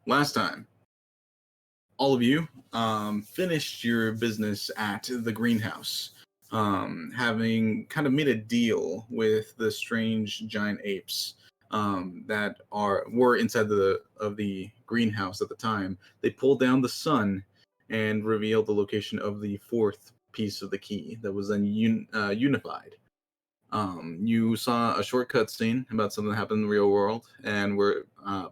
last time, all of you finished your business at the greenhouse, having kind of made a deal with the strange giant apes that were inside of the greenhouse at the time. They pulled down the sun and revealed the location of the fourth piece of the key that was then unified. You saw a short cutscene about something that happened in the real world, and were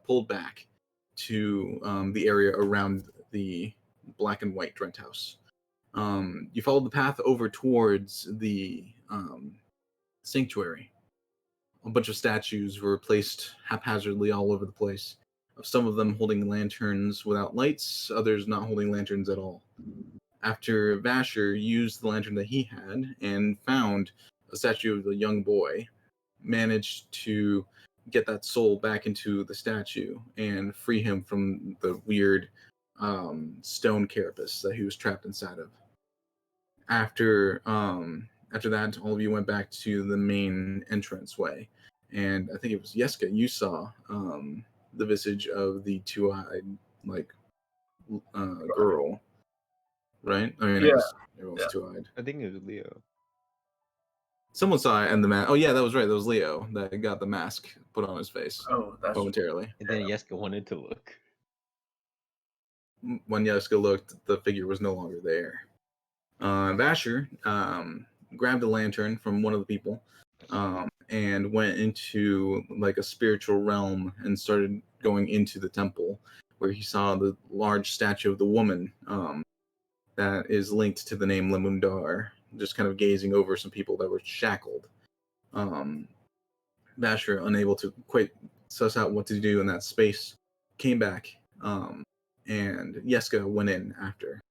pulled back to the area around the black and white Drent house. You followed the path over towards the sanctuary. A bunch of statues were placed haphazardly all over the place. Some of them holding lanterns without lights, others not holding lanterns at all. After Vasher used the lantern that he had and found a statue of a young boy, managed to get that soul back into the statue and free him from the weird stone carapace that he was trapped inside of. After that, all of you went back to the main entranceway, and I think it was Yeska. You saw the visage of the two-eyed girl, right? I mean, Yeah. I guess everyone's two-eyed. I think it was Leo. Someone saw it, and the mask. Oh yeah, that was right. That was Leo that got the mask put on his face momentarily. And then Yeska wanted to look. When Yeska looked, the figure was no longer there. Vasher grabbed a lantern from one of the people and went into like a spiritual realm and started going into the temple, where he saw the large statue of the woman that is linked to the name Lemundar, just kind of gazing over some people that were shackled. Vasher, unable to quite suss out what to do in that space, came back, and Yeska went in after.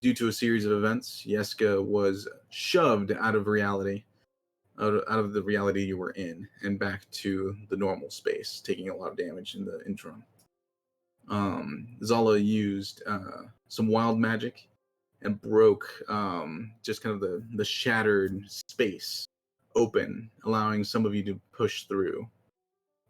Due to a series of events, Yeska was shoved out of reality, out of the reality you were in, and back to the normal space, taking a lot of damage in the interim. Zala used some wild magic and broke just kind of the shattered space open, allowing some of you to push through,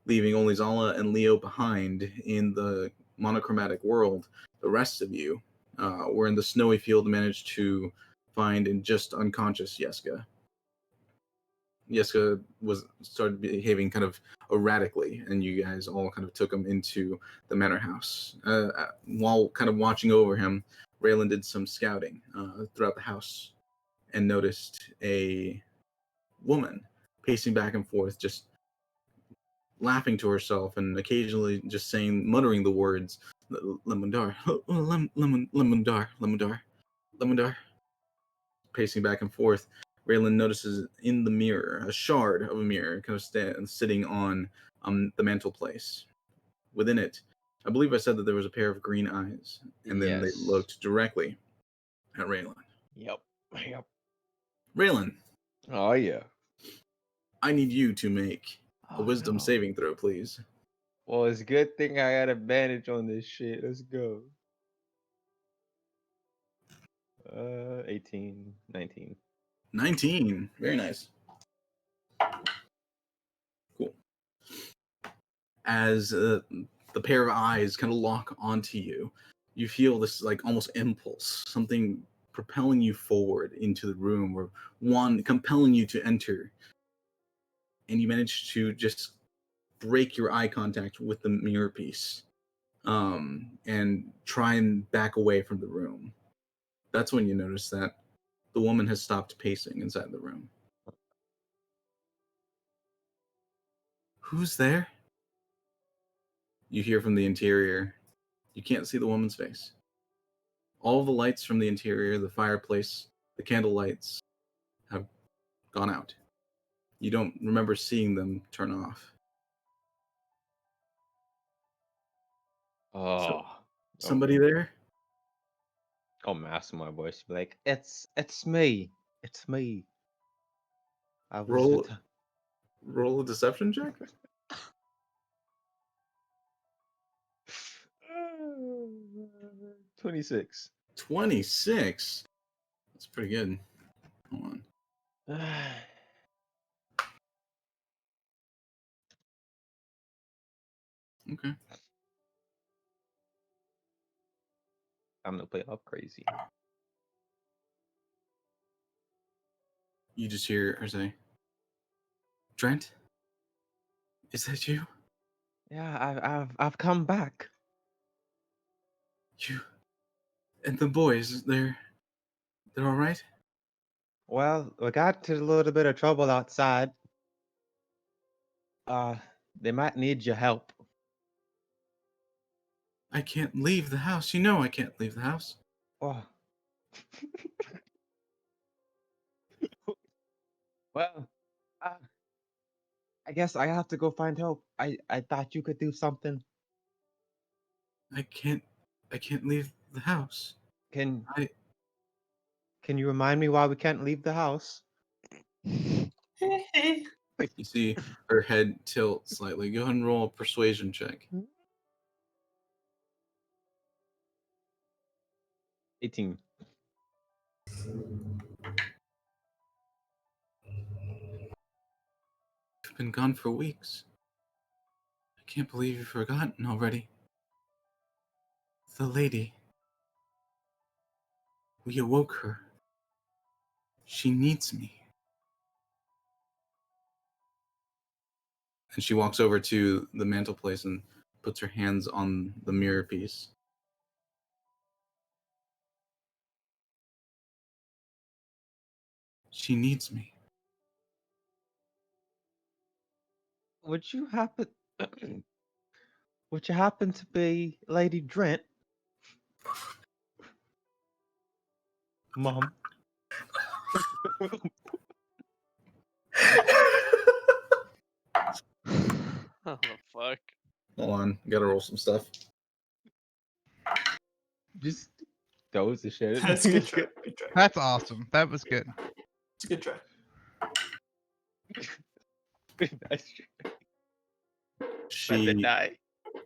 leaving only Zala and Leo behind in the monochromatic world. The rest of you were in the snowy field and managed to find and just unconscious Yeska. Yeska started behaving kind of erratically, and you guys all kind of took him into the manor house. While kind of watching over him, Raylan did some scouting throughout the house and noticed a woman pacing back and forth, just laughing to herself and occasionally just muttering the words, Lemundar, Lemundar. Pacing back and forth, Raylan notices in the mirror, a shard of a mirror, kind of sitting on the mantelpiece. Within it, I believe I said that there was a pair of green eyes, and then they looked directly at Raylan. Yep. Raylan. Oh, yeah. I need you to make a wisdom saving throw, please. Well, it's a good thing I got advantage on this shit. Let's go. 18, 19. 19. Very nice. Cool. As the pair of eyes kind of lock onto you, you feel this like almost impulse, something propelling you forward into the room, or one compelling you to enter. And you manage to just break your eye contact with the mirror piece and try and back away from the room. That's when you notice that the woman has stopped pacing inside the room. Who's there? You hear from the interior. You can't see the woman's face. All of the lights from the interior, the fireplace, the candle lights have gone out. You don't remember seeing them turn off. Somebody there? I'll master my voice. Be like, it's me. It's me. Roll a deception check? 26. 26? That's pretty good. Hold on. Okay. Time to play up crazy. You just hear her say, "Trent, is that you? Yeah, I've come back. You and the boys, they're all right?" Well, we got to a little bit of trouble outside. Uh, they might need your help. "I can't leave the house. You know I can't leave the house." Oh. Well, uh, I guess I have to go find help. I thought you could do something. I can't leave the house. Can I can you remind me why we can't leave the house? You see her head tilt slightly. Go ahead and roll a persuasion check. 18. You've been gone for weeks. I can't believe you've forgotten already. The lady. We awoke her. She needs me. And she walks over to the mantelpiece and puts her hands on the mirror piece. She needs me. Would you happen would you happen to be Lady Drent? Mom. Oh the fuck. Hold on, gotta roll some stuff. Just throws the shit. That's a good try. Good try. That's awesome. That was good. It's a good try. That's true. She die.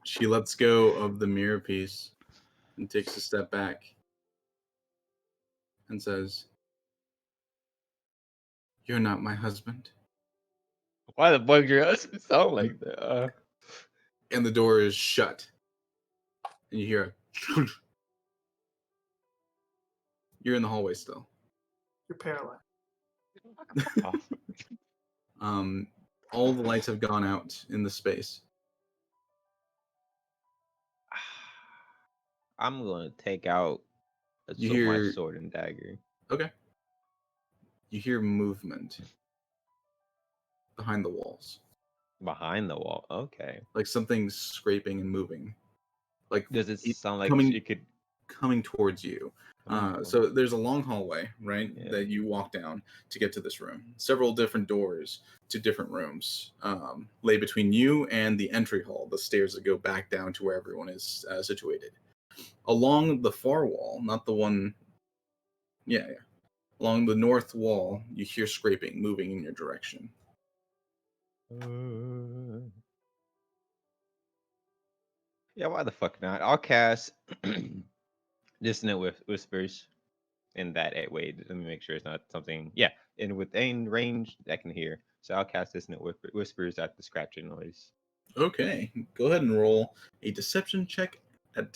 she lets go of the mirror piece and takes a step back and says, "You're not my husband." Why the fuck your husband sound like that? And the door is shut. And you hear a You're in the hallway still. You're paralyzed. All the lights have gone out in the space. I'm gonna take out my You sword and dagger. Okay. You hear movement behind the walls. Behind the wall. Okay. Like something's scraping and moving. Like Does it sound like coming it could coming towards you. So there's a long hallway, right, that you walk down to get to this room. Several different doors to different rooms lay between you and the entry hall, the stairs that go back down to where everyone is situated. Along the far wall, not the one, along the north wall, you hear scraping moving in your direction. Yeah, why the fuck not? I'll cast Dissonant with Whispers in that way. Let me make sure it's not something. Yeah, and within range I can hear. So I'll cast Dissonant Whispers at the scratching noise. Okay, go ahead and roll a deception check at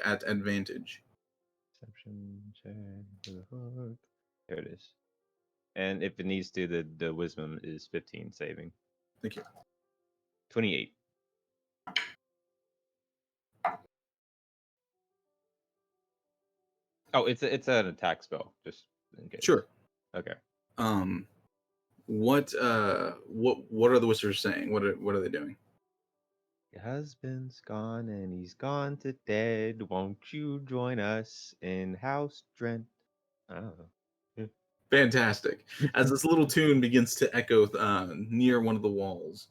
at advantage. Deception check. There it is. And if it needs to, the wisdom is 15 saving. Thank you. 28. Oh, it's an attack spell, just in case. Sure. Okay. What are the whispers saying? What are they doing? Your husband's gone and he's gone to dead. Won't you join us in House Drent? I don't know. Fantastic. As this little tune begins to echo near one of the walls,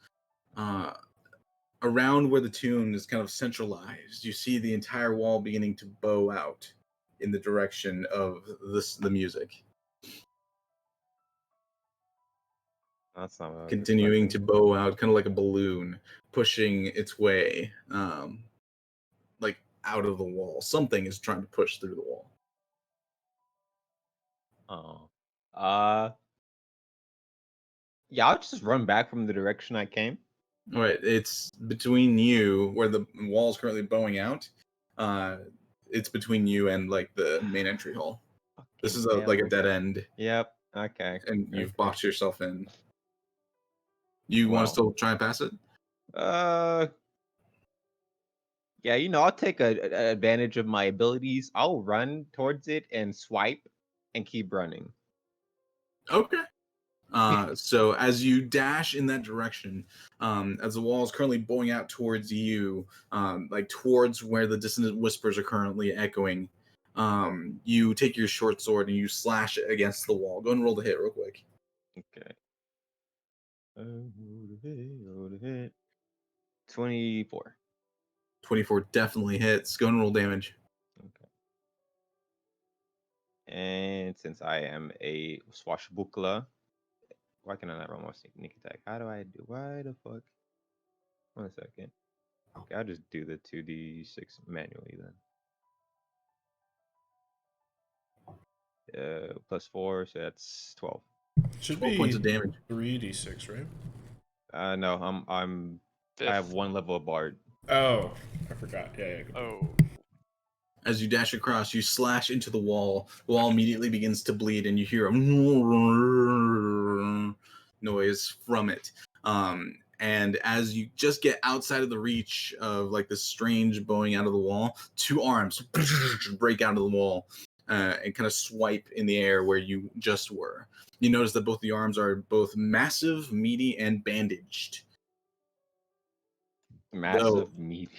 around where the tune is kind of centralized, you see the entire wall beginning to bow out in the direction of the music. That's not what I was Continuing expecting. to bow out, kind of like a balloon, pushing its way, like out of the wall. Something is trying to push through the wall. Oh. Yeah, I'll just run back from the direction I came. All right, it's between you, where the wall is currently bowing out. it's between you and like the main entry hall. This is Fucking like a hell. dead end, Yep. Okay. and you've Okay. boxed yourself in. You want Wow. to still try and pass it? Yeah, I'll take a advantage of my abilities. I'll run towards it and swipe and keep running. Okay. So as you dash in that direction, as the wall is currently bowing out towards you, like towards where the dissonant whispers are currently echoing, you take your short sword and you slash it against the wall. Go and roll the hit real quick. Okay. Roll the hit. 24. 24 definitely hits. Go and roll damage. Okay. And since I am a swashbuckler, why can I not roll my sneak attack? Why the fuck? 1 second. Okay, I'll just do the 2d6 manually then. +4, so that's 12. Should 12 points of be damage. 3d6, right? No, I have Fifth. 1 level of bard. Oh, I forgot. Yeah. Oh. As you dash across, you slash into the wall. The wall immediately begins to bleed, and you hear a noise from it. And as you just get outside of the reach of like this strange bowing out of the wall, 2 arms break out of the wall and kind of swipe in the air where you just were. You notice that both the arms are both massive, meaty, and bandaged. Massive meaty.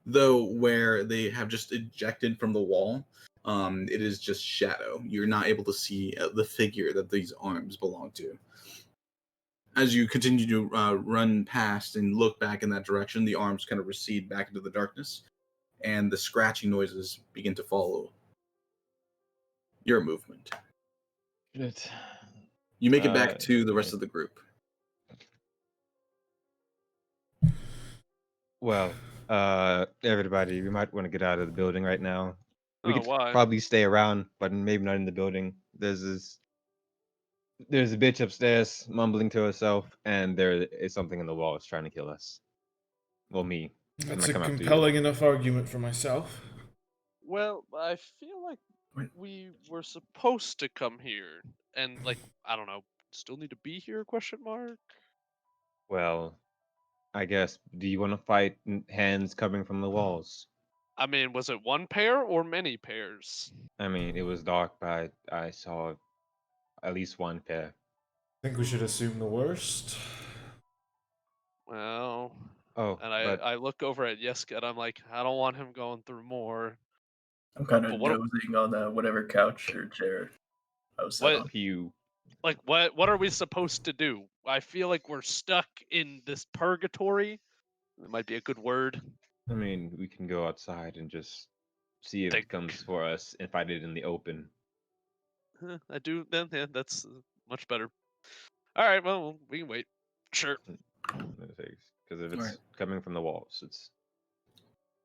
Though where they have just ejected from the wall, it is just shadow. You're not able to see the figure that these arms belong to. As you continue to run past and look back in that direction, the arms kind of recede back into the darkness, and the scratching noises begin to follow your movement. Shit. You make it back to the rest of the group. Well, everybody, we might want to get out of the building right now. We could why? probably stay around, but maybe not in the building. There's a bitch upstairs mumbling to herself, and there is something in the walls trying to kill us. Well, me. I'm That's gonna a come after you. compelling enough argument for myself. Well, I feel like Wait. we were supposed to come here, and like I don't know, still need to be here? Question mark. Well, I guess. Do you want to fight hands coming from the walls? I mean, was it one pair or many pairs? I mean, it was dark, but I saw at least 1 pair. I think we should assume the worst. Well, Oh, and but I look over at Yeska and I'm like, I don't want him going through more. I'm kind But of what- dozing on whatever couch or chair I was sat What- on. you. Like what are we supposed to do? I feel like we're stuck in this purgatory. That might be a good word. I mean, we can go outside and just see if Think. it comes for us and fight it in the open. I do then. Yeah, that's much better. All right, well, we can wait. Sure. Because if it's Alright. coming from the walls, it's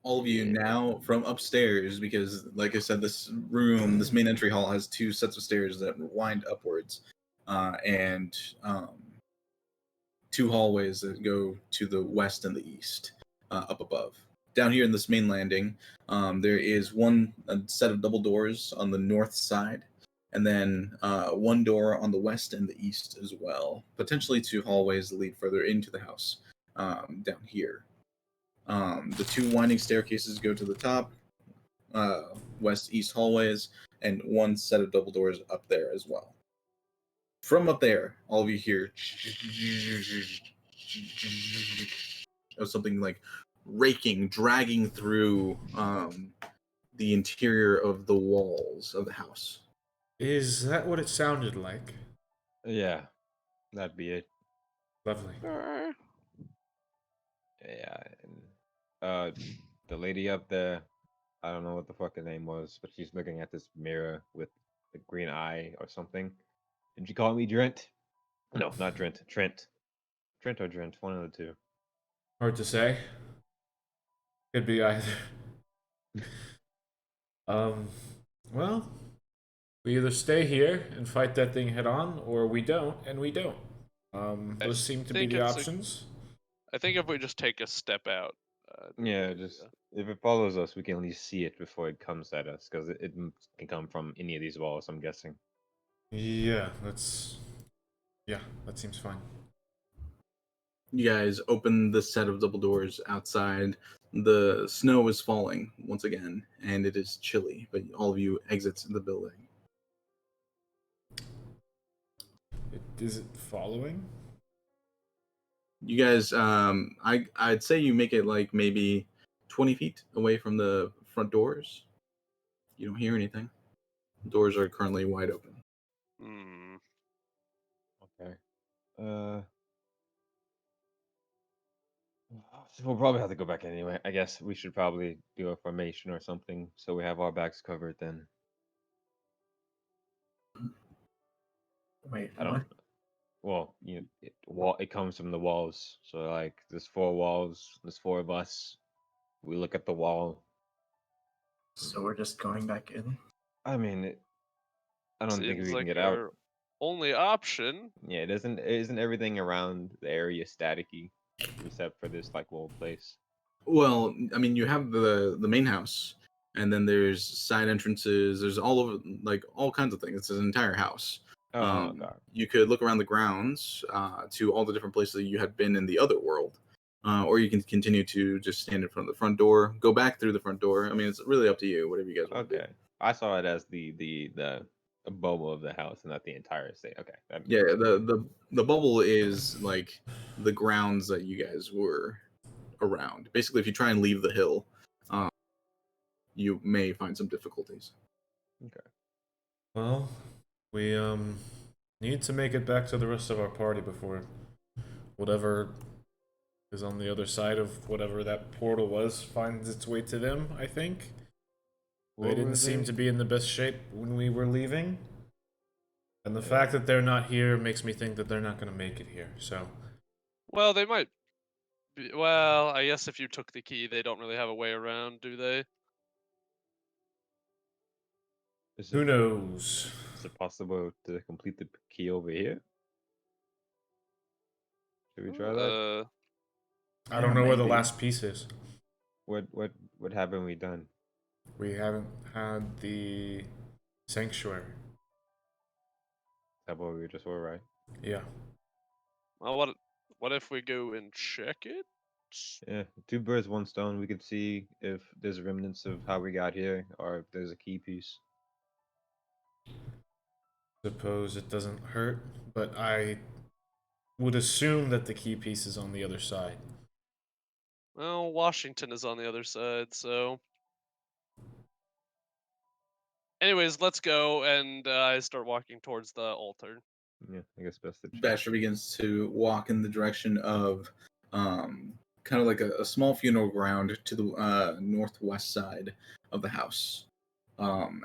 All of you Yeah. now from upstairs, because like I said, this room, this main entry hall has 2 sets of stairs that wind upwards, and 2 hallways that go to the west and the east, up above. Down here in this main landing, there is a set of double doors on the north side, and then 1 door on the west and the east as well. Potentially 2 hallways that lead further into the house down here. The 2 winding staircases go to the top, west-east hallways, and 1 set of double doors up there as well. From up there, all of you hear of something like raking, dragging through the interior of the walls of the house. Is that what it sounded like? yeah, that'd be it. Lovely. Yeah, and the lady up there, I don't know what the fuck her name was, but she's looking at this mirror with a green eye or something. Did you call me Drent? No, not Drent. Trent. Trent or Drent, one of the 2. Hard to say. Could be either. Well, we either stay here and fight that thing head on, or we don't, and we don't. Those seem to be think the it's a- options. I think if we just take a step out. Yeah, just If it follows us, we can at least see it before it comes at us, because it can come from any of these walls, I'm guessing. Yeah, that seems fine. You guys open the set of double doors outside. The snow is falling once again, and it is chilly, but all of you exit the building. Is it following? You guys, I'd say you make it like maybe 20 feet away from the front doors. You don't hear anything. The doors are currently wide open. Hmm. Okay. We'll probably have to go back anyway. I guess we should probably do a formation or something so we have our backs covered then. Wait, I what? don't. Well, it comes from the walls. So like, there's 4 walls. There's 4 of us. We look at the wall. So we're just going back in? I mean, I don't think Seems we can like get out. our only option. Yeah, isn't everything around the area staticky, except for this like little place. Well, I mean, you have the main house, and then there's side entrances. There's all over, like all kinds of things. It's an entire house. Oh god. You could look around the grounds to all the different places that you had been in the other world, or you can continue to just stand in front of the front door, go back through the front door. I mean, it's really up to you. Whatever you guys want to do. Okay. I saw it as the bubble of the house and not the entire estate. Okay. That Yeah, makes sense. the bubble is like the grounds that you guys were around. Basically, if you try and leave the hill, you may find some difficulties. Okay. Well, we need to make it back to the rest of our party before whatever is on the other side of whatever that portal was finds its way to them, I think. They What didn't were seem they? to be in the best shape when we were leaving. And the fact that they're not here makes me think that they're not going to make it here. So, Well, they might. Well, I guess if you took the key, they don't really have a way around, do they? Is who it knows? is it possible to complete the key over here? Should we try that? I don't Yeah, know where the maybe. last piece is. What haven't we done? We haven't had the sanctuary. That what we just were, right? Yeah. Well, what if we go and check it? Yeah, 2 birds, 1 stone. We could see if there's remnants of how we got here, or if there's a key piece. Suppose it doesn't hurt, but I would assume that the key piece is on the other side. Well, Washington is on the other side, so. Anyways, let's go, and I start walking towards the altar. Yeah, I guess best to check. Basher begins to walk in the direction of kind of like a small funeral ground to the northwest side of the house.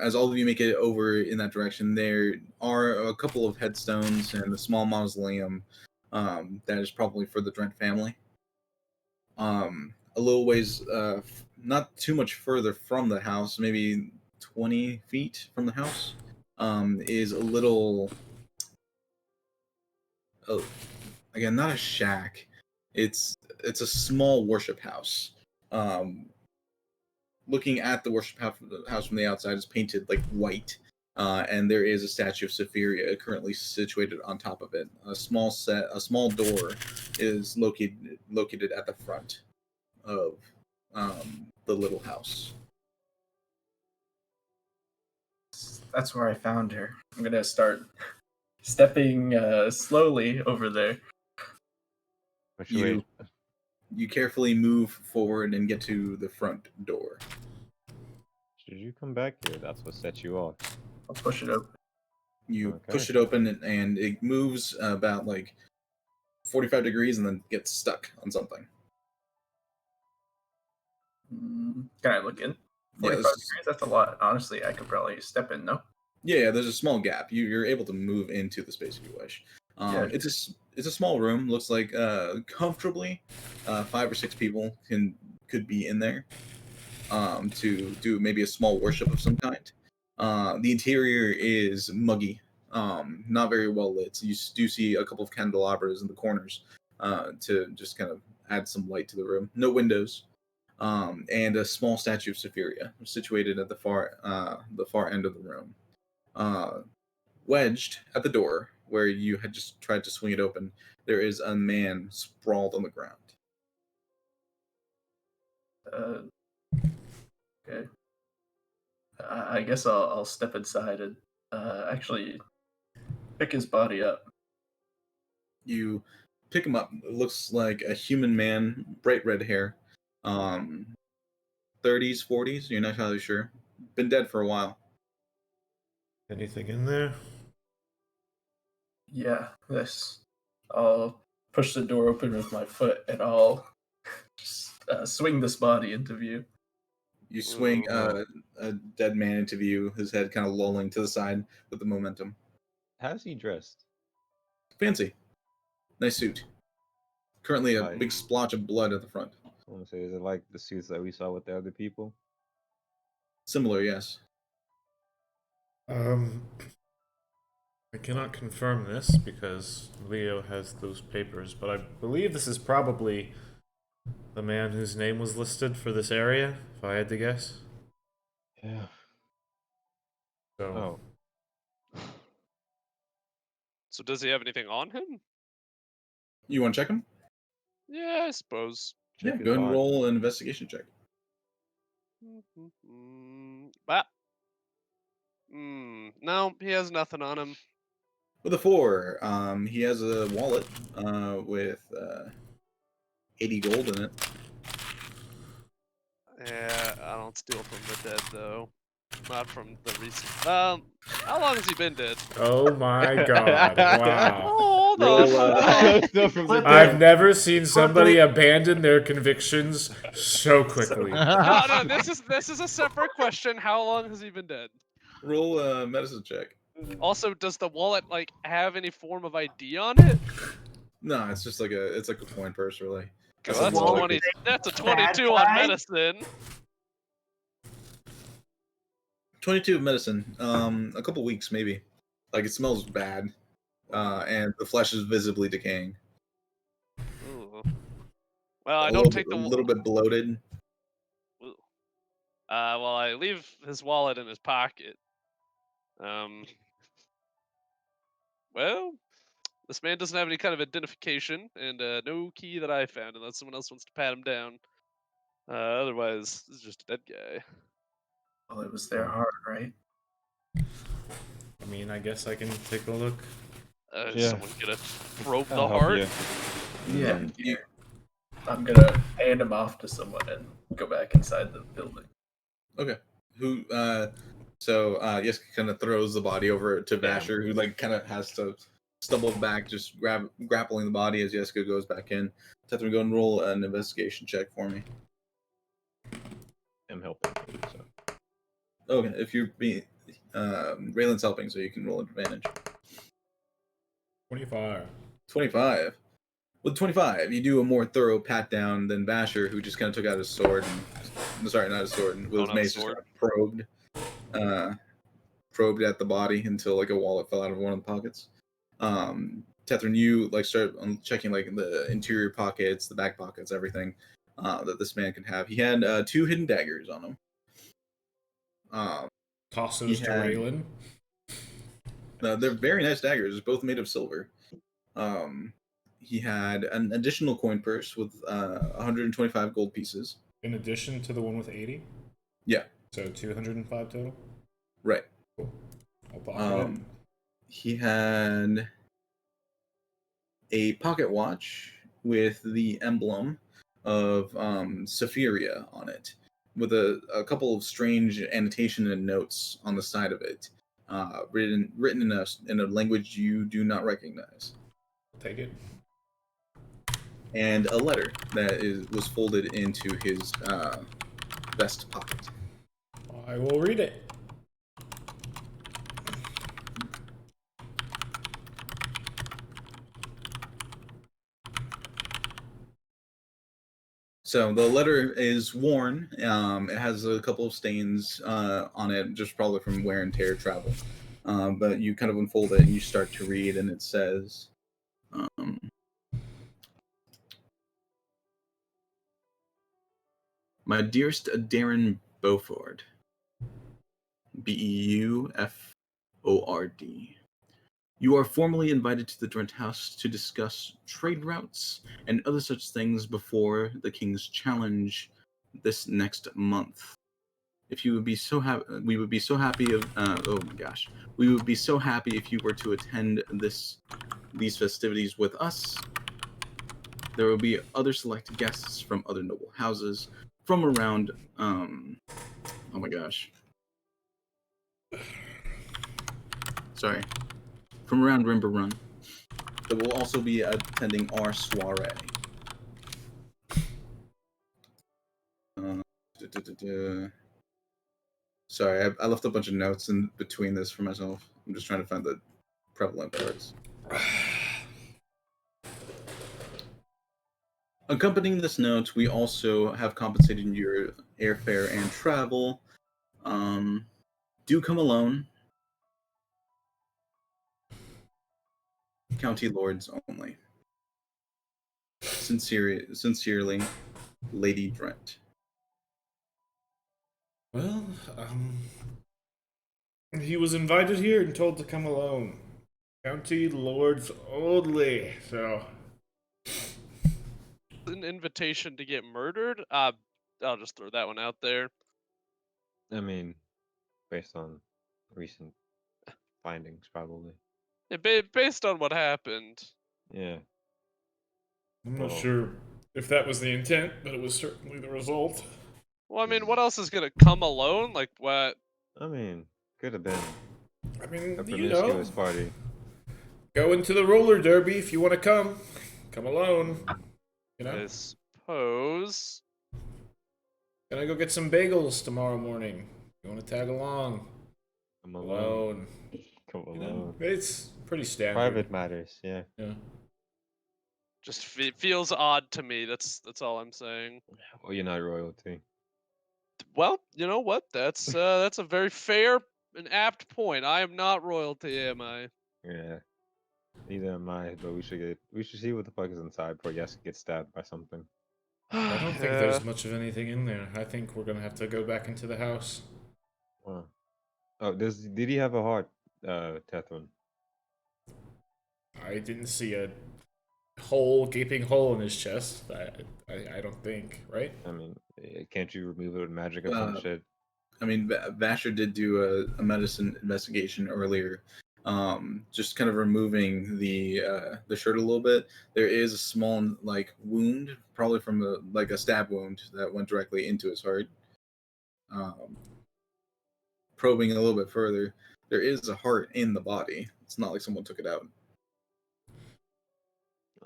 As all of you make it over in that direction, there are a couple of headstones and a small mausoleum that is probably for the Drent family. A little ways, not too much further from the house, maybe 20 feet from the house, is a little again, not a shack. It's a small worship house. Looking at the worship house from the outside is painted like white, and there is a statue of Saphiria currently situated on top of it. A small door is located at the front of the little house. That's where I found her. I'm gonna start stepping slowly over there. Which way? You carefully move forward and get to the front door. Should you come back here? That's what set you off. I'll push it open. You Okay. push it open and it moves about like 45 degrees and then gets stuck on something. Can I look in? 45 degrees? That's a lot. Honestly, I could probably step in, no? Yeah, there's a small gap. You're able to move into the space if you wish. Yeah. It's a small room. Looks like comfortably 5 or 6 people could be in there to do maybe a small worship of some kind. The interior is muggy, not very well lit. You do see a couple of candelabras in the corners to just kind of add some light to the room. No windows. and a small statue of Safiria situated at the far end of the room. Wedged at the door, where you had just tried to swing it open, there is a man sprawled on the ground. Okay. I guess I'll step inside and actually pick his body up. You pick him up. It looks like a human man, bright red hair, 30s, 40s. You're not entirely sure. Been dead for a while. Anything in there? Yeah, this. I'll push the door open with my foot and I'll just, swing this body into view. You swing Ooh. a dead man into view, his head kind of lolling to the side with the momentum. How's he dressed? Fancy. Nice suit. Currently a Right. big splotch of blood at the front. I want to say, is it like the suits that we saw with the other people? Similar, yes. I cannot confirm this because Leo has those papers, but I believe this is probably the man whose name was listed for this area, if I had to guess. Yeah. So, Oh. So does he have anything on him? You want to check him? Yeah, I suppose. Yeah, Check his go ahead and body. roll an investigation check. But no, he has nothing on him. With a 4, he has a wallet with 80 gold in it. Yeah, I don't steal from the dead though. Not from the recent. How long has he been dead? oh my god, wow. Hold on. Roll, Hold on. No, from the Flip I've dead. never seen somebody abandon their convictions so quickly. No, this is a separate question. How long has he been dead? Roll a medicine check. Also, does the wallet like have any form of ID on it? No, it's just like a coin purse, really. Cause That's that's a a wallet. 20. That's a Bad 22 on guy? medicine. 22 of medicine. A couple weeks maybe. Like it smells bad, and the flesh is visibly decaying. Ooh. Well, I A don't little take bit, the. a little bit bloated. Ooh. Well, I leave his wallet in his pocket. Well, this man doesn't have any kind of identification, and no key that I found, unless someone else wants to pat him down. Otherwise, this is just a dead guy. Well, it was their heart, right? I mean, I guess I can take a look. Is Yeah. someone gonna probe the I'll help heart? you. Yeah. Mm. You, I'm gonna hand him off to someone and go back inside the building. okay. Who? Yes, kind of throws the body over to Yeah. Vasher, who like kind of has to stumble back, just grappling the body as Jessica goes back in. Tethrin, go and roll an investigation check for me. I'm helping. So. Okay, if you're being Raylan's helping, so you can roll advantage. 25. 25. With 25, you do a more thorough pat down than Vasher, who just kind of took out his sword. Sorry, not his sword. And with Oh, his not the mace, just sword. kind of probed at the body until like a wallet fell out of one of the pockets. Tethrin, you like start checking like the interior pockets, the back pockets, everything that this man could have. He had 2 hidden daggers on him. Toss He those to had- Raylan. They're very nice daggers, both made of silver. He had an additional coin purse with 125 gold pieces. In addition to the one with 80? Yeah. So 205 total? Right. Cool. I'll pocket it. He had a pocket watch with the emblem of Safiria on it, with a couple of strange annotation and notes on the side of it, written in a language you do not recognize, Take it. and a letter that was folded into his vest pocket. I will read it. So the letter is worn. It has a couple of stains on it, just probably from wear and tear travel. But you kind of unfold it and you start to read, and it says, My dearest Darren Beauford, Beuford, you are formally invited to the Drent House to discuss trade routes and other such things before the King's Challenge this next month. If you would be so happy, we would be so happy. Oh my gosh, we would be so happy if you were to attend these festivities with us. There will be other select guests from other noble houses from around. Oh my gosh. Sorry. From around Rimber Run. That will also be attending our soiree. Sorry, I left a bunch of notes in between this for myself. I'm just trying to find the prevalent parts. Accompanying this note, we also have compensated your airfare and travel. Do come alone. County lords only. Sincerely, Lady Drent. Well, he was invited here and told to come alone. County lords only, so... An invitation to get murdered? I'll just throw that one out there. I mean, based on recent findings, probably. Yeah, based on what happened. Yeah. I'm not Well- sure if that was the intent, but it was certainly the result. Well, I mean, what else is gonna come alone? Like what? I mean, could have been I mean, a you know, promiscuous party. going to the roller derby if you want to come alone. You know, I suppose. gonna go get some bagels tomorrow morning. You want to tag along? I'm alone. Alone. Come You know, alone. it's pretty standard. Private matters, yeah. Yeah. Just feels odd to me. That's all I'm saying. Well, you're not royalty. Well, you know what? That's a very fair and apt point. I am not royalty, am I? Yeah. Neither am I, but we should see what the fuck is inside before Yes gets stabbed by something. I don't think Yeah. there's much of anything in there. I think we're gonna have to go back into the house. Wow. Oh, did he have a heart, Tethrin? I didn't see a gaping hole in his chest. I don't think, right? I mean, can't you remove it with magic or some shit? I mean, Vasher did do a medicine investigation earlier, just kind of removing the shirt a little bit. There is a small wound, probably from a stab wound that went directly into his heart. Probing a little bit further, there is a heart in the body. It's not like someone took it out.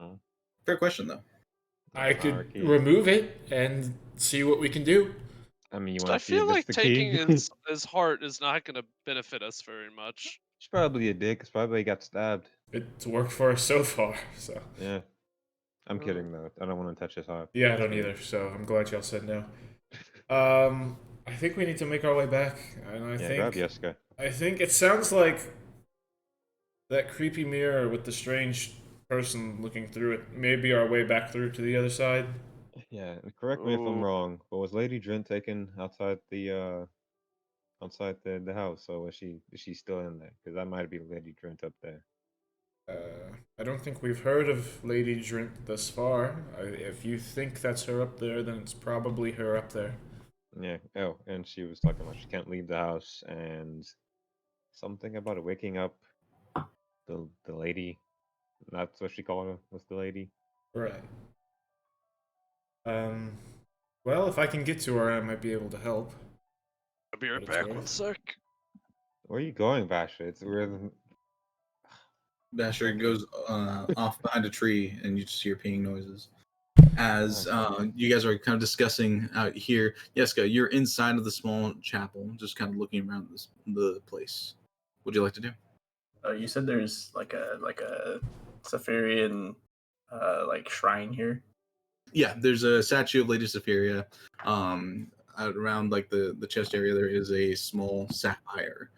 Oh. Fair question, though. I could Monarchy. remove it and see what we can do. I mean, you I want to see if feel it's like the taking key? his heart is not going to benefit us very much. He's probably a dick. It's probably he got stabbed. It's worked for us so far. So Yeah. I'm kidding though. I don't want to touch his heart. yeah, I don't either. So I'm glad y'all said no. I think we need to make our way back, and Yeah, grab Yeska. I think it sounds like that creepy mirror with the strange person looking through it may be our way back through to the other side. Yeah, correct me if I'm Ooh. wrong, but was Lady Drent taken outside the house, or is she still in there? Because that might be Lady Drent up there. I don't think we've heard of Lady Drint thus far. If you think that's her up there, then it's probably her up there. Yeah. Oh, and she was talking about she can't leave the house and something about waking up the lady. That's what she called her. Was the lady? Right. Well, if I can get to her, I might be able to help. I'll be right What it's back. worth. 1 sec. Where are you going, Basha? It's weird. Vasher goes off behind a tree, and you just hear peeing noises. As you guys are kind of discussing out here, Yeska, you're inside of the small chapel, just kind of looking around the place. What would you like to do? You said there's like a Saphirian shrine here. Yeah, there's a statue of Lady Saphiria. Out around the chest area, there is a small sapphire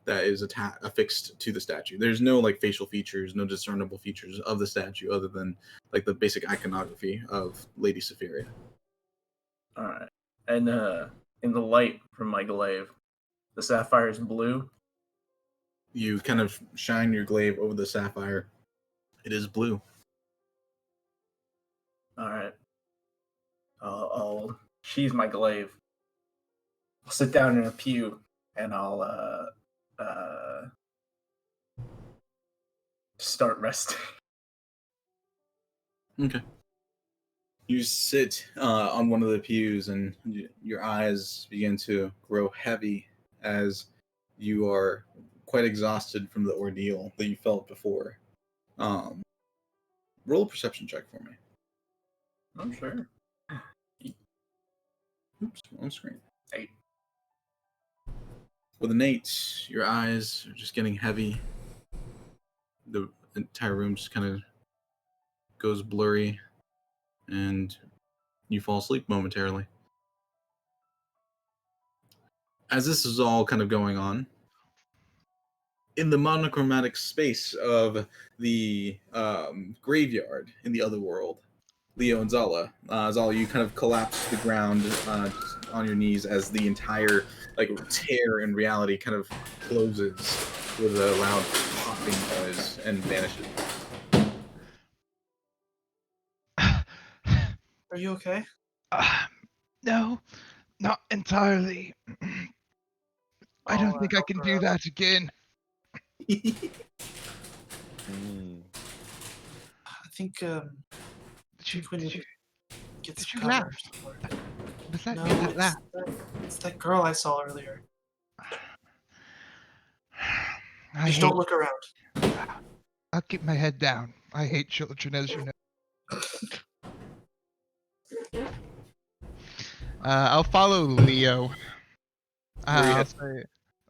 that is affixed to the statue. There's no facial features, no discernible features of the statue other than the basic iconography of Lady Saphiria. All right. And in the light from my glaive, the sapphire is blue. You kind of shine your glaive over the sapphire. It is blue. All right. I'll sheathe my glaive. I'll sit down in a pew and I'll start resting. Okay. You sit on one of the pews, and your eyes begin to grow heavy as you are quite exhausted from the ordeal that you felt before. Roll a perception check for me. I'm sure. Oops, on screen. 8. With an 8, your eyes are just getting heavy. The entire room just kind of goes blurry, and you fall asleep momentarily. As this is all kind of going on, in the monochromatic space of the graveyard in the other world, Leo and Zala, Zala, you kind of collapse to the ground just on your knees as the entire tear in reality kind of closes with a loud popping noise and vanishes. Are you okay? No, not entirely. I don't I'll, think I help can her do out. that again. I think Did you, we did need you, to get did some you laugh? cover somewhere. Was that No, me that laughed? it's that girl I saw earlier. I Just hate. don't look around. I'll keep my head down. I hate children, as you know. I'll follow Leo. Where are you I'll headed? say,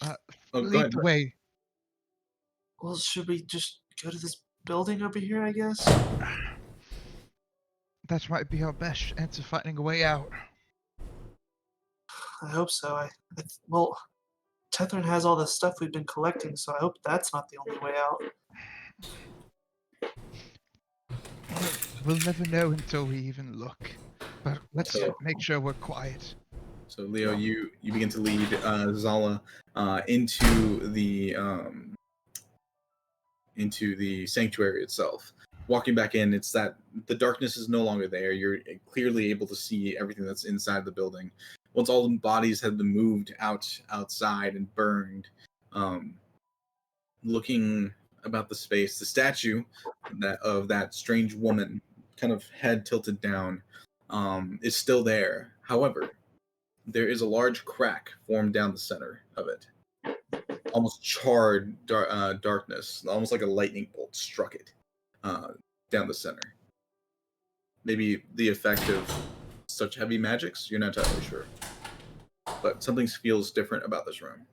Oh, go lead ahead. the way. Well, should we just go to this building over here, I guess? That might be our best chance of finding a way out. I hope so. Well, Tethrin has all the stuff we've been collecting, so I hope that's not the only way out. We'll never know until we even look. But let's So- make sure we're quiet. So Leo, you begin to lead Zala into the sanctuary itself. Walking back in, it's that the darkness is no longer there. You're clearly able to see everything that's inside the building. Once all the bodies have been moved outside and burned, looking about the space, the statue of that strange woman, kind of head tilted down, is still there. However, there is a large crack formed down the center of it. Almost charred darkness, almost like a lightning bolt struck it down the center. Maybe the effect of such heavy magics, you're not entirely sure. But something feels different about this room.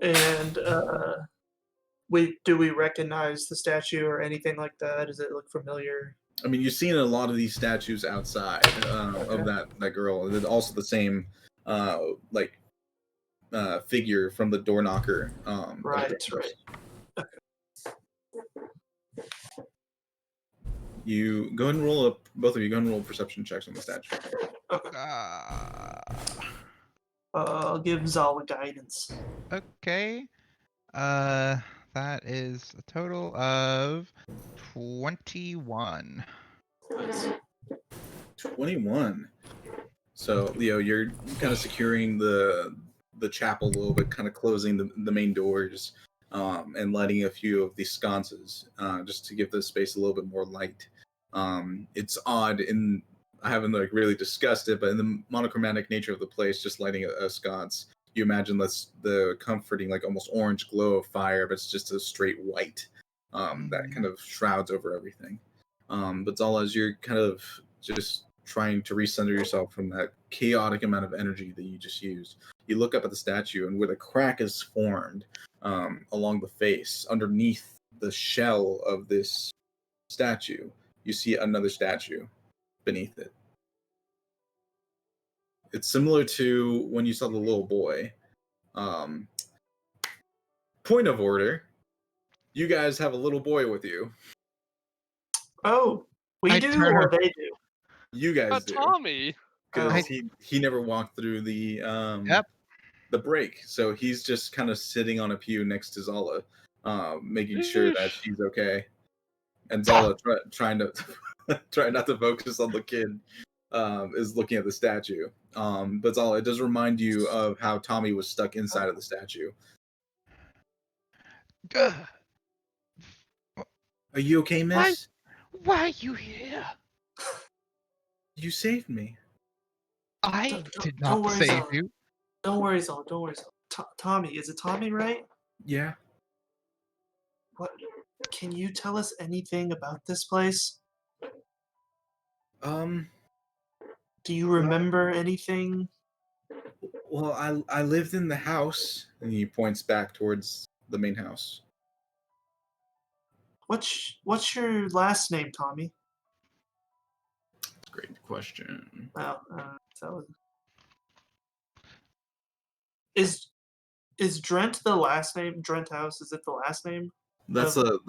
And do we recognize the statue or anything like that? Does it look familiar? I mean, you've seen a lot of these statues outside of that girl. There's also the same figure from the door knocker. Right. You go ahead and roll both of you go ahead and roll perception checks on the statue. I'll give Zala guidance. Okay. That is a total of 21. 21. So Leo, you're kind of securing the chapel a little bit, kind of closing the main doors, and lighting a few of the sconces, just to give the space a little bit more light. It's odd, I haven't really discussed it, but in the monochromatic nature of the place, just lighting a sconce, you imagine the comforting, almost orange glow of fire, but it's just a straight white that kind of shrouds over everything. But Zala, as you're kind of just trying to recenter yourself from that chaotic amount of energy that you just used, you look up at the statue, and where the crack is formed along the face, underneath the shell of this statue, you see another statue beneath it. It's similar to when you saw the little boy. Point of order. You guys have a little boy with you. Oh, we I do turn or her- they do? You guys do. Tommy. Because Oh. he never walked through the Yep. the break, so he's just kind of sitting on a pew next to Zala, making sure that she's okay. And Zala trying to try not to focus on the kid, is looking at the statue. But Zala, it does remind you of how Tommy was stuck inside of the statue. Ugh. Are you okay, miss? Why are you here? You saved me. I Don't- did don't not worry, save Zala. you. Don't worry, Zol. Don't worry, Zol. Tommy, is it Tommy, right? Yeah. What? Can you tell us anything about this place? Do you remember anything? Well, I lived in the house, and he points back towards the main house. What's your last name, Tommy? Great question. Wow, that was. Is Drent the last name? Drent House, is it the last name? That's the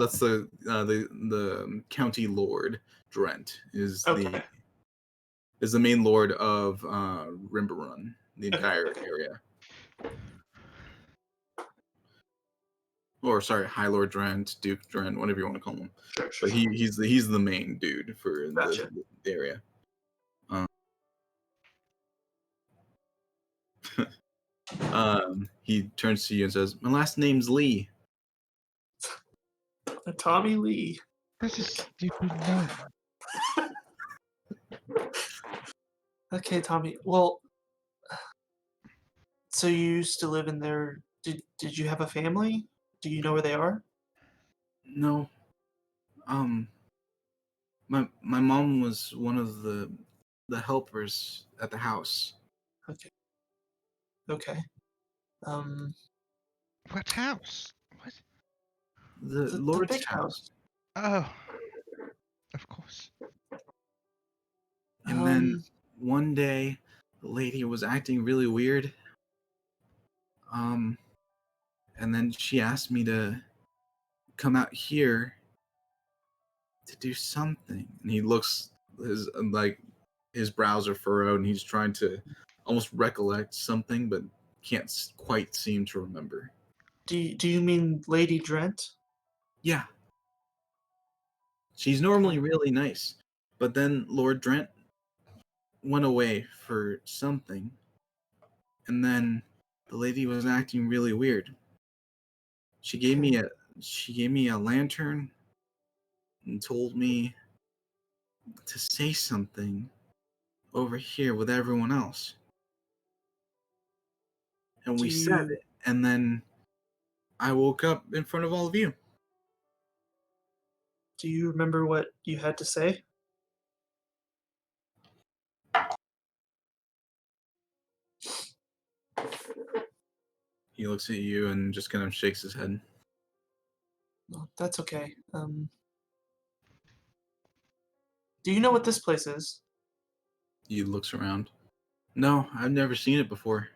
county lord. Drent is Okay. the main lord of Rimbarun, the entire okay. area. Or sorry, High Lord Drent, Duke Drent, whatever you want to call him. Sure. But he's the main dude for Gotcha. the area. He turns to you and says, "My last name's Lee." Tommy Lee. That's a stupid name. Okay, Tommy. Well, so you used to live in there. Did you have a family? Do you know where they are? No. My mom was one of the helpers at the house. Okay. What house? What? The The Lord's big house. Oh, of course. And then one day, the lady was acting really weird. And then she asked me to come out here to do something. And he looks his brows are furrowed, and he's trying to almost recollect something, but can't quite seem to remember. Do you mean Lady Drent? Yeah. She's normally really nice, but then Lord Drent went away for something, and then the lady was acting really weird. She gave me a lantern and told me to say something over here with everyone else. And we said it, and then I woke up in front of all of you. Do you remember what you had to say? He looks at you and just kind of shakes his head. No, that's okay. Do you know what this place is? He looks around. No, I've never seen it before.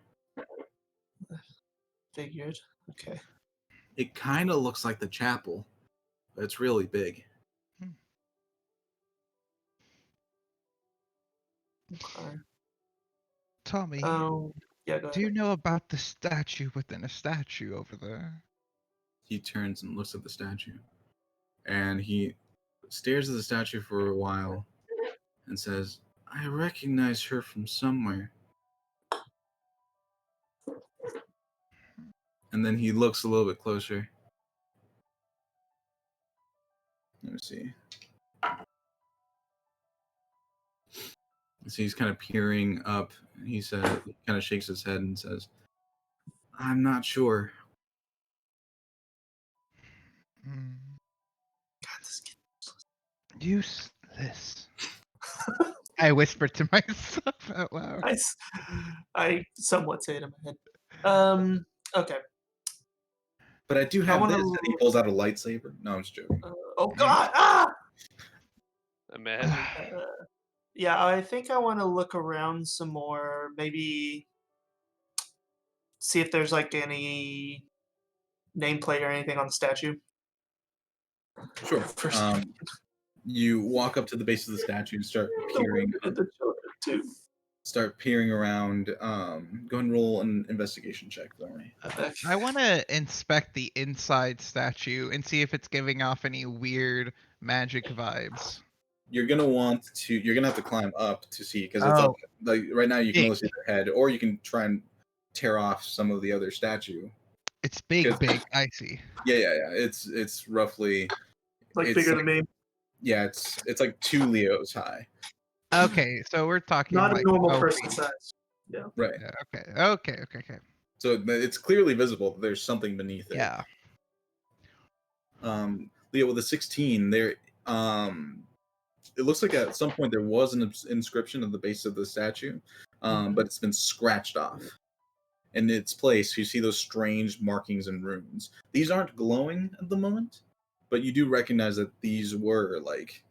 Figured. Okay. It kind of looks like the chapel, but it's really big. Okay. Tommy, Oh, yeah, go do you ahead. know about the statue within a statue over there? He turns and looks at the statue. And he stares at the statue for a while and says, I recognize her from somewhere. And then he looks a little bit closer. Let me see. So he's kind of peering up. He kind of shakes his head and says, I'm not sure. Hmm. God, this kid. Useless. I whispered to myself out loud. I somewhat say it in my head. Okay. But I do have wanna- this, and he pulls out a lightsaber. No, I'm just joking. Oh God! Ah! Imagine. Yeah, I think I want to look around some more. Maybe see if there's like any nameplate or anything on the statue. Sure. First. You walk up to the base of the statue and start peering. And the children too. Start peering around. Go ahead and roll an investigation check for me. I want to inspect the inside statue and see if it's giving off any weird magic vibes. You're gonna have to climb up to see because it's up. Like right now, you can only see their head, or you can try and tear off some of the other statue. It's big. I see. Yeah. It's roughly Like it's bigger like, than me. Yeah, it's like 2 Leos high. Okay, so we're talking Not like a normal 12 person feet. size. Yeah. Right. Yeah, okay. So it's clearly visible that there's something beneath it. Yeah. Leo, with a 16, there it looks like at some point there was an inscription at the base of the statue, but it's been scratched off. In its place, you see those strange markings and runes. These aren't glowing at the moment, but you do recognize that these were like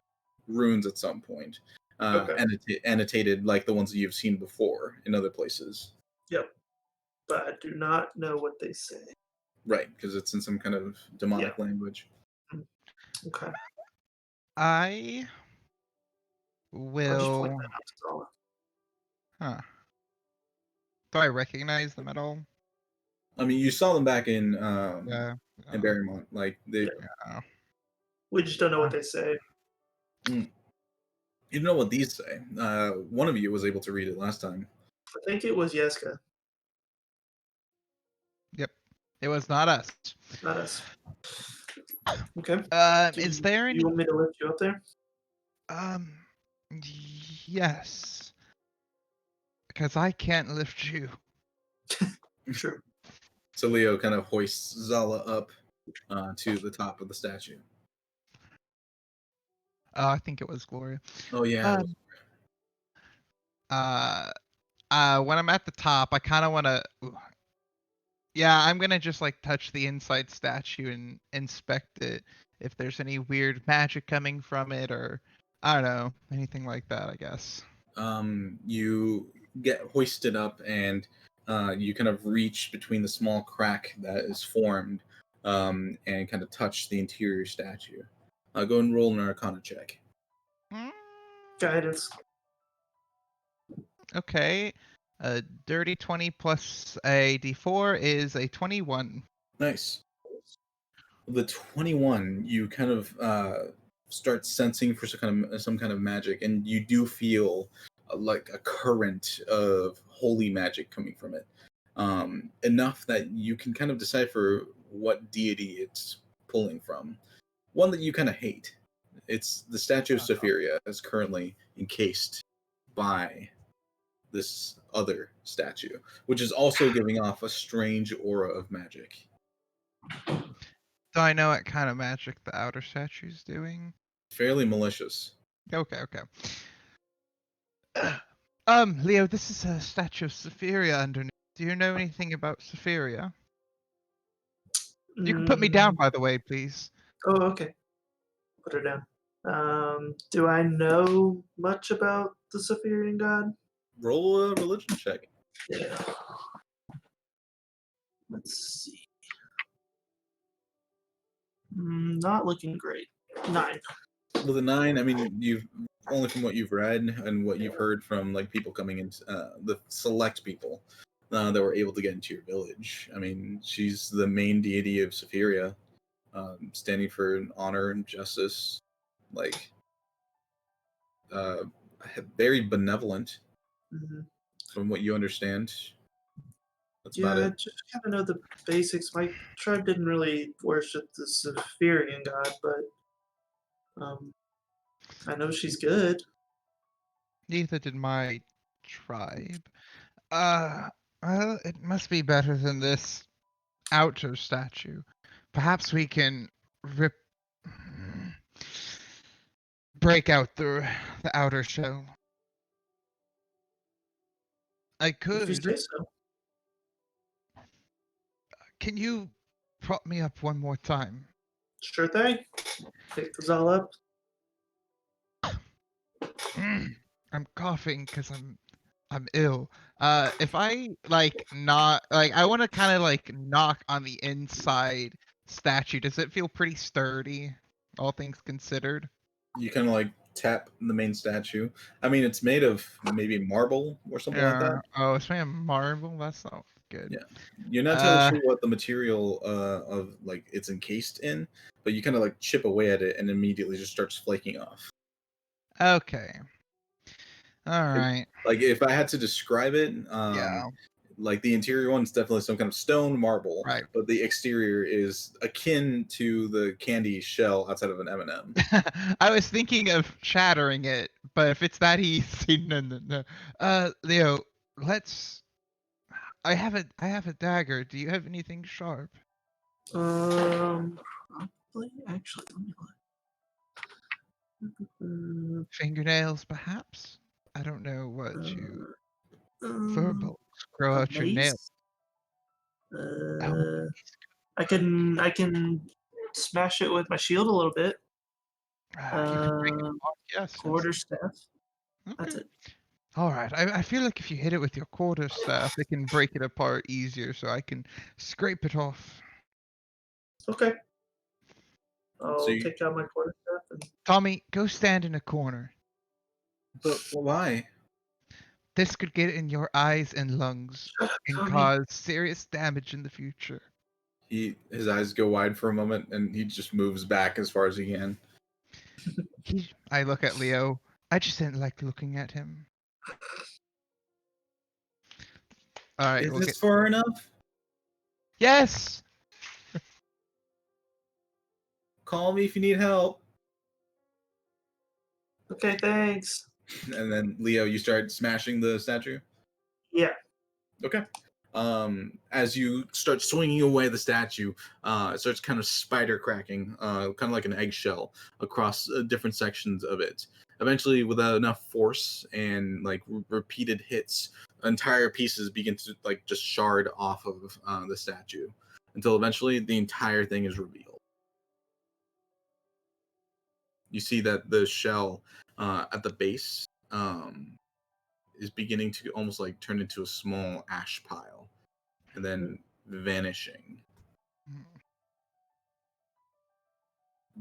runes at some point, annotated like the ones that you've seen before in other places. Yep. But I do not know what they say. Right, because it's in some kind of demonic language. Okay. I I'll just point will. that out to Zala. Huh. Do I recognize them at all? I mean, you saw them back in Yeah. in Barrymont. Like they, We just don't know what they say. you know what these say. One of you was able to read it last time. I think it was Yeska, Yep. It was not us. not us. Okay. Is there any? You want me to lift you up there? Yes. Because I can't lift you. Sure. So Leo kind of hoists Zala up to the top of the statue. I think it was Gloria. Oh yeah. When I'm at the top, I kind of want to. Yeah, I'm gonna just like touch the inside statue and inspect it. If there's any weird magic coming from it, or I don't know, anything like that, I guess. You get hoisted up and you kind of reach between the small crack that is formed and kind of touch the interior statue. Go and roll an Arcana check. Guidance. Okay. A dirty 20 plus a d4 is a 21. Nice. The 21, you kind of start sensing for some kind of magic, and you do feel like a current of holy magic coming from it. Enough that you can kind of decipher what deity it's pulling from. One that you kind of hate. It's the statue of Saphiria is currently encased by this other statue, which is also giving off a strange aura of magic. Do I know what kind of magic the outer statue's doing? Fairly malicious. Okay. Leo, this is a statue of Saphiria underneath. Do you know anything about Saphiria? You can put me down, by the way, please. Oh, okay. Put her down. Do I know much about the Saphirian god? Roll a religion check. Yeah. Let's see. Not looking great. 9. With a 9, I mean, you've only from what you've read and what you've heard from like people coming in, the select people that were able to get into your village. I mean, she's the main deity of Saphiria, standing for honor and justice. Like, very benevolent, from what you understand. That's about Yeah, I it. just kind of know the basics. My tribe didn't really worship the Saphirian god, but I know she's good. Neither did my tribe. Well, it must be better than this outer statue. Perhaps we can break out the outer shell. I If you could. say so. Can you prop me up one more time? Sure thing. Pick this all up. I'm coughing because I'm ill. If I I want to kind of like knock on the inside statue. Does it feel pretty sturdy, all things considered? You kind of like tap the main statue. I mean, it's made of maybe marble or something like that. Oh, it's made of marble. That's not good. Yeah. You're not entirely sure what the material of like it's encased in, but you kind of like chip away at it and immediately just starts flaking off. Okay. All right. Like if I had to describe it, Yeah. like the interior one is definitely some kind of stone marble, Right. but the exterior is akin to the candy shell outside of an M&M. I was thinking of shattering it, but if it's that easy, no. Leo, let's. I have a dagger. Do you have anything sharp? Probably. Actually, let me look. Fingernails, perhaps? I don't know what you. Um, Furbolgs grow a out your nails. mace? Oh, I can smash it with my shield a little bit. you can break it apart. Yes. Quarterstaff. That's Okay. it. All right. I feel like if you hit it with your quarterstaff, it can break it apart easier, so I can scrape it off. Okay. I'll you- take out my quarterstaff and Tommy, go stand in a corner. But why? This could get in your eyes and lungs and Tommy. cause serious damage in the future. His eyes go wide for a moment and he just moves back as far as he can. I look at Leo. I just didn't like looking at him. All right. Is We'll this get... far enough? Yes. Call me if you need help. Okay, thanks. And then Leo, you start smashing the statue. Yeah. Okay. As you start swinging away the statue, it starts kind of spider cracking, kind of like an eggshell across different sections of it. Eventually, without enough force and like repeated hits, entire pieces begin to like just shard off of the statue until eventually the entire thing is revealed. You see that the shell at the base is beginning to almost like turn into a small ash pile and then vanishing.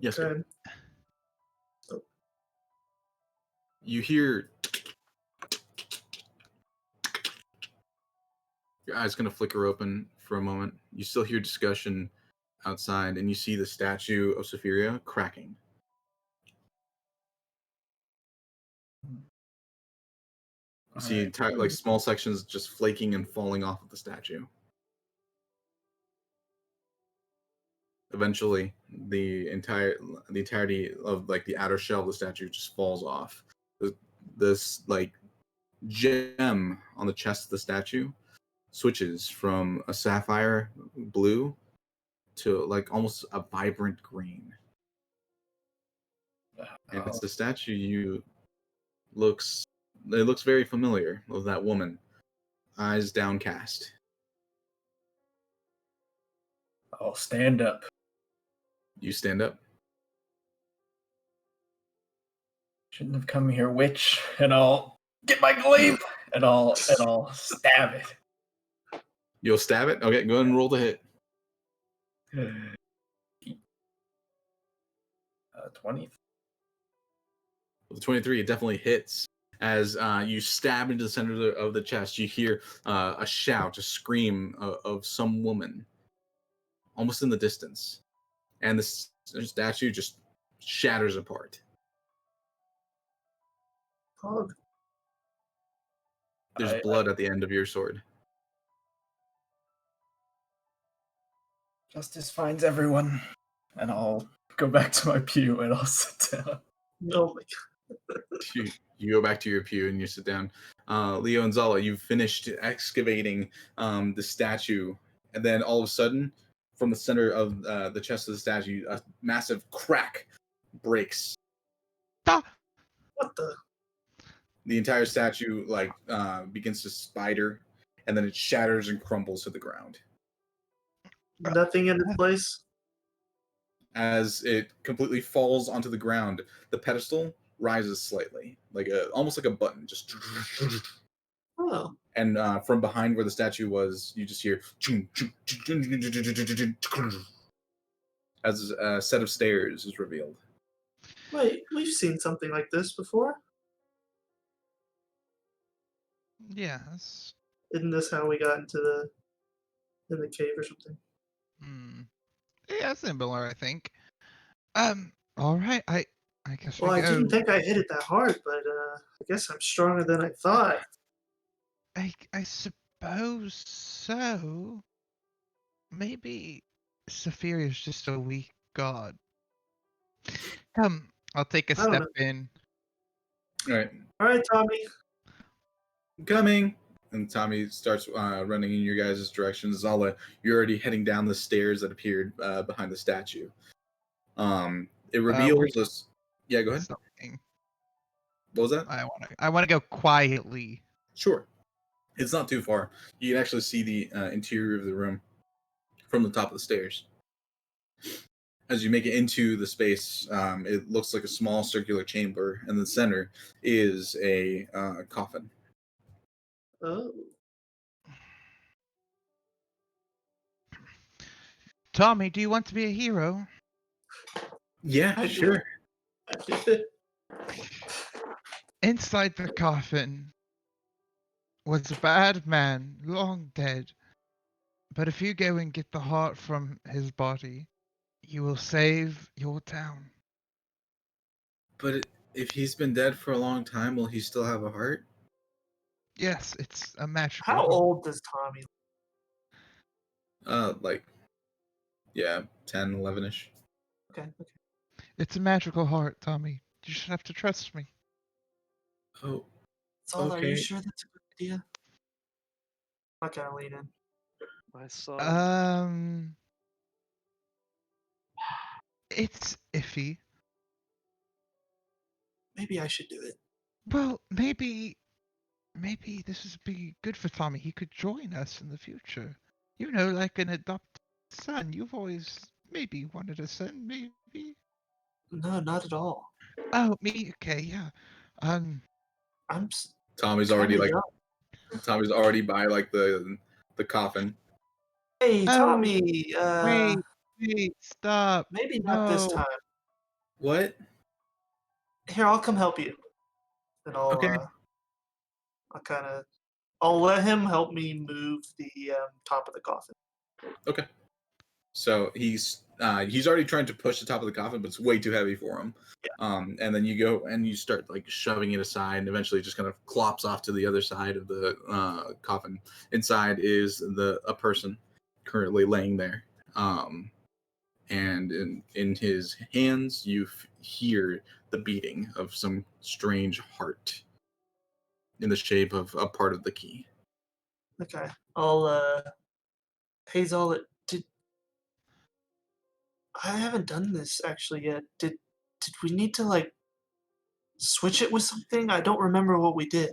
Yes, sir. Okay. You hear your eyes kind of flicker open for a moment. You still hear discussion outside, and you see the statue of Saphiria cracking. You see entire, like small sections just flaking and falling off of the statue. Eventually, the entirety of like the outer shell of the statue just falls off. This like gem on the chest of the statue switches from a sapphire blue to like almost a vibrant green. And it's the statue looks very familiar of that woman, eyes downcast. I'll stand up. You stand up. Shouldn't have come here, witch. And I'll get my glaive and I'll stab it. You'll stab it? Okay, go ahead and roll the hit. 20. With the 23, it definitely hits. As you stab into the center of the chest, you hear a shout, a scream of some woman, almost in the distance. And the statue just shatters apart. Hog. There's blood at the end of your sword. Justice finds everyone. And I'll go back to my pew and I'll sit down. Oh my god. You go back to your pew and you sit down. Leo and Zala, you've finished excavating the statue, and then all of a sudden, from the center of the chest of the statue, a massive crack breaks. What the? The entire statue like begins to spider, and then it shatters and crumbles to the ground. Nothing in its place? As it completely falls onto the ground, the pedestal rises slightly, like almost like a button, just. Oh. And from behind where the statue was, you just hear as a set of stairs is revealed. Wait, we've seen something like this before. Yes. Isn't this how we got into the cave or something? Hmm. Yeah, similar, I think. All right. I guess Well, we I go. didn't think I hit it that hard, but I guess I'm stronger than I thought. I suppose so. Maybe Saphiria's just a weak god. Come, I'll take a I don't step in. All right, All right, Tommy. coming. And Tommy starts running in your guys' directions. Zala, you're already heading down the stairs that appeared behind the statue. It reveals wait. this. Yeah, go ahead. Something. What was that? I wanna go quietly. Sure. It's not too far. You can actually see the interior of the room from the top of the stairs. As you make it into the space, it looks like a small circular chamber, and in the center is a coffin. Oh, Tommy, do you want to be a hero? Yeah, I sure. Inside the coffin was a bad man, long dead. But if you go and get the heart from his body, you will save your town. But if he's been dead for a long time, will he still have a heart? Yes, it's a magical how heart. old does Tommy? Like, yeah, 10, 11-ish. Okay. It's a magical heart, Tommy. You just have to trust me. Oh, So, are you okay. sure that's a good idea? I kind of lean in. My son. It's iffy. Maybe I should do it. Well, maybe this would be good for Tommy. He could join us in the future. You know, like an adopted son. You've always maybe wanted a son, maybe. No, not at all. Oh, me? Okay, yeah. I'm Tommy's already kinda like young. Tommy's already by like the coffin. Hey, Oh, Tommy. wait, stop. Maybe not this No. time. What? Here, I'll come help you. And Okay. I'll let him help me move the top of the coffin. Okay. So he's already trying to push the top of the coffin, but it's way too heavy for him. And then you go and you start like shoving it aside, and eventually it just kind of clops off to the other side of the coffin. Inside is a person currently laying there. And in his hands, you hear the beating of some strange heart in the shape of a part of the key. Okay. I'll hey Zola, I haven't done this actually yet. Did we need to like switch it with something? I don't remember what we did.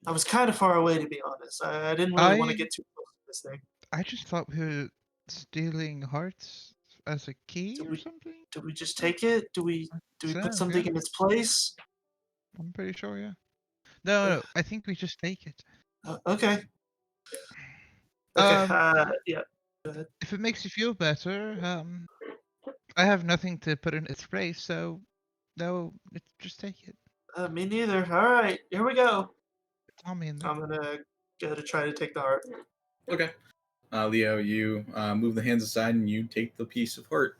I was kind of far away to be honest. I didn't really want to get too close to this thing. I just thought we were stealing hearts as a key Did or something. Do we just take it? Do we So, put something yeah. in its place? I'm pretty sure, yeah. No, I think we just take it. Okay. Okay. Um, Yeah. Go ahead. If it makes you feel better, I have nothing to put in its place, so no, just take it. Me neither. All right, here we go. Tommy in there. I'm gonna go to try to take the heart. Okay. Leo, you move the hands aside and you take the piece of heart.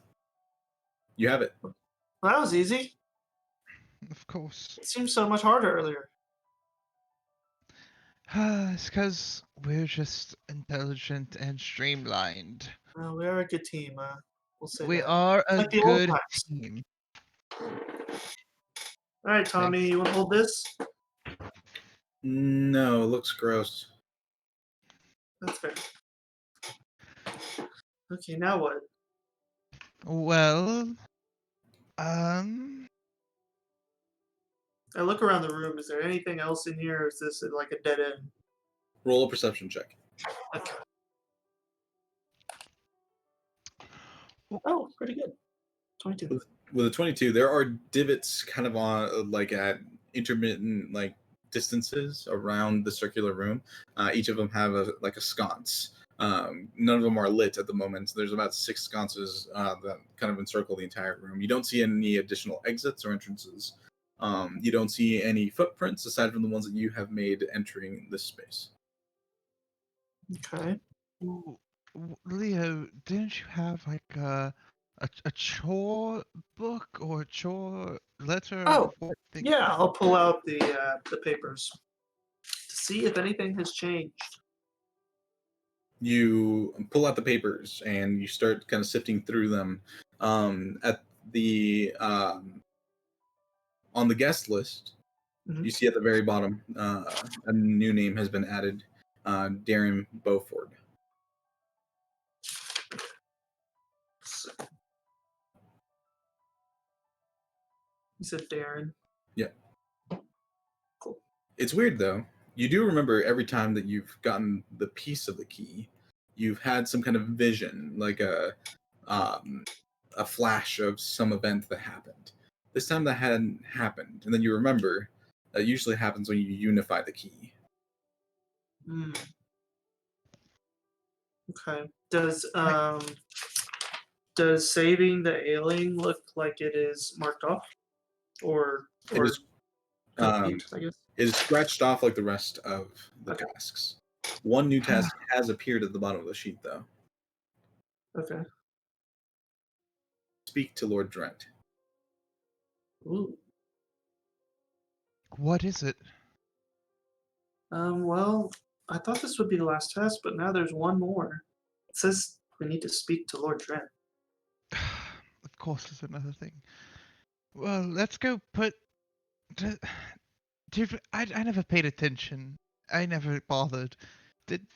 You have it. Well, that was easy. Of course. It seemed so much harder earlier. It's because we're just intelligent and streamlined. Well, we are a good team. We'll say We that. are a Like the old good times. team. All right, Tommy, you want to hold this? No, it looks gross. That's fair. Okay, now what? Well, I look around the room. Is there anything else in here, or is this like a dead end? Roll a perception check. Okay. Oh, pretty good. 22. With a 22, there are divots kind of on like at intermittent like distances around the circular room. Each of them have a sconce. None of them are lit at the moment. There's about 6 sconces that kind of encircle the entire room. You don't see any additional exits or entrances. You don't see any footprints aside from the ones that you have made entering this space. Okay. Ooh, Leo, didn't you have like a chore book or a chore letter? Oh, What thing? yeah, I'll pull out the papers to see if anything has changed. You pull out the papers and you start kind of sifting through them. At the on the guest list, Mhm. you see at the very bottom a new name has been added, Darren Beaufort. So, you said Darren. Yeah. Cool. It's weird though. You do remember every time that you've gotten the piece of the key, you've had some kind of vision, like a flash of some event that happened. This time that hadn't happened, and then you remember that usually happens when you unify the key. Hmm. Okay. Does saving the alien look like it is marked off, or It is complete? I guess. it is scratched off like the rest of the Okay. tasks. One new task has appeared at the bottom of the sheet, though. Okay. Speak to Lord Drent. Ooh. What is it? Well, I thought this would be the last test, but now there's one more. It says we need to speak to Lord Trent. Of course, there's another thing. Well, let's go put. Dude, I never paid attention. I never bothered. Did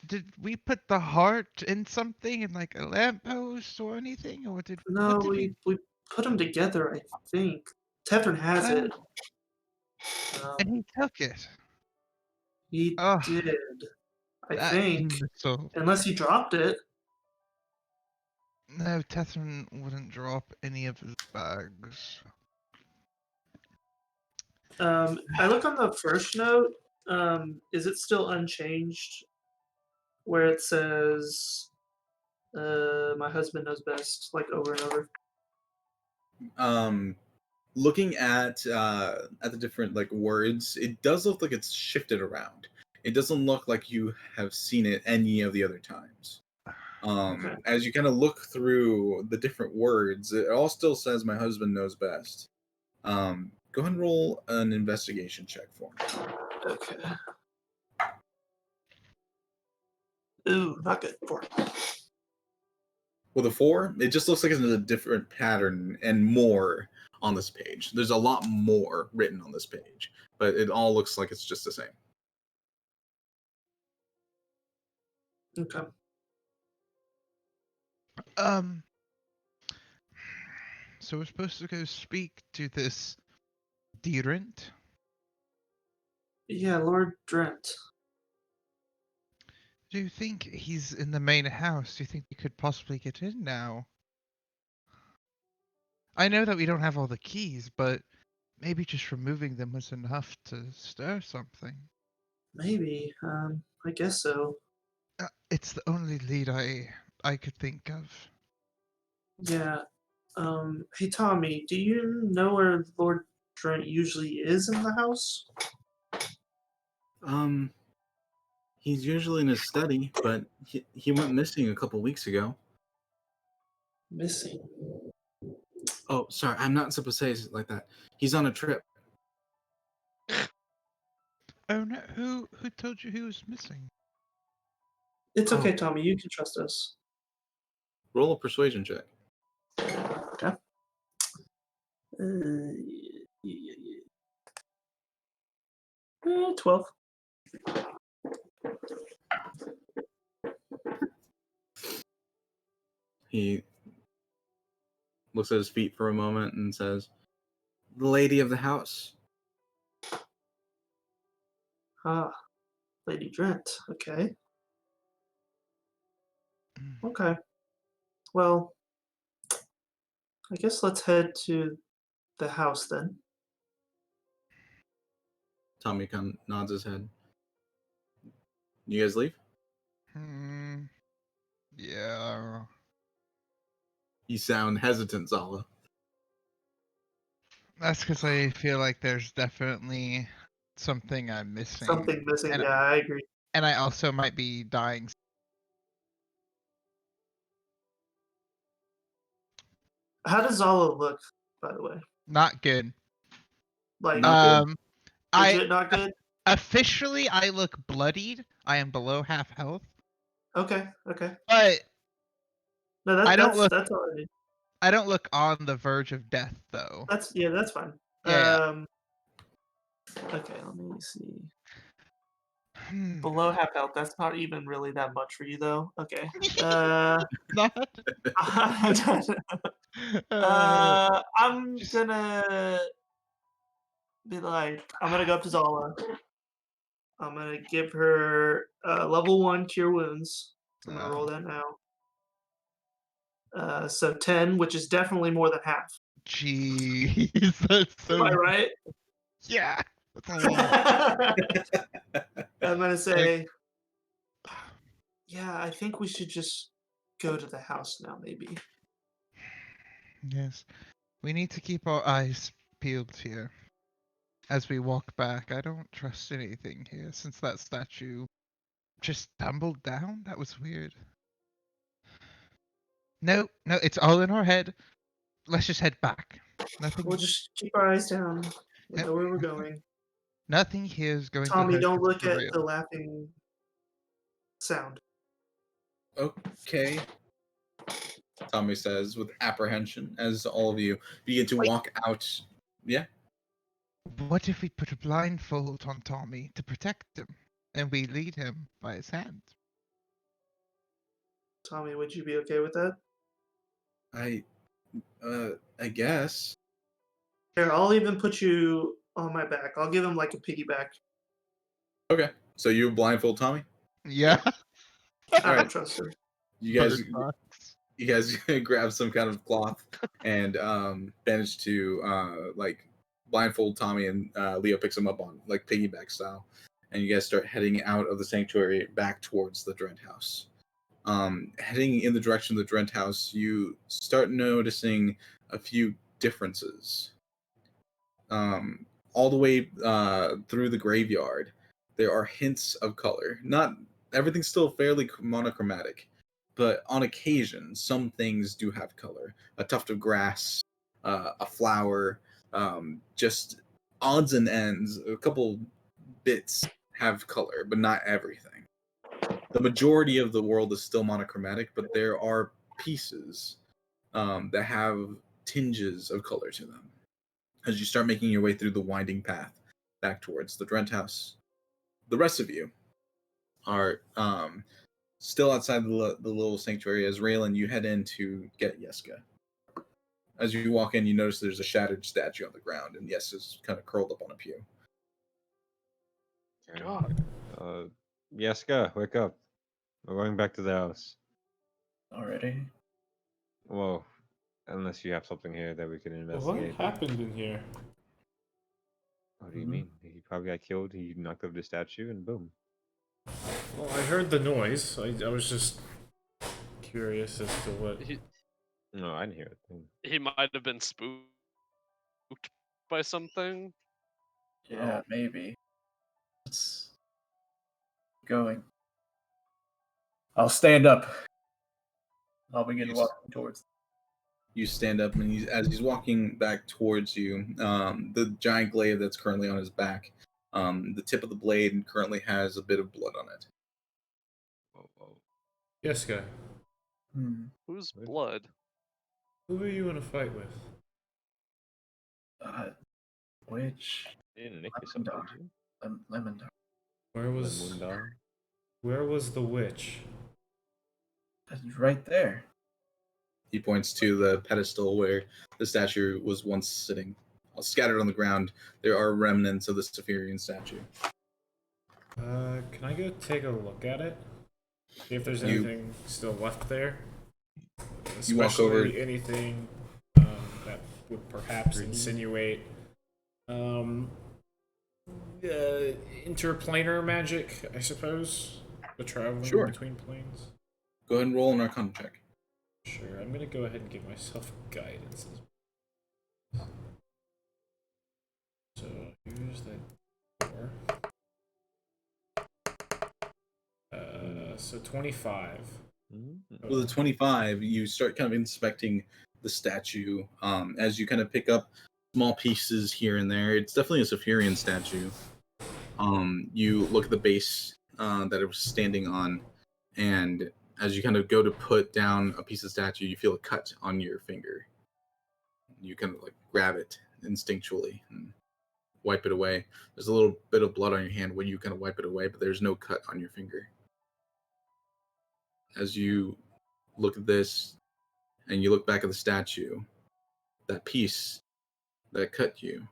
we put the heart in something in like a lamppost or anything, or did No, what did we put them together, I think. Tevin has it. And he took it. He Oh, did, I that think. imbecile. Unless he dropped it. No, Tethrin wouldn't drop any of his bags. I look on the first note. Is it still unchanged? Where it says, "My husband knows best," like over and over. Looking at the different like words, it does look like it's shifted around. It doesn't look like you have seen it any of the other times. Okay. As you kind of look through the different words, it all still says "my husband knows best." Go ahead and roll an investigation check for me. Okay. Ooh, not good. 4. With a 4, it just looks like it's a different pattern and more on this page. There's a lot more written on this page, but it all looks like it's just the same. Okay. So we're supposed to go speak to this Dirent? Yeah, Lord Drent. Do you think he's in the main house? Do you think we could possibly get in now? I know that we don't have all the keys, but maybe just removing them was enough to stir something. Maybe. I guess so. It's the only lead I could think of. Yeah. Hey Tommy, do you know where Lord Drent usually is in the house? He's usually in his study, but he went missing a couple weeks ago. Missing. Oh, sorry, I'm not supposed to say it like that. He's on a trip. Oh no, who told you he was missing? It's Oh. okay, Tommy. You can trust us. Roll a persuasion check. Okay. Yeah. 12. He looks at his feet for a moment and says, "The lady of the house." Ah, Lady Drent. Okay. Okay. Well, I guess let's head to the house then. Tommy kind of nods his head. You guys leave? Hmm. Yeah. You sound hesitant, Zala. That's because I feel like there's definitely something I'm missing. Something missing. And, Yeah, I agree. and I also might be dying. How does Zala look, by the way? Not good. Like, Not good. I legit not good? officially I look bloodied. I am below half health. Okay. But No, I don't look that's all right. I don't look on the verge of death though. That's fine. Yeah. Okay, let me see. Hmm. Below half health. That's not even really that much for you, though. Okay. Not. I'm Just- gonna be like, I'm gonna go up to Zala. I'm gonna give her level 1 cure wounds. I'm gonna roll that now. So 10, which is definitely more than half. Jeez, that's so. Am I right? Yeah. That's a lot. I'm gonna say, yeah, I think we should just go to the house now, maybe. Yes. We need to keep our eyes peeled here. As we walk back, I don't trust anything here since that statue just tumbled down. That was weird. No, it's all in our head. Let's just head back. Nothing. We'll just keep our eyes down. We Yep. know where we're going. Nothing here is going Tommy, to hurt don't us look for at real. the laughing sound. Okay. Tommy says with apprehension as all of you begin to walk out. Yeah. What if we put a blindfold on Tommy to protect him, and we lead him by his hand? Tommy, would you be okay with that? I guess. Here, I'll even put you on my back. I'll give him like a piggyback. Okay. So you blindfold Tommy? Yeah. I Alright. don't trust him. You guys Bird box. grab some kind of cloth and manage to like blindfold Tommy, and Leo picks him up on like piggyback style, and you guys start heading out of the sanctuary back towards the Drent house. Heading in the direction of the Drent house, you start noticing a few differences. All the way through the graveyard, there are hints of color. Not everything's still fairly monochromatic, but on occasion, some things do have color. A tuft of grass, a flower, just odds and ends. A couple bits have color, but not everything. The majority of the world is still monochromatic, but there are pieces that have tinges of color to them. As you start making your way through the winding path back towards the Drent house, the rest of you are still outside the little sanctuary. As Raylan, you head in to get Yeska. As you walk in, you notice there's a shattered statue on the ground, and Yeska's kind of curled up on a pew. God. Yeska, wake up. We're going back to the house. Already? Whoa. Unless you have something here that we can What investigate. happened in here? What do you mean? He probably got killed, he knocked over the statue, and boom. Well, I heard the noise. I was just curious as to what. No, I didn't hear a thing. He might have been spooked by something. Yeah, maybe. Let's keep going. I'll stand up. I'll begin Yes. walking towards. You stand up, and as he's walking back towards you, the giant glaive that's currently on his back, the tip of the blade currently has a bit of blood on it. Whoa. Yes, guy. Whose What? blood? Who are you in a fight with? Which You didn't nick yourself, did you? lemon. Where was Lemundar? Where was the witch? That's right there. He points to the pedestal where the statue was once sitting. Scattered on the ground, there are remnants of the Saphirian statue. Can I go take a look at it? See if there's You- anything still left there? You walk over- Especially anything that would perhaps insinuate interplanar magic, I suppose. The traveling Sure. between planes. Go ahead and roll an Arcana check. Sure, I'm gonna go ahead and give myself guidance. So here's that door. So 25. With a 25, you start kind of inspecting the statue. As you kind of pick up small pieces here and there, it's definitely a Saphirian statue. You look at the base that it was standing on, and as you kind of go to put down a piece of statue, you feel a cut on your finger. You kind of like grab it instinctually and wipe it away. There's a little bit of blood on your hand when you kind of wipe it away, but there's no cut on your finger. As you look at this and you look back at the statue, that piece that cut you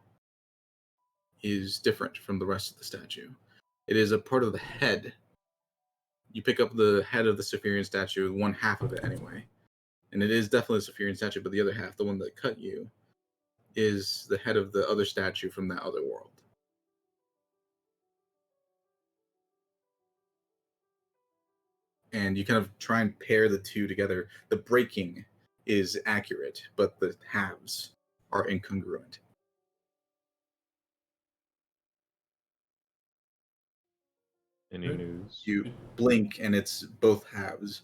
is different from the rest of the statue. It is a part of the head. You pick up the head of the Saphirian statue, one half of it anyway. And it is definitely a Saphirian statue, but the other half, the one that cut you, is the head of the other statue from that other world. And you kind of try and pair the two together. The breaking is accurate, but the halves are incongruent. Any news? You blink, and it's both halves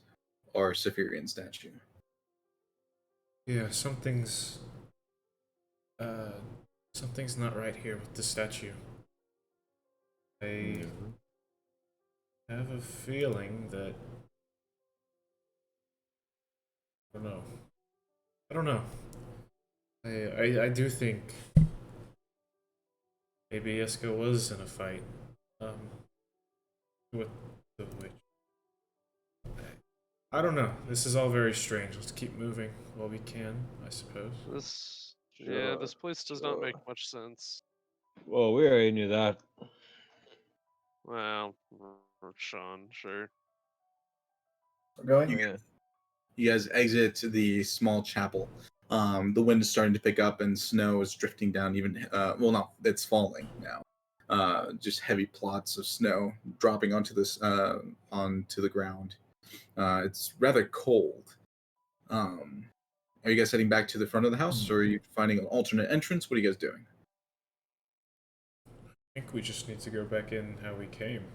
are Saphirian statue. Yeah, something's not right here with the statue. I have a feeling that I don't know. I do think maybe Eska was in a fight with the witch. I don't know. This is all very strange. Let's keep moving while we can, I suppose. This place does not make much sense. Well, we already knew that. Well, Sean, sure. We're going. Yeah. You guys exit the small chapel. The wind is starting to pick up, and snow is drifting down. It's falling now. Just heavy plots of snow dropping onto the ground. It's rather cold. Are you guys heading back to the front of the house, or are you finding an alternate entrance? What are you guys doing? I think we just need to go back in how we came.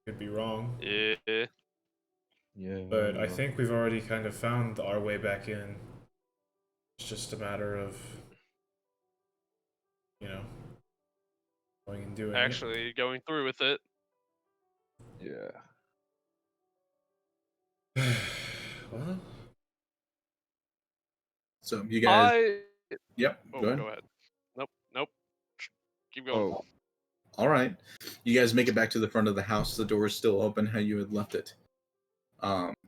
Could be wrong. Yeah. Yeah. But I think we've already kind of found our way back in. It's just a matter of, going and doing Actually, going through with it. Yeah. it. Well, So you guys. Yep. Oh, go ahead. go ahead. Nope. Keep going. Oh. All right. You guys make it back to the front of the house. The door is still open how you had left it.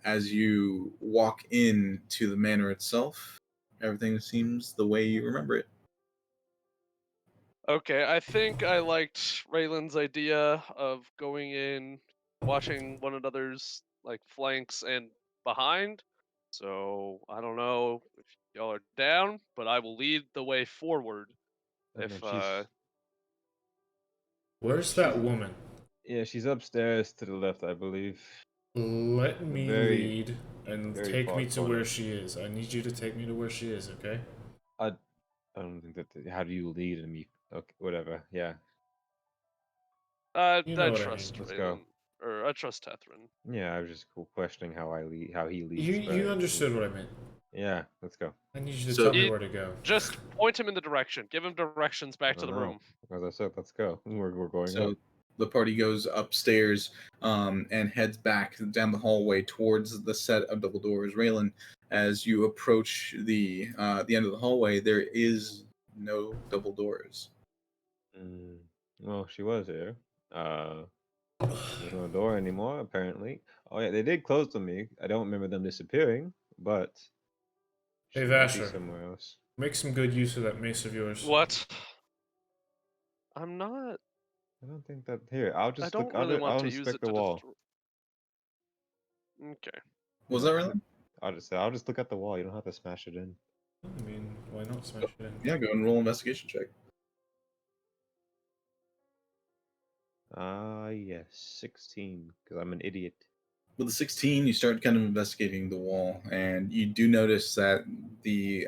As you walk into the manor itself, everything seems the way you remember it. Okay, I think I liked Raylan's idea of going in, watching one another's like flanks and behind. So I don't know if y'all are down, but I will lead the way forward. where's that woman? Yeah, she's upstairs to the left, I believe. Let me lead and very take far me to corner. where she is. I need you to take me to where she is, okay? I don't think that. How do you lead me? Okay, whatever. Yeah. I You know what I trust mean. Let's Raylan, go. or I trust Tethrin. Yeah, I was just questioning how he leads. You understood what I meant. Yeah, let's go. I need you to So- tell me where to go. Just point him in the direction. Give him directions back to the room. As I said, let's go. We're going So up. the party goes upstairs and heads back down the hallway towards the set of double doors. Raylan, as you approach the end of the hallway, there is no double doors. Well, she was here. There's no door anymore, apparently. Oh yeah, they did close to me. I don't remember them disappearing, but Hey, she might be Vasher. somewhere else. Make some good use of that mace of yours. What? I'm not. I don't think that here. I'll just I don't look. really want I'll to use inspect it the to wall. Okay. Was that Raylan? I'll just look at the wall. You don't have to smash it in. I mean, why not smash it in? Yeah, go ahead and roll an investigation check. Yes, 16. Because I'm an idiot. With a 16, you start kind of investigating the wall, and you do notice that the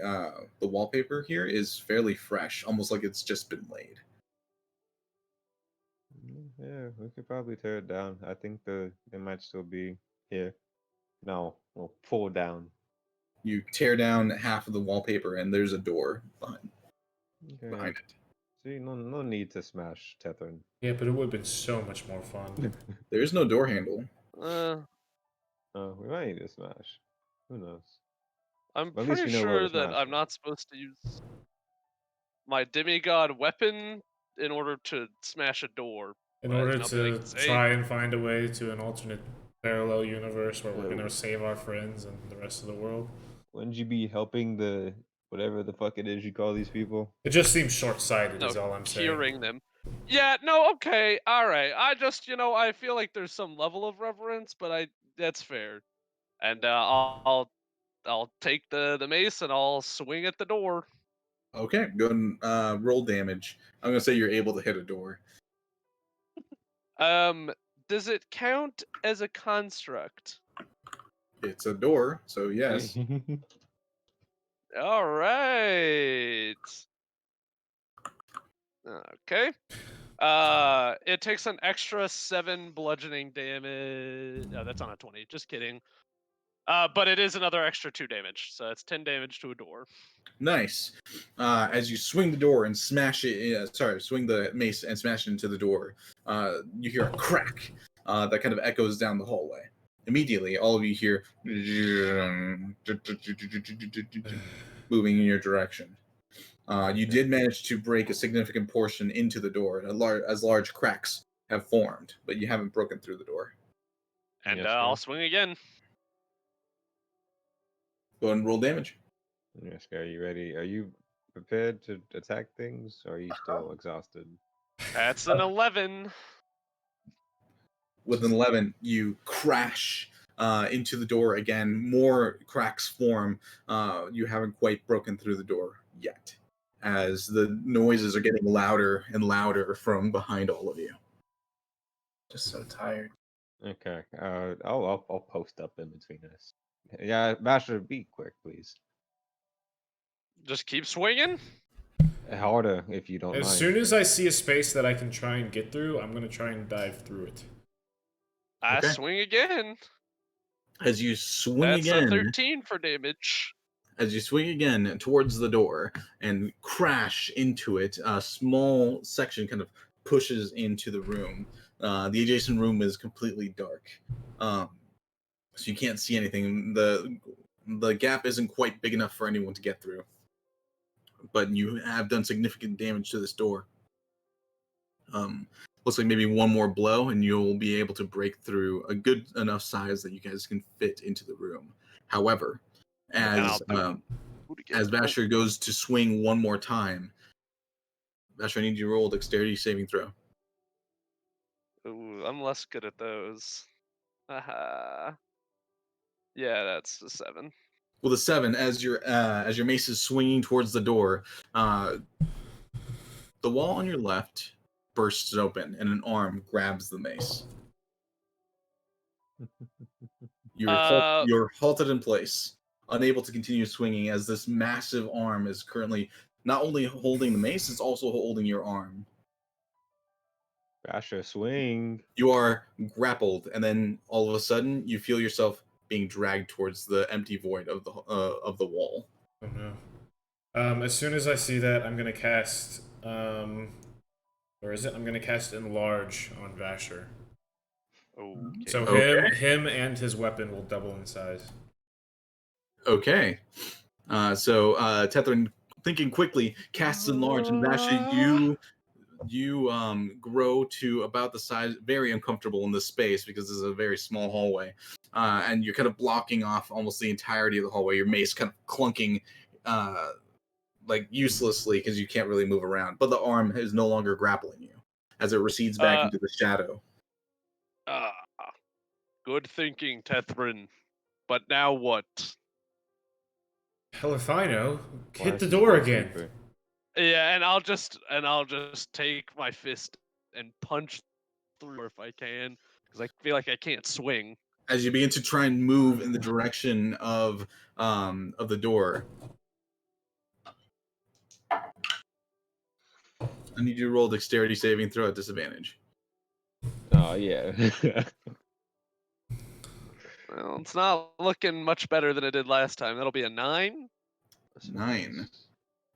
wallpaper here is fairly fresh, almost like it's just been laid. Yeah, we could probably tear it down. I think it might still be here. No, we'll pull down. You tear down half of the wallpaper, and there's a door Okay. behind it. See, no need to smash Tethrin. Yeah, but it would have been so much more fun. There's no door handle. We might need to smash. Who knows? I'm But at least pretty we know where sure we're that I'm smashing. not supposed to use my demigod weapon in order to smash a door. In but order I'll be like, to "Say- try and find a way to an alternate parallel universe where we're Yeah. gonna save our friends and the rest of the world. Wouldn't you be helping the whatever the fuck it is you call these people? It just seems short-sighted, no, is all I'm saying. curing them." Yeah, no, okay, all right. I just, I feel like there's some level of reverence, but that's fair. And I'll take the mace and I'll swing at the door. Okay, go and roll damage. I'm gonna say you're able to hit a door. Does it count as a construct? It's a door, so yes. All right. Okay. It takes an extra 7 bludgeoning damage. No, that's on a 20. Just kidding. But it is another extra 2 damage, so it's 10 damage to a door. Nice. As you swing the door and smash it, swing the mace and smash it into the door, you hear a crack that kind of echoes down the hallway. Immediately, all of you hear moving in your direction. You did manage to break a significant portion into the door, as large cracks have formed, but you haven't broken through the door. And Yes, I'll sir. swing again. Go ahead and roll damage. Yes, are you ready? Are you prepared to attack things? Or are you still exhausted? That's an 11. With an 11, you crash into the door again. More cracks form. You haven't quite broken through the door yet, as the noises are getting louder and louder from behind all of you. Just so tired. Okay. I'll post up in between us. Yeah, Master, be quick, please. Just keep swinging. Harder if you don't As mind. soon as I see a space that I can try and get through, I'm gonna try and dive through it. I Okay. swing again. As you swing That's a again, 13 for damage. as you swing again towards the door and crash into it, a small section kind of pushes into the room. The adjacent room is completely dark, so you can't see anything. The gap isn't quite big enough for anyone to get through, but you have done significant damage to this door. Looks like maybe one more blow and you'll be able to break through a good enough size that you guys can fit into the room. However, as Vasher goes to swing one more time, Vasher, I need you to roll a dexterity saving throw. Ooh, I'm less good at those. Haha. Yeah, that's a 7. With a 7, as your mace is swinging towards the door, the wall on your left bursts open and an arm grabs the mace. You're halted in place, unable to continue swinging, as this massive arm is currently not only holding the mace, it's also holding your arm. Basher, swing. You are grappled, and then all of a sudden, you feel yourself being dragged towards the empty void of the wall. Oh no. As soon as I see that, I'm gonna cast where is it? I'm gonna cast Enlarge on Vasher. Okay. So Okay. him and his weapon will double in size. Okay. So Tethrin, thinking quickly, casts Enlarge, and Vasher, you grow to about the size, very uncomfortable in this space because this is a very small hallway, and you're kind of blocking off almost the entirety of the hallway. Your mace kind of clunking like uselessly because you can't really move around, but the arm is no longer grappling you as it recedes back into the shadow. Good thinking, Tethrin. But now what? Hell if I know. Why Hit is the he door so again. stupid? Yeah, and I'll just take my fist and punch through if I can, because I feel like I can't swing. as you begin to try and move in the direction of the door. I need you to roll dexterity saving throw at disadvantage. Oh yeah. Well, it's not looking much better than it did last time. That'll be a 9. 9.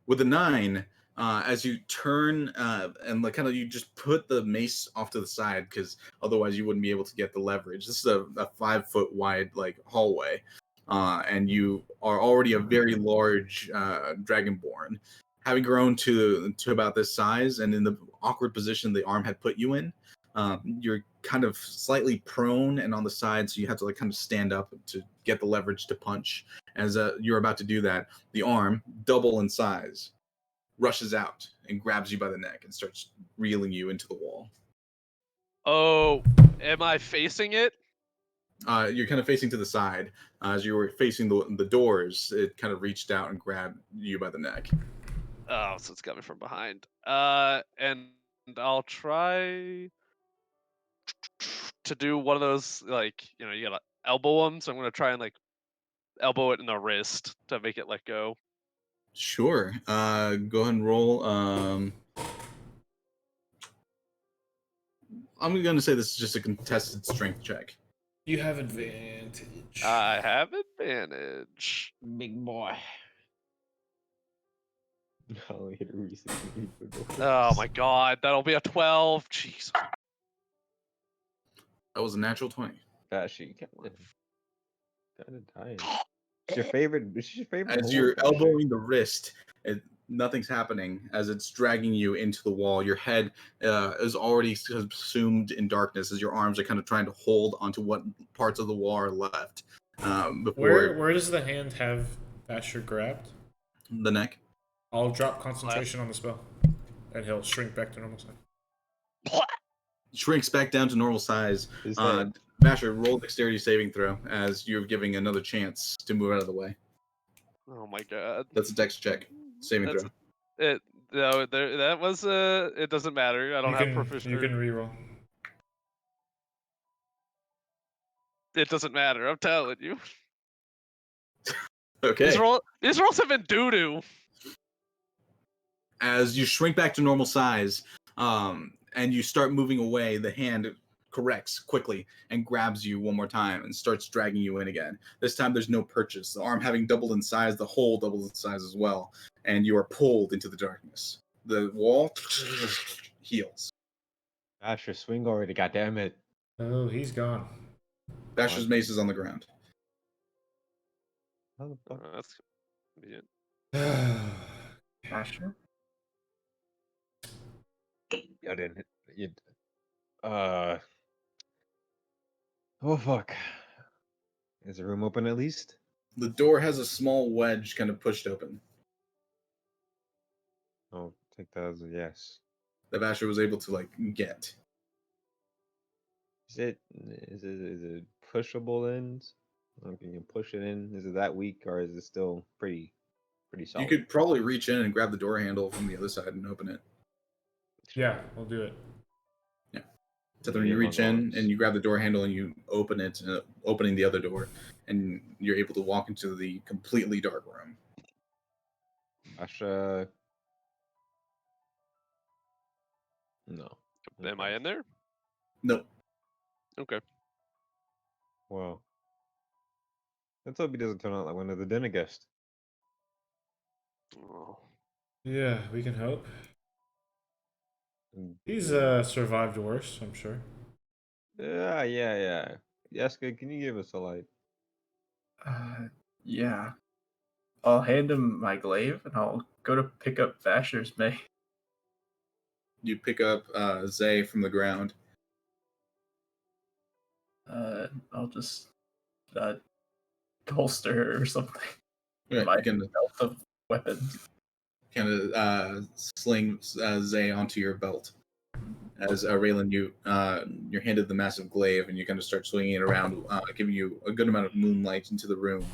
With a 9, as you turn and like kind of you just put the mace off to the side because otherwise you wouldn't be able to get the leverage. This is a 5-foot wide like hallway, and you are already a very large dragonborn, having grown to about this size and in the awkward position the arm had put you in. You're kind of slightly prone and on the side, so you have to like kind of stand up to get the leverage to punch. As you're about to do that, the arm, double in size, rushes out and grabs you by the neck and starts reeling you into the wall. Oh, am I facing it? You're kind of facing to the side. As you were facing the doors, it kind of reached out and grabbed you by the neck. Oh, so it's coming from behind. And I'll try to do one of those, like, you gotta elbow them. So I'm gonna try and like elbow it in the wrist to make it let go. Sure. Go ahead and roll. I'm going to say this is just a contested strength check. You have advantage. I have advantage. Big boy. No, hit a recently. Oh my god, that'll be a 12. Jeez. That was a natural 20. She kind of tired. It's your favorite. This your favorite. As you're elbowing the wrist, nothing's happening. As it's dragging you into the wall, your head is already subsumed in darkness. As your arms are kind of trying to hold onto what parts of the wall are left. Before Where does the hand have Basher grabbed? the neck. I'll drop concentration on the spell, and he'll shrink back to normal size. Shrinks back down to normal size. His head. Basher, roll dexterity saving throw as you're giving another chance to move out of the way. Oh my god. That's a dex check. Saving That's- throw. It no, that was it doesn't matter. I don't have proficiency. You can reroll. It doesn't matter. I'm telling you. Okay. These rolls have been doo-doo. As you shrink back to normal size, and you start moving away, the hand corrects quickly and grabs you one more time and starts dragging you in again. This time there's no purchase. The arm having doubled in size, the hole doubles in size as well, and you are pulled into the darkness. The wall heals. Basher, swing already. Goddamn it. Oh, he's gone. Basher's mace is on the ground. How the fuck? That's gonna be it. Asher? I didn't. Oh fuck. Is the room open at least? The door has a small wedge kind of pushed open Oh, take that as a yes. that Basher was able to like get. Is it pushable in? Like, can you push it in? Is it that weak or is it still pretty solid? You could probably reach in and grab the door handle from the other side and open it. Yeah, we'll do it. So then you reach in and you grab the door handle and you open it, opening the other door, and you're able to walk into the completely dark room. Asha. No. Am I in there? Nope. Okay. Well. Let's hope he doesn't turn out like one of the dinner guests. Oh. Yeah, we can hope. And- He's survived worse, I'm sure. Yeah. Yaska, can you give us a light? Yeah. I'll hand him my glaive and I'll go to pick up Vasher's May. You pick up Zay from the ground. I'll just holster her or something. Yeah, My you can belt of weapons. kind of sling Zay onto your belt. As Raylan, you're handed the massive glaive, and you kind of start swinging it around, giving you a good amount of moonlight into the room.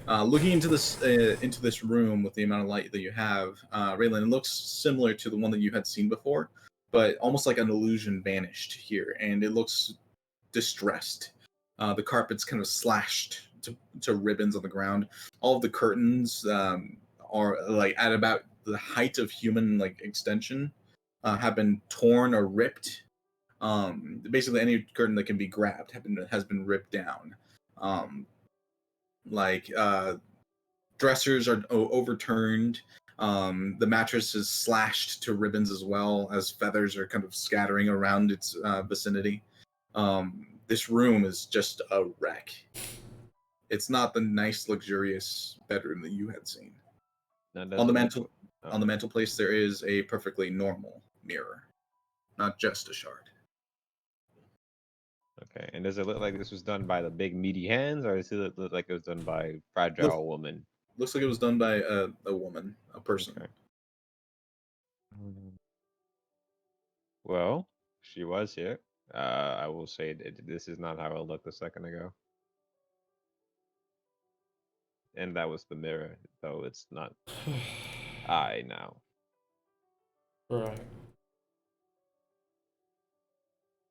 Looking into this room with the amount of light that you have, Raylan, it looks similar to the one that you had seen before, but almost like an illusion vanished here, and it looks distressed. The carpet's kind of slashed to ribbons on the ground. All of the curtains are like at about the height of human like extension, have been torn or ripped. Basically, any curtain that can be grabbed has been ripped down. Um, like dressers are overturned. The mattress is slashed to ribbons as well as feathers are kind of scattering around its vicinity. This room is just a wreck. It's not the nice, luxurious bedroom that you had seen. On the mantelpiece, there is a perfectly normal mirror, not just a shard. Okay, and does it look like this was done by the big meaty hands, or does it look like it was done by fragile woman? Looks like it was done by a woman, a person. Okay. Well, she was here. I will say that this is not how it looked a second ago. And that was the mirror, though it's not. I now. Right.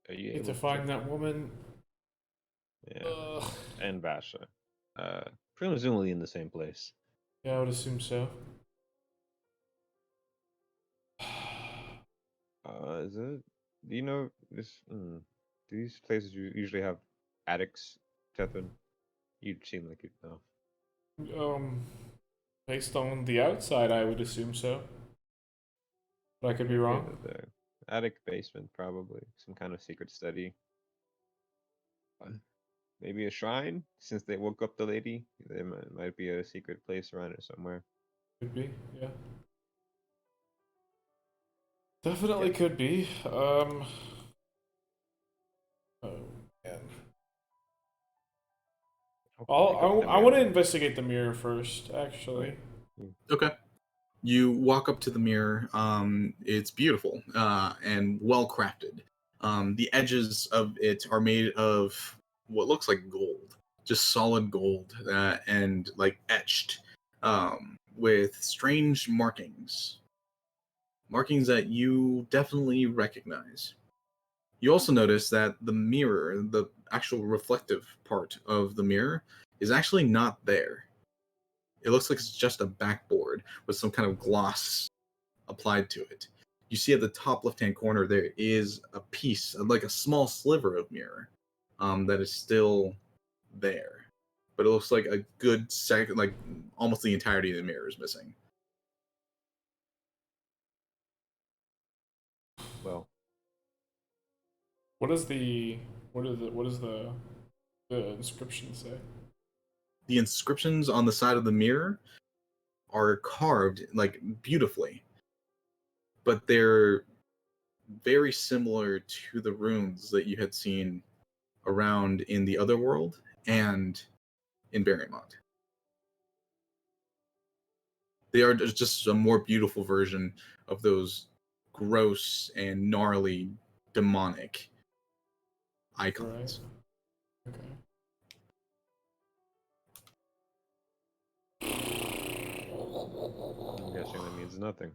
Are you Need able to find that woman. Yeah. Ugh. And Basha. Presumably in the same place. Yeah, I would assume so. Is it? Do you know this? Do these places usually have attics, Catherine? You'd seem like you'd know. Based on the outside, I would assume so. But I could be wrong. The attic, basement, probably some kind of secret study. Maybe a shrine, since they woke up the lady. There might be a secret place around it somewhere. Could be, yeah. Definitely could be. Oh man. I want to investigate the mirror first, actually. Okay. You walk up to the mirror. It's beautiful and well crafted. The edges of it are made of what looks like gold, just solid gold, and like etched with strange markings. Markings that you definitely recognize. You also notice that the mirror, the actual reflective part of the mirror, is actually not there. It looks like it's just a backboard with some kind of gloss applied to it. You see at the top left-hand corner there is a piece, like a small sliver of mirror, that is still there. But it looks like a good second, like almost the entirety of the mirror is missing. Well, what does the inscription say? The inscriptions on the side of the mirror are carved like beautifully, but they're very similar to the runes that you had seen around in the other world and in Barrymont. They are just a more beautiful version of those gross and gnarly demonic icons. Right. Okay. I'm guessing that means nothing.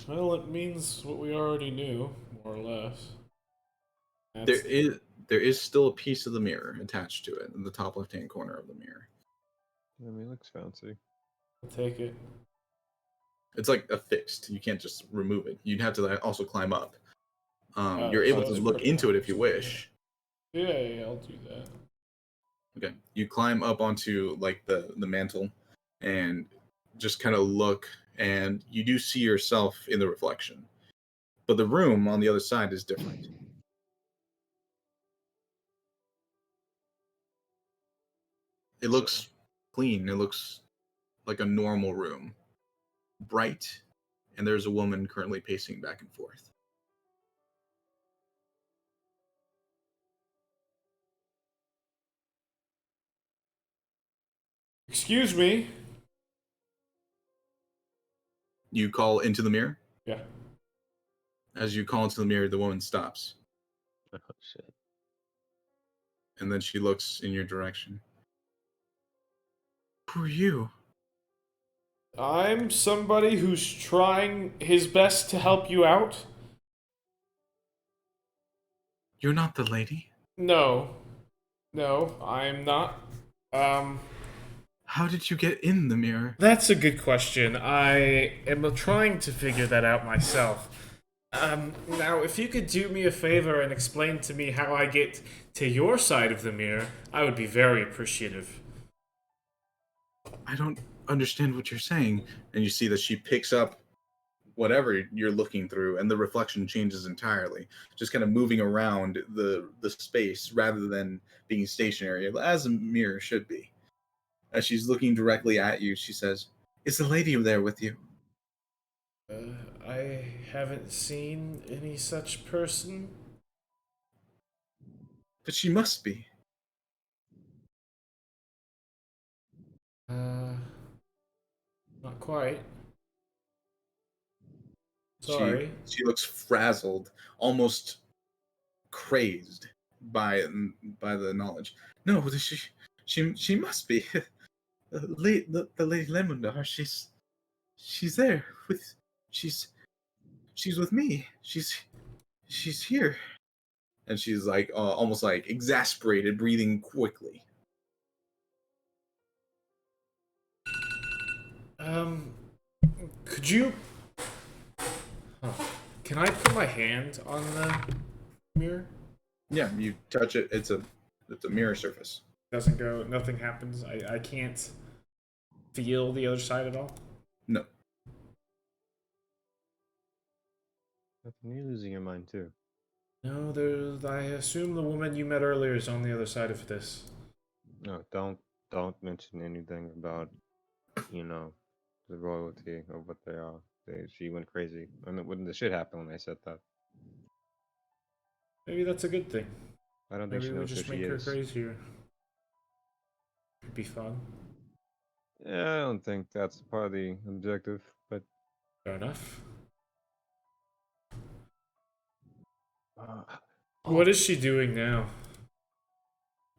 Well, it means what we already knew, more or less. There is still a piece of the mirror attached to it in the top left-hand corner of the mirror. I mean, it looks fancy. I'll take it. It's like affixed. You can't just remove it. You'd have to also climb up. You're So able to that's look pretty into it if you obvious. wish. Yeah, I'll do that. Okay. You climb up onto like the mantle and just kind of look, and you do see yourself in the reflection. But the room on the other side is different. It looks clean. It looks like a normal room. Bright, and there's a woman currently pacing back and forth. Excuse me. You call into the mirror. Yeah. As you call into the mirror, the woman stops. Oh, shit. And then she looks in your direction. Who are you? I'm somebody who's trying his best to help you out. You're not the lady? No. No, I'm not. Um, How did you get in the mirror? that's a good question. I am trying to figure that out myself. Now, if you could do me a favor and explain to me how I get to your side of the mirror, I would be very appreciative. I don't understand what you're saying. And you see that she picks up whatever you're looking through, and the reflection changes entirely, just kind of moving around the space rather than being stationary, as a mirror should be. As she's looking directly at you, she says, "Is the lady there with you?" I haven't seen any such person. But she must be. Uh, not quite. She Sorry. she looks frazzled, almost crazed by by the knowledge. No, she must be. The Lady Lemondar, she's there with she's she's with me. She's here. And she's like almost like exasperated, breathing quickly. Um, could you? Huh. Can I put my hand on the mirror? Yeah, you touch it. It's a mirror surface. Doesn't go. Nothing happens. I can't feel the other side at all. No, You're losing your mind too. No, there's. I assume the woman you met earlier is on the other side of this. No, don't mention anything about, you know, the royalty or what they are. She went crazy when the shit happened when I said that. Maybe that's a good thing. I don't think Maybe she we knows who just she make her is. crazier. Could be fun. Yeah, I don't think that's part of the objective, but Fair enough. uh, What is she doing now?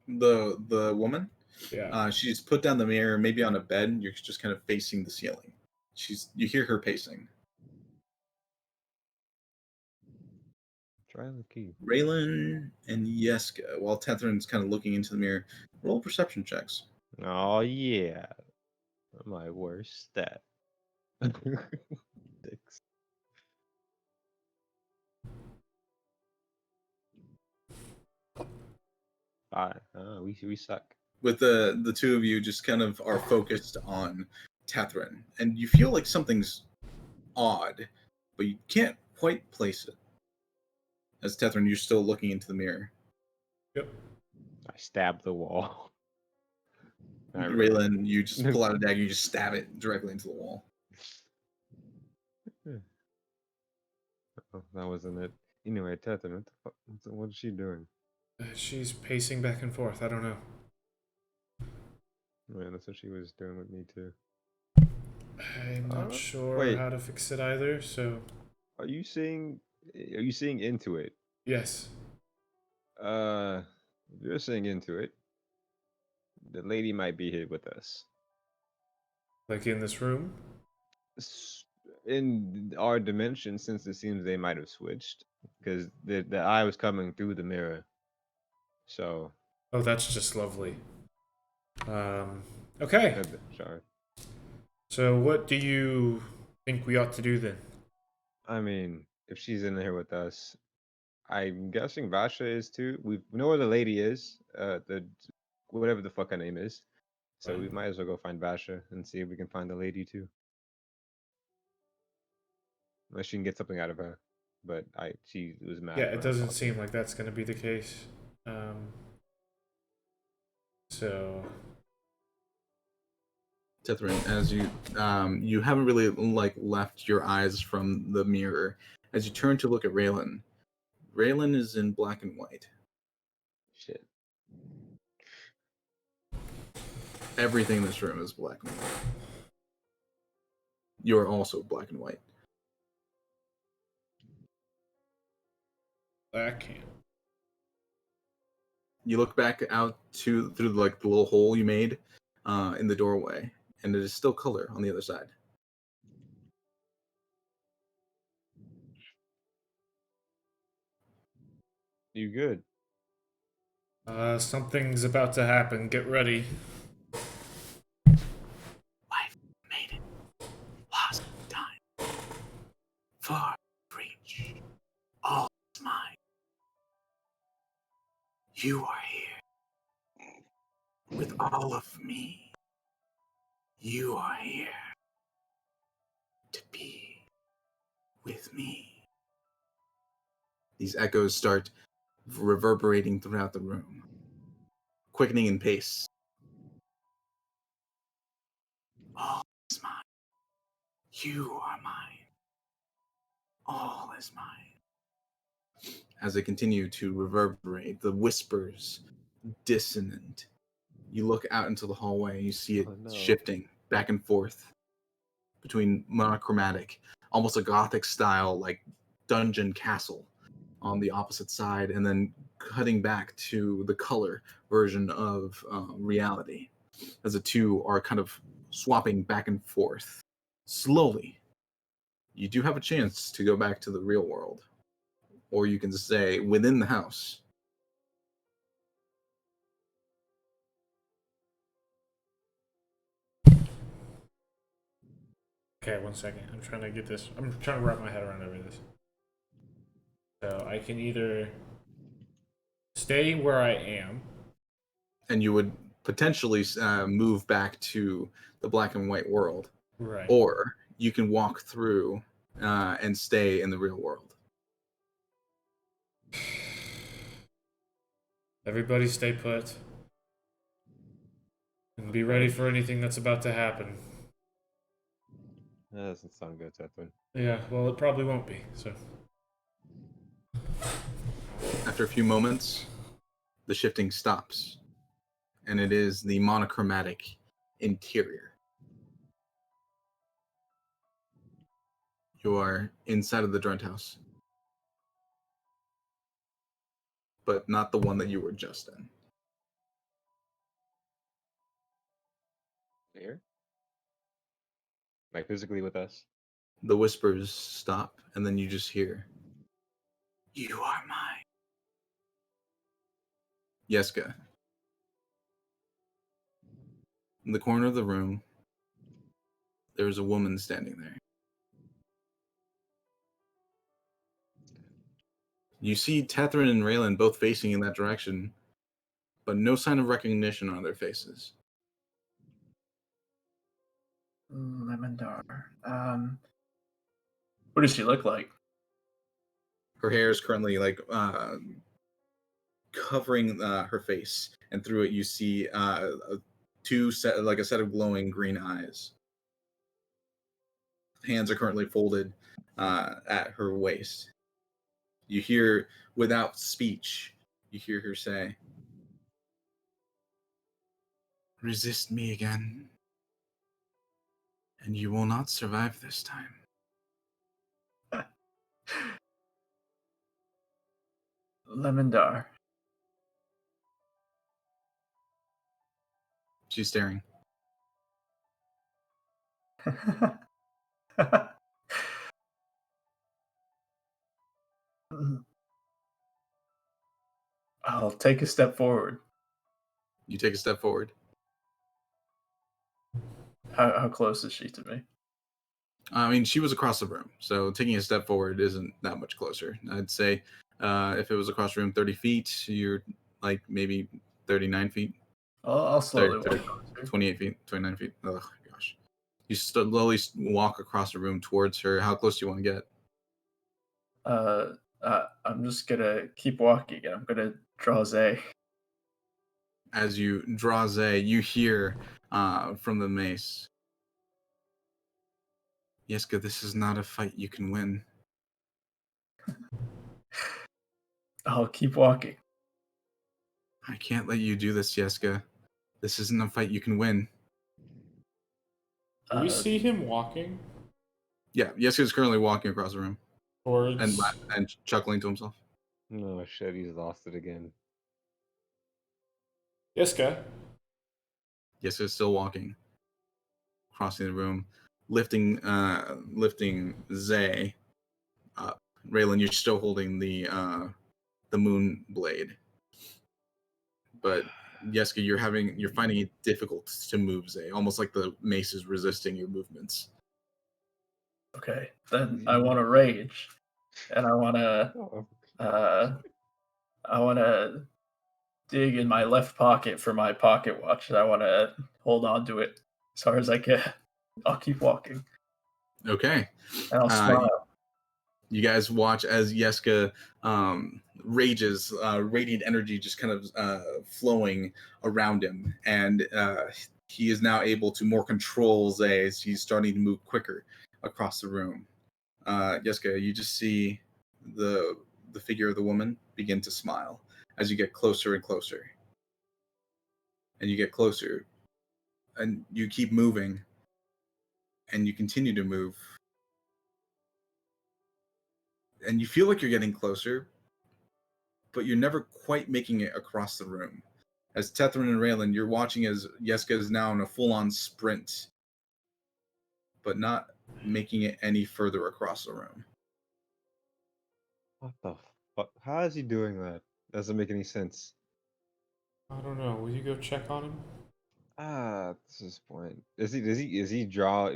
the woman. Yeah. She's put down the mirror, maybe on a bed. You're just kind of facing the ceiling. You hear her pacing. try the key. Raylan and Yeska, while Tetherin's kind of looking into the mirror, roll perception checks. Oh yeah, my worst stat. 6. We suck. With the two of you just kind of are focused on Tetherin, and you feel like something's odd, but you can't quite place it. As Tetherin, you're still looking into the mirror. Yep. I stabbed the wall. Raylan, you just pull out a dagger, you just stab it directly into the wall. Oh, that wasn't it. Anyway, Tethan, what the fuck? What is she doing? She's pacing back and forth. I don't know. Man, that's what she was doing with me too. I'm not sure wait. how to fix it either. So Are you seeing? Are you seeing into it? yes. If you're seeing into it, the lady might be here with us. Like in this room. In our dimension, since it seems they might have switched, because the eye was coming through the mirror. So. Oh, that's just lovely. Okay. Sorry. So what do you think we ought to do then? I mean, if she's in here with us, I'm guessing Vasha is too. We know where the lady is. The whatever the fuck her name is. So we Fine. might as well go find Vasha and see if we can find the lady too. Unless she can get something out of her. But she was mad. Yeah, about it her doesn't talking. seem like that's going to be the case. So Tetherin, as you haven't really like left your eyes from the mirror. As you turn to look at Raylan, Raylan is in black and white. Shit. Everything in this room is black and white. You're also black and white. I can't. You look back out through like the little hole you made in the doorway, and it is still color on the other side. You good? Something's about to happen. Get ready. I've made it. Lost time. Far reach. All is mine. You are here. With all of me. You are here. To be with me. These echoes start reverberating throughout the room, quickening in pace. All is mine. You are mine. All is mine. As they continue to reverberate, the whispers dissonant. You look out into the hallway and you see it shifting back and forth between monochromatic, almost a gothic style, like dungeon castle on the opposite side, and then cutting back to the color version of reality, as the two are kind of swapping back and forth slowly. You do have a chance to go back to the real world, or you can stay within the house. Okay, 1 second. I'm trying to get this. I'm trying to wrap my head around this. So I can either stay where I am. And you would potentially move back to the black and white world. Right. Or you can walk through and stay in the real world. Everybody stay put. And be ready for anything that's about to happen. That doesn't sound good, Catherine. Yeah, well, it probably won't be, so. After a few moments, the shifting stops, and it is the monochromatic interior. You are inside of the Drunt house, but not the one that you were just in. Here? Like physically with us? The whispers stop, and then you just hear, "You are mine." Yeska. In the corner of the room, there is a woman standing there. You see Catherine and Raylan both facing in that direction, but no sign of recognition on their faces. Lemondar. What does she look like? Her hair is currently covering her face, and through it you see a set of glowing green eyes. Hands are currently folded at her waist. You hear, without speech, you hear her say, "Resist me again, and you will not survive this time." Lemondar. She's staring. I'll take a step forward. You take a step forward. How close is she to me? I mean, she was across the room, so taking a step forward isn't that much closer. I'd say if it was across the room 30 feet, you're like maybe 39 feet. I'll slowly walk 30, over to her. 28 feet, 29 feet. Oh, gosh. You slowly walk across the room towards her. How close do you want to get? I'm just gonna keep walking, and I'm gonna draw Zay. As you draw Zay, you hear from the mace, "Yeska, this is not a fight you can win." I'll keep walking. "I can't let you do this, Yeska. This isn't a fight you can win." Do we see him walking? Yeah, Yeska's currently walking across the room Towards... and chuckling to himself. No shit, he's lost it again. Yeska. Yeska's still walking, crossing the room, lifting Zay up. Raylan, you're still holding the moon blade. But Yeska, you're finding it difficult to move, Zay, almost like the mace is resisting your movements. Okay, then I want to rage, and I want to dig in my left pocket for my pocket watch, and I want to hold on to it as far as I can. I'll keep walking, Okay. and I'll smile. You guys watch as Yeska rages, radiant energy just kind of flowing around him, and he is now able to more control Zay as he's starting to move quicker across the room. Yeska, you just see the figure of the woman begin to smile as you get closer and closer. And you get closer, and you keep moving, and you continue to move. And you feel like you're getting closer, but you're never quite making it across the room. As Tethrin and Raylan, you're watching as Yeska is now in a full-on sprint, but not making it any further across the room. What the fuck? How is he doing that? Doesn't make any sense. I don't know. Will you go check on him? At this point, is he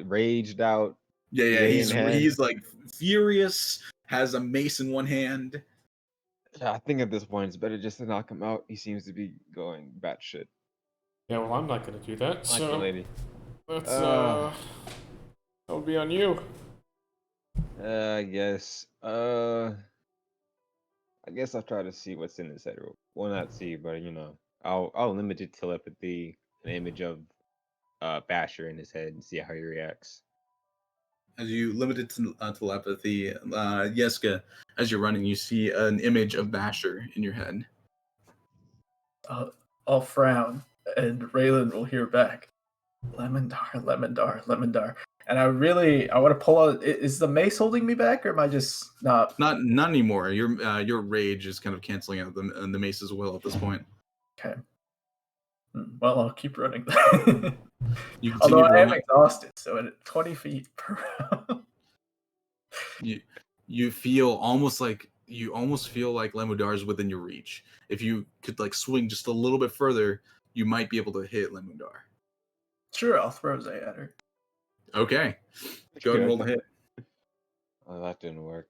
raged out? Yeah, Zay in hand? he's like furious, has a mace in one hand. Yeah, I think at this point it's better just to knock him out. He seems to be going batshit. Yeah, well, I'm not gonna do that. Like So the lady. that's that'll be on you. I guess. I guess I'll try to see what's in his head. Well, not see, but I'll limit it telepathy, an image of Basher in his head, and see how he reacts. As you limited to telepathy, Yeska, as you're running, you see an image of Basher in your head. I'll frown, and Raylan will hear back. Lemondar, Lemondar, Lemondar. And I want to pull out. Is the mace holding me back, or am I just not? Not anymore. Your rage is kind of canceling out the mace as well at this point. Okay. Well, I'll keep running. You Although continue I am running. exhausted, so at 20 feet per round. You feel almost feel like Lemudar's within your reach. If you could like swing just a little bit further, you might be able to hit Lemudar. Sure, I'll throw Zay at her. Okay. Go ahead and roll the hit. Oh, that didn't work.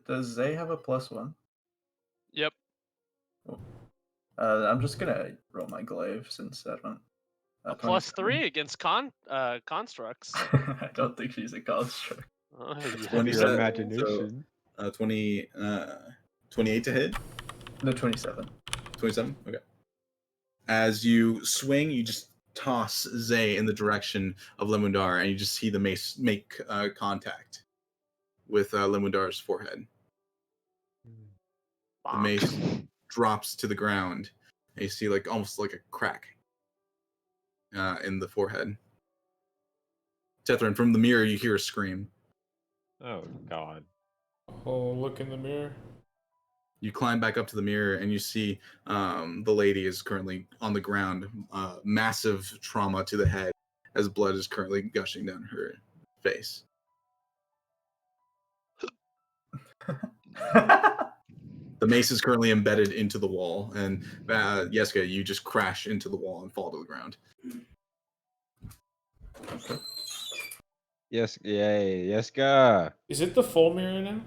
Does Zay have a +1? Yep. I'm just gonna roll my glaive since I don't. A +3 against constructs. I don't think she's a construct. Oh, Your 27. imagination. 28 to hit. No, 27. 27. Okay. As you swing, you just toss Zay in the direction of Lemudar, and you just see the mace make contact with Lemudar's forehead. The mace drops to the ground, and you see almost like a crack in the forehead. Tethrin, from the mirror, you hear a scream. Oh God. Oh, look in the mirror. You climb back up to the mirror, and you see the lady is currently on the ground. Massive trauma to the head, as blood is currently gushing down her face. The mace is currently embedded into the wall, and Yeska, you just crash into the wall and fall to the ground. Yes, yay, Yeska. Is it the full mirror now?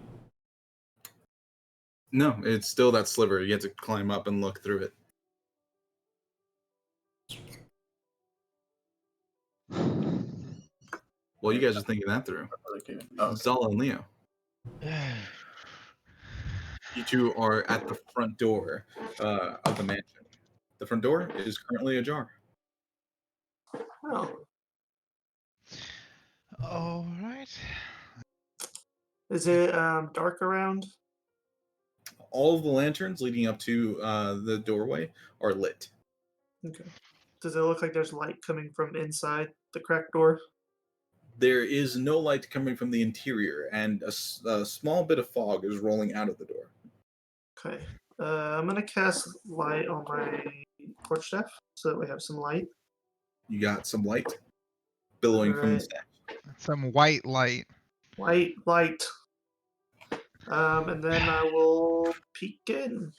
No, it's still that sliver. You have to climb up and look through it. Well, you guys are thinking that through. Okay. Zala and Leo. You two are at the front door of the mansion. The front door is currently ajar. Oh, All right. is it dark around? All of the lanterns leading up to the doorway are lit. Okay. Does it look like there's light coming from inside the cracked door? There is no light coming from the interior, and a small bit of fog is rolling out of the door. Okay. I'm gonna cast light on my torch staff so that we have some light. You got some light billowing from the Alright. staff. Some white light. White light. And then I will peek in.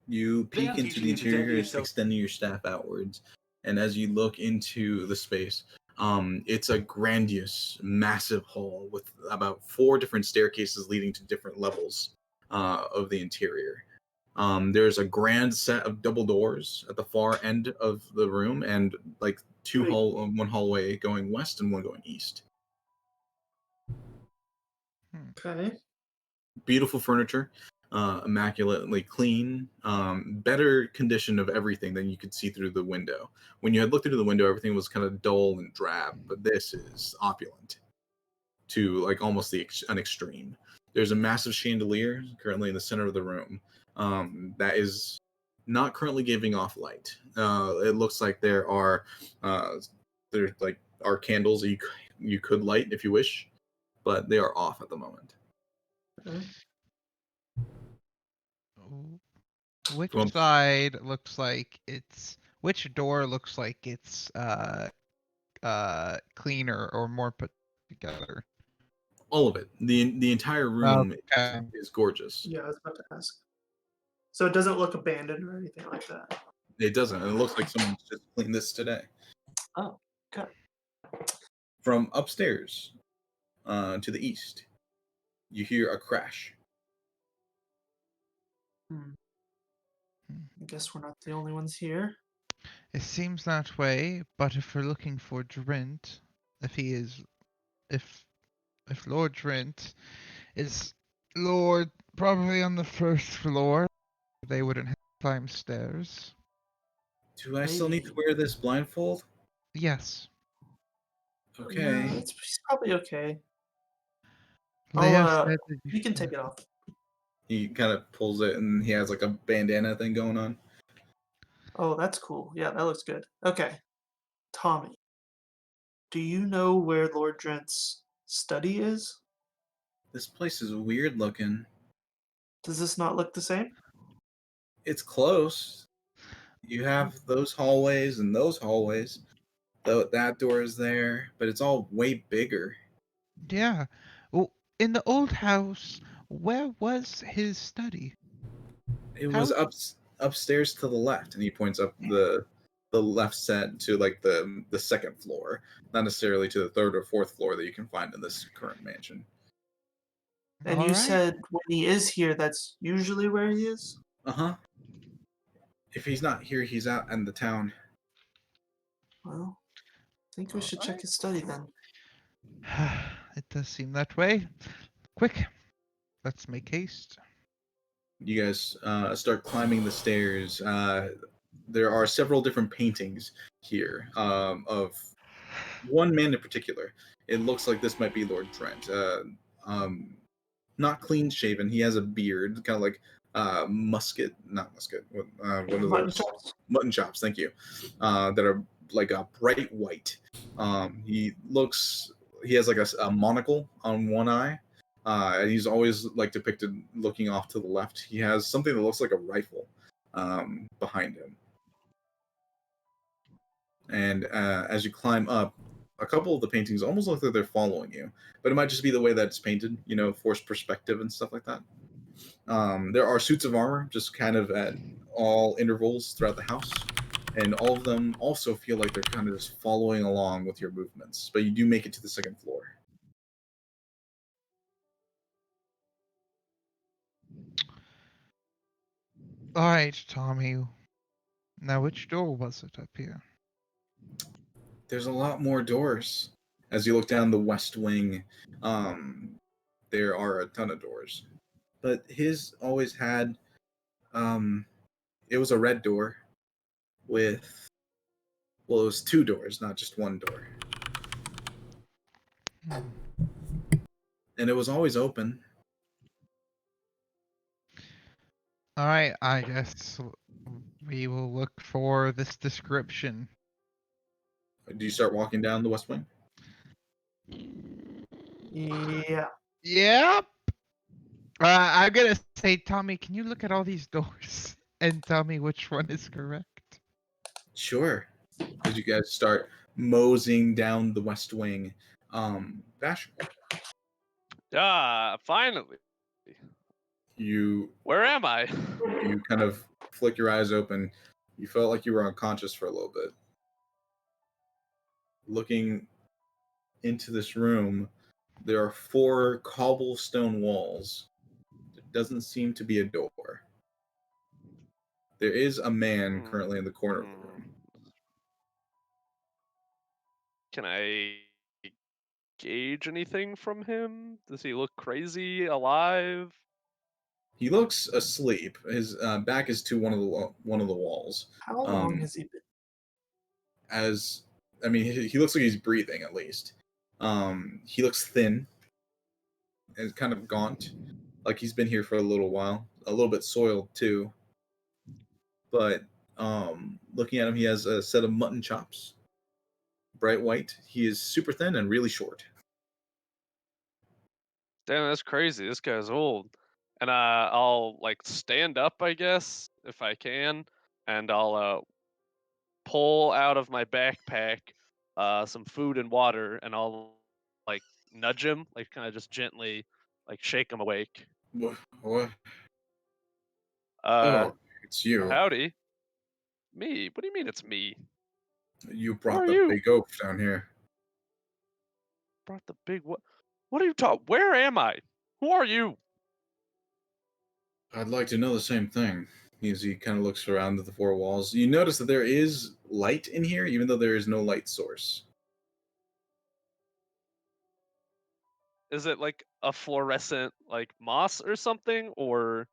You peek Damn, into teaching the you to handle interior, yourself. extending your staff outwards, and as you look into the space, it's a grandiose, massive hall with about 4 different staircases leading to different levels of the interior. There's a grand set of double doors at the far end of the room, and like one hallway going west and one going east. Okay. Beautiful furniture, immaculately clean, better condition of everything than you could see through the window. When you had looked through the window, everything was kind of dull and drab, but this is opulent to like almost an extreme. There's a massive chandelier currently in the center of the room that is not currently giving off light. It looks like there are candles that you could light if you wish, but they are off at the moment. Okay. Which Well- side looks like which door looks like it's cleaner or more put together? All of it. The entire room Okay. is gorgeous. Yeah, I was about to ask. So it doesn't look abandoned or anything like that. It doesn't. It looks like someone just cleaned this today. Oh, okay. From upstairs to the east, you hear a crash. I guess we're not the only ones here. It seems that way, but if we're looking for Drint, if Lord Drint is Lord probably on the first floor, they wouldn't have to climb stairs. Do I still need to Maybe. wear this blindfold? Yes. Okay. No, he's probably okay. Leia said that You can take it off. He kind of pulls it, and he has like a bandana thing going on. Oh, that's cool. Yeah, that looks good. Okay. Tommy, do you know where Lord Drent's study is? This place is weird looking. Does this not look the same? It's close. You have those hallways and those hallways. Though that door is there, but it's all way bigger. Yeah. Well, in the old house, where was his study? It was How- upstairs to the left, and he points up the left set to like the second floor, not necessarily to the third or fourth floor that you can find in this current mansion. And you Alright. said when he is here, that's usually where he is? Uh-huh. If he's not here, he's out in the town. Well, I think we should check his study then. It does seem that way. Quick, let's make haste. You guys start climbing the stairs. There are several different paintings here of one man in particular. It looks like this might be Lord Trent. Not clean shaven. He has a beard, kind of like not musket. What are Mutton those? chops. Mutton chops. Thank you. That are like a bright white. He has like a monocle on one eye. And he's always like depicted looking off to the left. He has something that looks like a rifle behind him. And as you climb up, a couple of the paintings almost look like they're following you, but it might just be the way that it's painted, forced perspective and stuff like that. There are suits of armor just kind of at all intervals throughout the house, and all of them also feel like they're kind of just following along with your movements, but you do make it to the second floor. Alright, Tommy. Now, which door was it up here? There's a lot more doors. As you look down the west wing, there are a ton of doors. But his always had, it was a red door with, well, it was 2 doors, not just 1 door. And it was always open. Alright, I guess we will look for this description. Do you start walking down the west wing? Yeah. Yep. I'm gonna say, Tommy, can you look at all these doors and tell me which one is correct? Sure. As you guys start moseying down the west wing, Bash, Ah, finally. you Where am I? kind of flick your eyes open, you felt like you were unconscious for a little bit. Looking into this room, there are 4 cobblestone walls. There doesn't seem to be a door. There is a man currently in the corner of the room. Can I gauge anything from him? Does he look crazy, alive? He looks asleep. His back is to one of the walls. How long has he been? He looks like he's breathing at least. He looks thin and kind of gaunt, like he's been here for a little while. A little bit soiled too. But looking at him, he has a set of mutton chops, bright white. He is super thin and really short. Damn, that's crazy. This guy's old. And I'll like stand up, I guess, if I can, and I'll pull out of my backpack some food and water, and I'll like nudge him, like kind of just gently, like shake him awake. What? Uh, Oh, it's you. howdy. Me? What do you mean it's me? You Who brought are the you? big oaf down here. Brought the big what? What are you talking? Where am I? Who are you? I'd like to know the same thing. As he kind of looks around at the 4 walls, you notice that there is light in here, even though there is no light source. Is it like a fluorescent like moss or something, or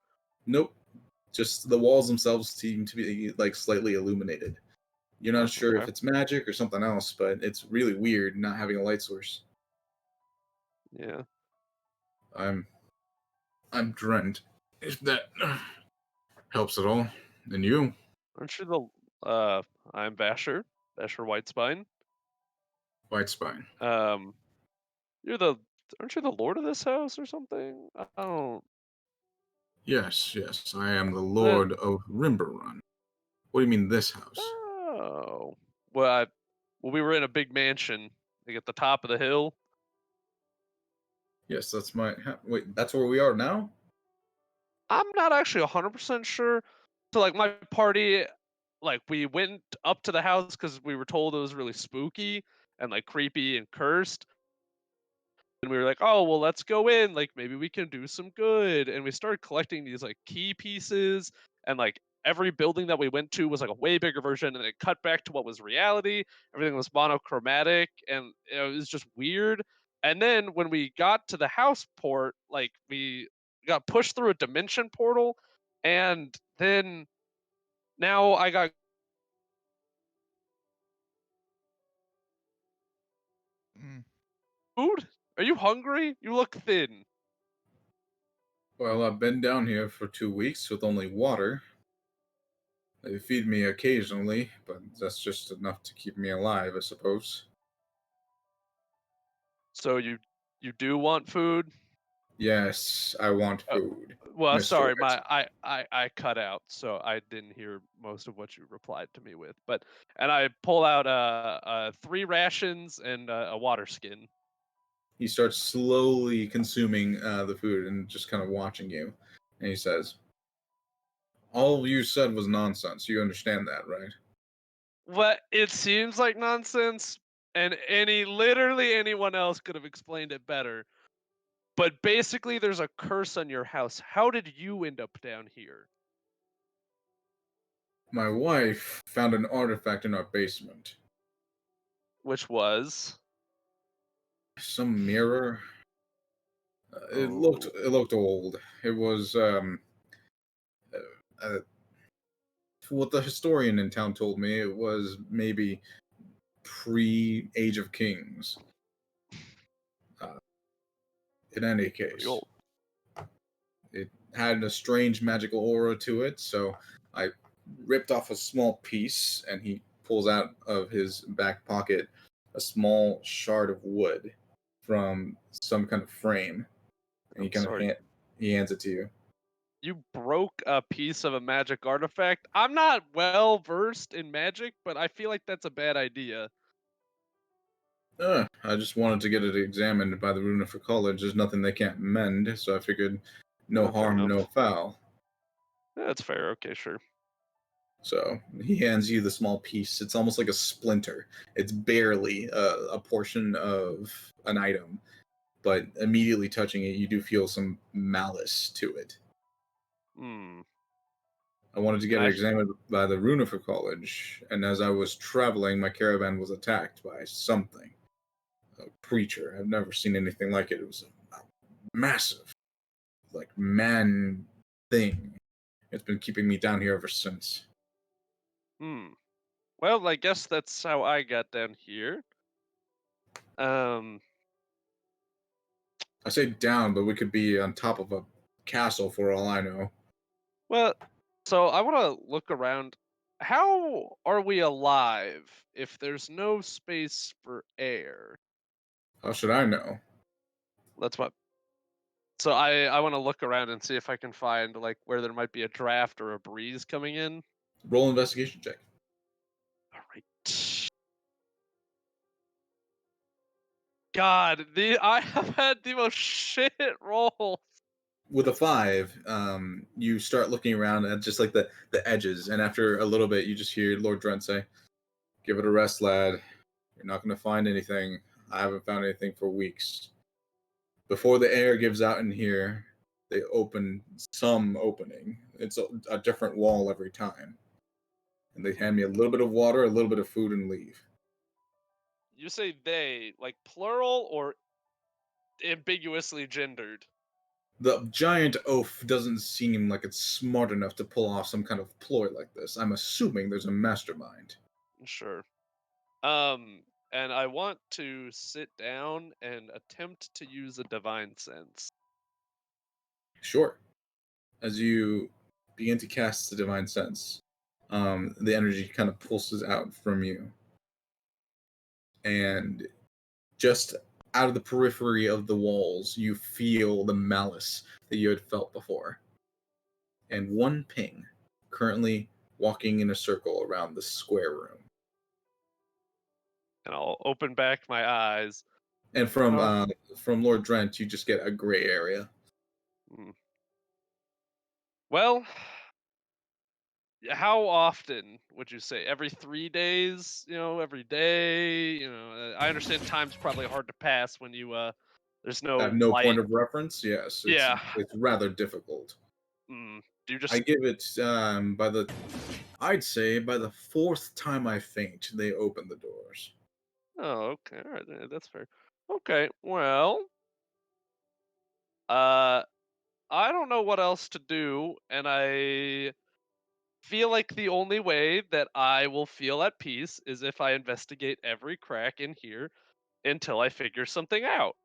Nope. Just the walls themselves seem to be like slightly illuminated. You're not sure if okay. it's magic or something else, but it's really weird not having a light source. Yeah. I'm drenched. If that helps at all. And you? Aren't you the I'm Basher Whitespine. White spine. You're the aren't you the lord of this house or something? I don't Yes, yes. I am the that Lord of Rimberrun. What do you mean this house? oh. Well, we were in a big mansion, like at the top of the hill. Yes, that's my wait, that's where we are now? I'm not actually 100% sure. So like my party, like we went up to the house because we were told it was really spooky and like creepy and cursed. And we were like, oh well, let's go in. Like maybe we can do some good. And we started collecting these like key pieces, and like every building that we went to was like a way bigger version, and it cut back to what was reality. Everything was monochromatic, and it was just weird. And then when we got to the house port, like we got pushed through a dimension portal, and then now I got Mm. food. Are you hungry? You look thin. Well, I've been down here for 2 weeks with only water. They feed me occasionally, but that's just enough to keep me alive, I suppose. So you do want food? Yes, I want Uh, food, well, Mr. sorry, White. I cut out, so I didn't hear most of what you replied to me with. But and I pull out 3 rations and a water skin. He starts slowly consuming the food and just kind of watching you. And he says, all you said was nonsense. You understand that, right? What it seems like nonsense, and literally anyone else could have explained it better. But basically, there's a curse on your house. How did you end up down here? My wife found an artifact in our basement. Which was Some mirror. oh, It looked old. It was uh, what the historian in town told me. It was maybe pre Age of Kings. Uh, in any pretty case, old. it had a strange magical aura to it, so I ripped off a small piece, and he pulls out of his back pocket a small shard of wood from some kind of frame, and I'm sorry. he hands it to you. You broke a piece of a magic artifact. I'm not well versed in magic, but I feel like that's a bad idea. I just wanted to get it examined by the Runifer College. There's nothing they can't mend, so I figured no Fair harm, no enough. foul. Yeah, that's fair. Okay, sure. So he hands you the small piece. It's almost like a splinter. It's barely a portion of an item, but immediately touching it, you do feel some malice to it. Hmm. I wanted to Can get I it f- examined by the Runifer College, and as I was traveling, my caravan was attacked by something. A creature. I've never seen anything like it. It was a massive, like, man thing. It's been keeping me down here ever since. Hmm. Well, I guess that's how I got down here. Um. I say down, but we could be on top of a castle for all I know. Well, so I want to look around. How are we alive if there's no space for air? How should I know? That's what. So I want to look around and see if I can find like where there might be a draft or a breeze coming in. Roll investigation check. All right. God, I have had the most shit rolls. With a 5, you start looking around at just like the edges, and after a little bit, you just hear Lord Drent say, "Give it a rest, lad. You're not going to find anything. I haven't found anything for weeks." Before the air gives out in here, they open some opening. It's a different wall every time, and they hand me a little bit of water, a little bit of food, and leave. You say they, like plural or ambiguously gendered? The giant oaf doesn't seem like it's smart enough to pull off some kind of ploy like this. I'm assuming there's a mastermind. Sure. And I want to sit down and attempt to use a divine sense. Sure. As you begin to cast the divine sense, the energy kind of pulses out from you, and just out of the periphery of the walls, you feel the malice that you had felt before. And one ping, currently walking in a circle around the square room. And I'll open back my eyes. And from Lord Drent, you just get a gray area. Hmm. Well, how often would you say? Every 3 days? Every day? I understand time's probably hard to pass when there's I have no no point light. of reference. Yes, Yeah. it's rather difficult. Do you I just give it I'd say by the 4th time I faint, they open the doors. Oh, okay. All right, that's fair. Okay. Well, uh I don't know what else to do, and I feel like the only way that I will feel at peace is if I investigate every crack in here until I figure something out.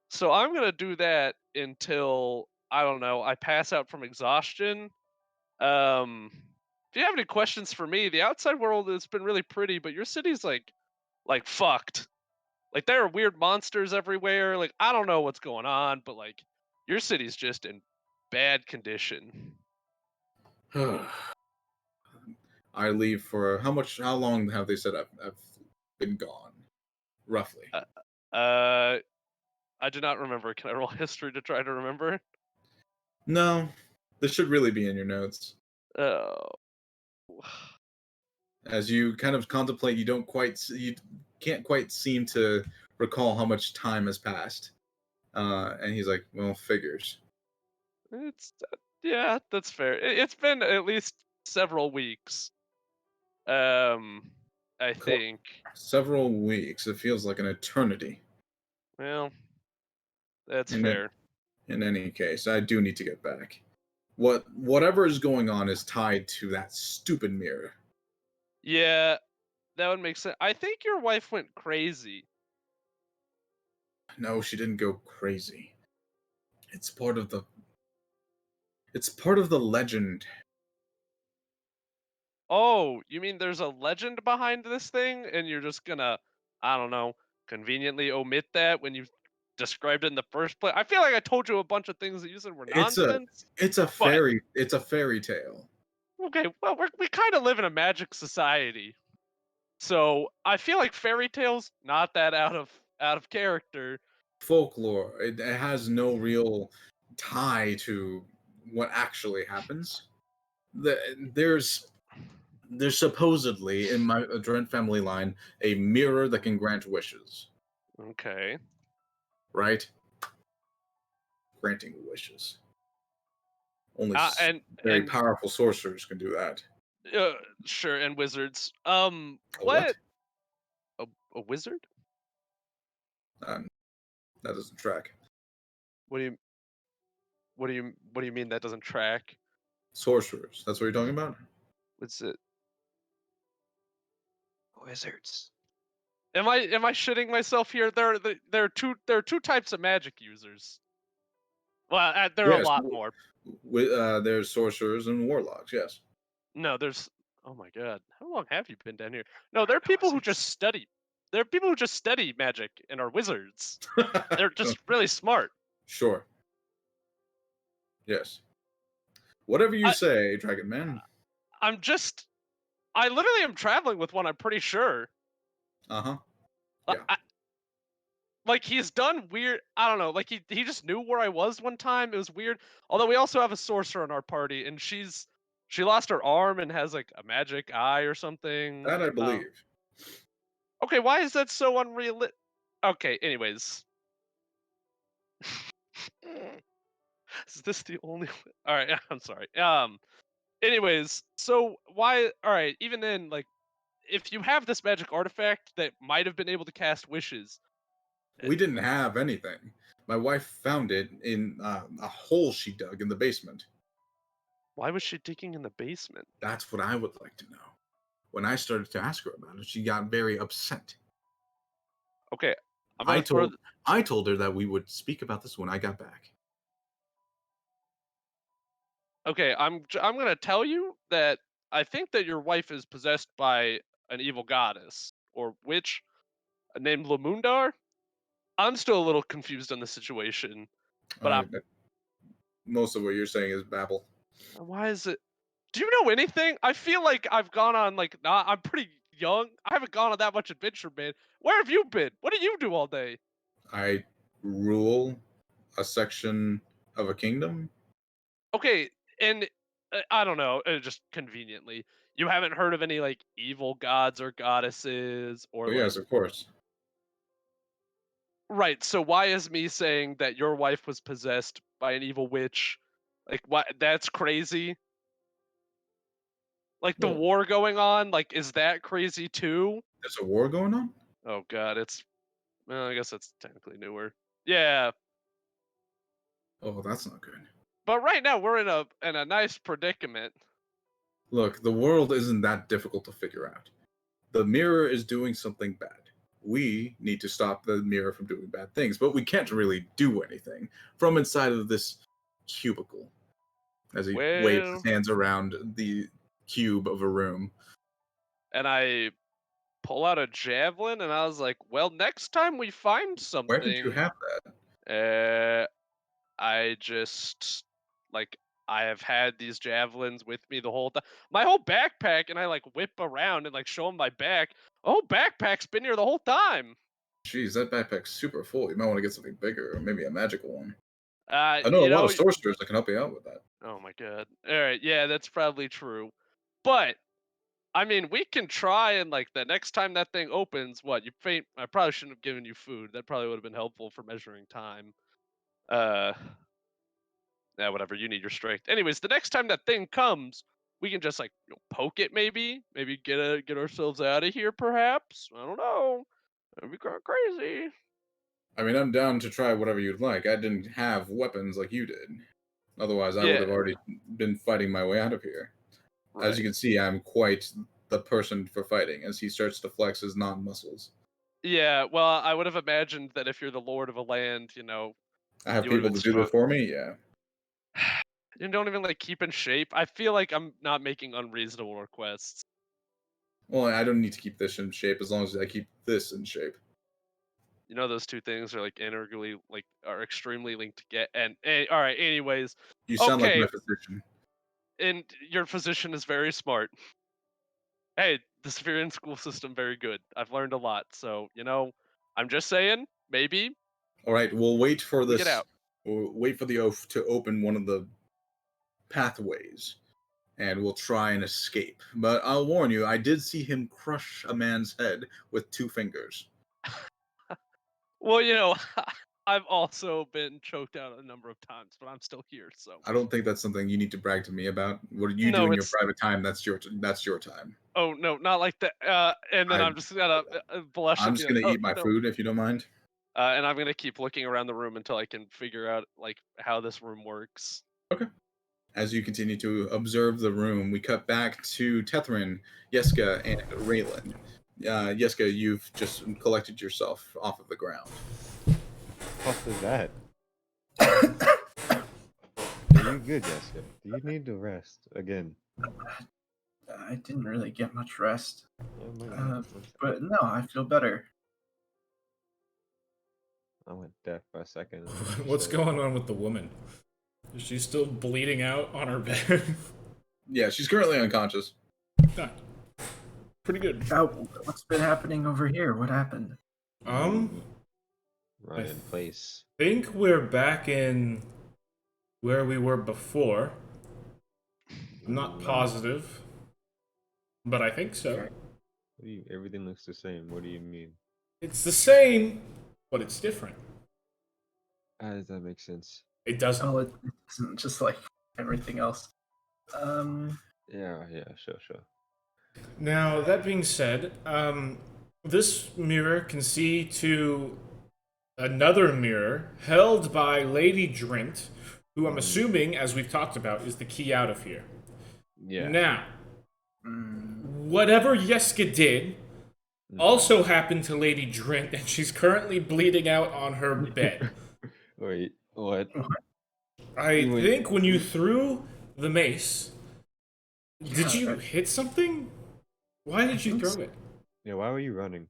So I'm gonna do that until I don't know, I pass out from exhaustion. Um, if you have any questions for me, the outside world has been really pretty, but your city's like fucked. Like there are weird monsters everywhere. Like I don't know what's going on, but like your city's just in bad condition. I leave for how long have they said I've been gone? Roughly. Uh, uh, I do not remember. Can I roll history to try to remember? No, this should really be in your notes. Oh, As you kind of contemplate, you can't quite seem to recall how much time has passed. And he's like, "Well, figures." it's yeah, that's fair. It's been at least several weeks. Um, I think. Several weeks. It feels like an eternity. Well, that's In fair. in any case, I do need to get back. Whatever is going on is tied to that stupid mirror. Yeah, that would make sense. I think your wife went crazy. No, she didn't go crazy. It's part of the legend. Oh, you mean there's a legend behind this thing, and you're just gonna, I don't know, conveniently omit that when you described it in the first place? I feel like I told you a bunch of things that you said were It's a nonsense. it's a But fairy tale. okay, well, we kind of live in a magic society, so I feel like fairy tales not that out of character. Folklore. It has no real tie to what actually happens. There's There's supposedly in my joint family line a mirror that can grant wishes. Okay. Right? Granting wishes. Only And very powerful sorcerers can do that. sure, and wizards. A What? A wizard? That doesn't track. What do you mean that doesn't track? Sorcerers. That's what you're talking about? What's it? Wizards. Am I shitting myself here? There are two types of magic users. Well, there are a Yes. lot more. There's sorcerers and warlocks, yes. No, there's. Oh my god, how long have you been down here? No, there are people who just study. There are people who just study magic and are wizards. They're just really smart. Sure. Yes. Whatever you say, Dragon Man. I literally am traveling with one. I'm pretty sure. Uh-huh. Yeah. Like he's done weird. I don't know. Like he just knew where I was one time. It was weird. Although we also have a sorcerer in our party, and she lost her arm and has like a magic eye or something. That I believe. Okay, why is that so unrealistic? Okay, anyways. Is this the only? All right, I'm sorry. Anyways, so why? All right, even then, like, if you have this magic artifact that might have been able to cast wishes. We didn't have anything. My wife found it in a hole she dug in the basement. Why was she digging in the basement? That's what I would like to know. When I started to ask her about it, she got very upset. Okay, I told her that we would speak about this when I got back. Okay, I'm gonna tell you that I think that your wife is possessed by an evil goddess or witch named Lamundar. I'm still a little confused on the situation, but most of what you're saying is babble. why is it? Do you know anything? I feel like I've gone on I'm pretty young. I haven't gone on that much adventure, man. Where have you been? What do you do all day? I rule a section of a kingdom. Okay, and I don't know, just conveniently, you haven't heard of any like evil gods or goddesses or Oh, yes, of course. Right, so why is me saying that your wife was possessed by an evil witch? Like what that's crazy? Like the Well, war going on, like is that crazy too? there's a war going on? Oh god, well, I guess it's technically newer. Yeah, Oh, that's not good. but right now we're in a nice predicament. Look, the world isn't that difficult to figure out. The mirror is doing something bad. We need to stop the mirror from doing bad things, but we can't really do anything from inside of this cubicle. As he waves his hands around the cube of a room. And I pull out a javelin and I was like, well, next time we find something. Where did you have that? I just like I have had these javelins with me the whole time. My whole backpack, and I like whip around and like show them my back. Oh, backpack's been here the whole time. Jeez, that backpack's super full. You might want to get something bigger, or maybe a magical one. I I know a lot of sorcerers that can help you out with that. Oh my god. All right, yeah, that's probably true. But I mean, we can try and like the next time that thing opens, what you faint. I probably shouldn't have given you food. That probably would have been helpful for measuring time. Yeah, whatever. You need your strength. Anyways, the next time that thing comes, we can just like poke it. Maybe get ourselves out of here. Perhaps I don't know. That'd be kind of crazy. I mean, I'm down to try whatever you'd like. I didn't have weapons like you did. Otherwise, I would have already been fighting my way out of here. Right. As you can see, I'm quite the person for fighting, as he starts to flex his non-muscles. Yeah, well, I would have imagined that if you're the lord of a land, I have people to do this for me, yeah. You don't even like keep in shape. I feel like I'm not making unreasonable requests. Well, I don't need to keep this in shape as long as I keep this in shape. You know, those two things are like integrally, like, are extremely linked together. And all right, anyways. You sound like my physician. And your physician is very smart. Hey, the Severian school system, very good. I've learned a lot. So, I'm just saying, maybe. All right, we'll wait for this. Get out. We'll wait for the oath to open one of the pathways, and will try and escape. But I'll warn you, I did see him crush a man's head with 2 fingers. Well, I've also been choked out a number of times, but I'm still here. So I don't think that's something you need to brag to me about. What are you no, doing in your it's private time? That's your time. oh no, not like that. And then I, I'm just gonna blush I'm and just be like, gonna oh eat my no. food if you don't mind. And I'm gonna keep looking around the room until I can figure out like how this room works. Okay. As you continue to observe the room, we cut back to Tethrin, Yeska, and Raylan. Yeska, you've just collected yourself off of the ground. What was that? Are you good, Jessica? Do you need to rest again? I didn't really get much rest, Oh my God. but no, I feel better. I went deaf for a second. What's going on with the woman? Is she still bleeding out on her bed? Yeah, she's currently unconscious. Ah, pretty good. What's been happening over here? What happened? Right in place. Think we're back in where we were before. I'm not positive, but I think so. Everything looks the same. What do you mean? It's the same, but it's different. How does that make sense? It doesn't. Oh, it isn't just like everything else. Yeah, sure. Now, that being said, this mirror can see to another mirror held by Lady Drint, who I'm assuming, as we've talked about, is the key out of here. Yeah. Now, whatever Yeska did also happened to Lady Drint, and she's currently bleeding out on her bed. Wait, what? I think when you threw the mace, did you hit something? Why did you throw it? Yeah, why were you running?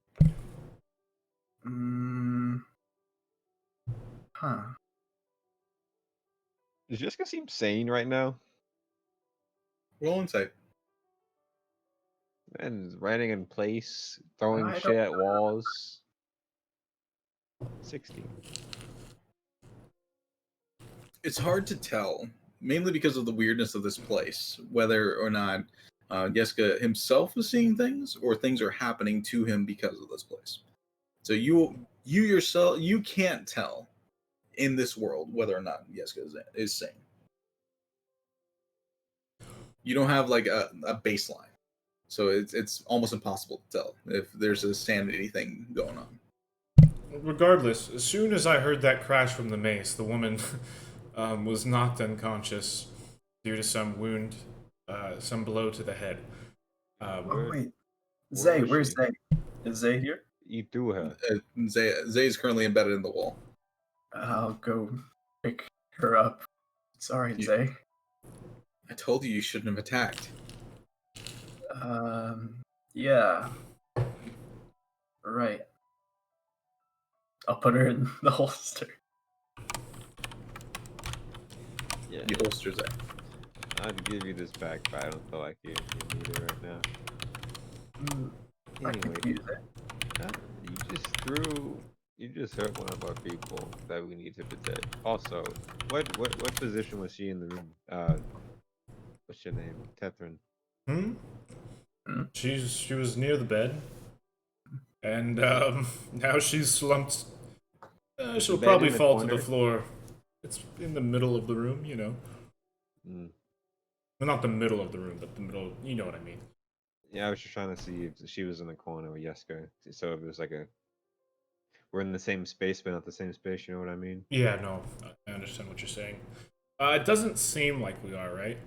Huh. Does Jessica seem sane right now? Roll insight. And running in place, throwing I shit don't at walls. 16. It's hard to tell, mainly because of the weirdness of this place, whether or not Yeska himself is seeing things or things are happening to him because of this place. So you yourself, you can't tell in this world whether or not Yeska is sane. You don't have like a baseline. So it's almost impossible to tell if there's a sanity thing going on. Regardless, as soon as I heard that crash from the mace, the woman was knocked unconscious due to some wound, some blow to the head. Wait. Zay, where's Zay? Is Zay here? You threw her. Zay is currently embedded in the wall. I'll go pick her up. Sorry, Zay. I told you shouldn't have attacked. Yeah. Right. I'll put her in the holster. Yeah. You holster Zay. I'd give you this back, but I don't feel like you need it right now. I can use it. You just hurt one of our people that we need to protect. Also, what position was she in the room? What's your name? Tethrin. She was near the bed, and now she's slumped. She'll bed probably in the fall to corner? the floor. It's in the middle of the room, you know. Well, not the middle of the room, but the middle. You know what I mean. Yeah, I was just trying to see if she was in the corner with Yeska. So if it was like we're in the same space, but not the same space. You know what I mean? Yeah, no, I understand what you're saying. It doesn't seem like we are, right?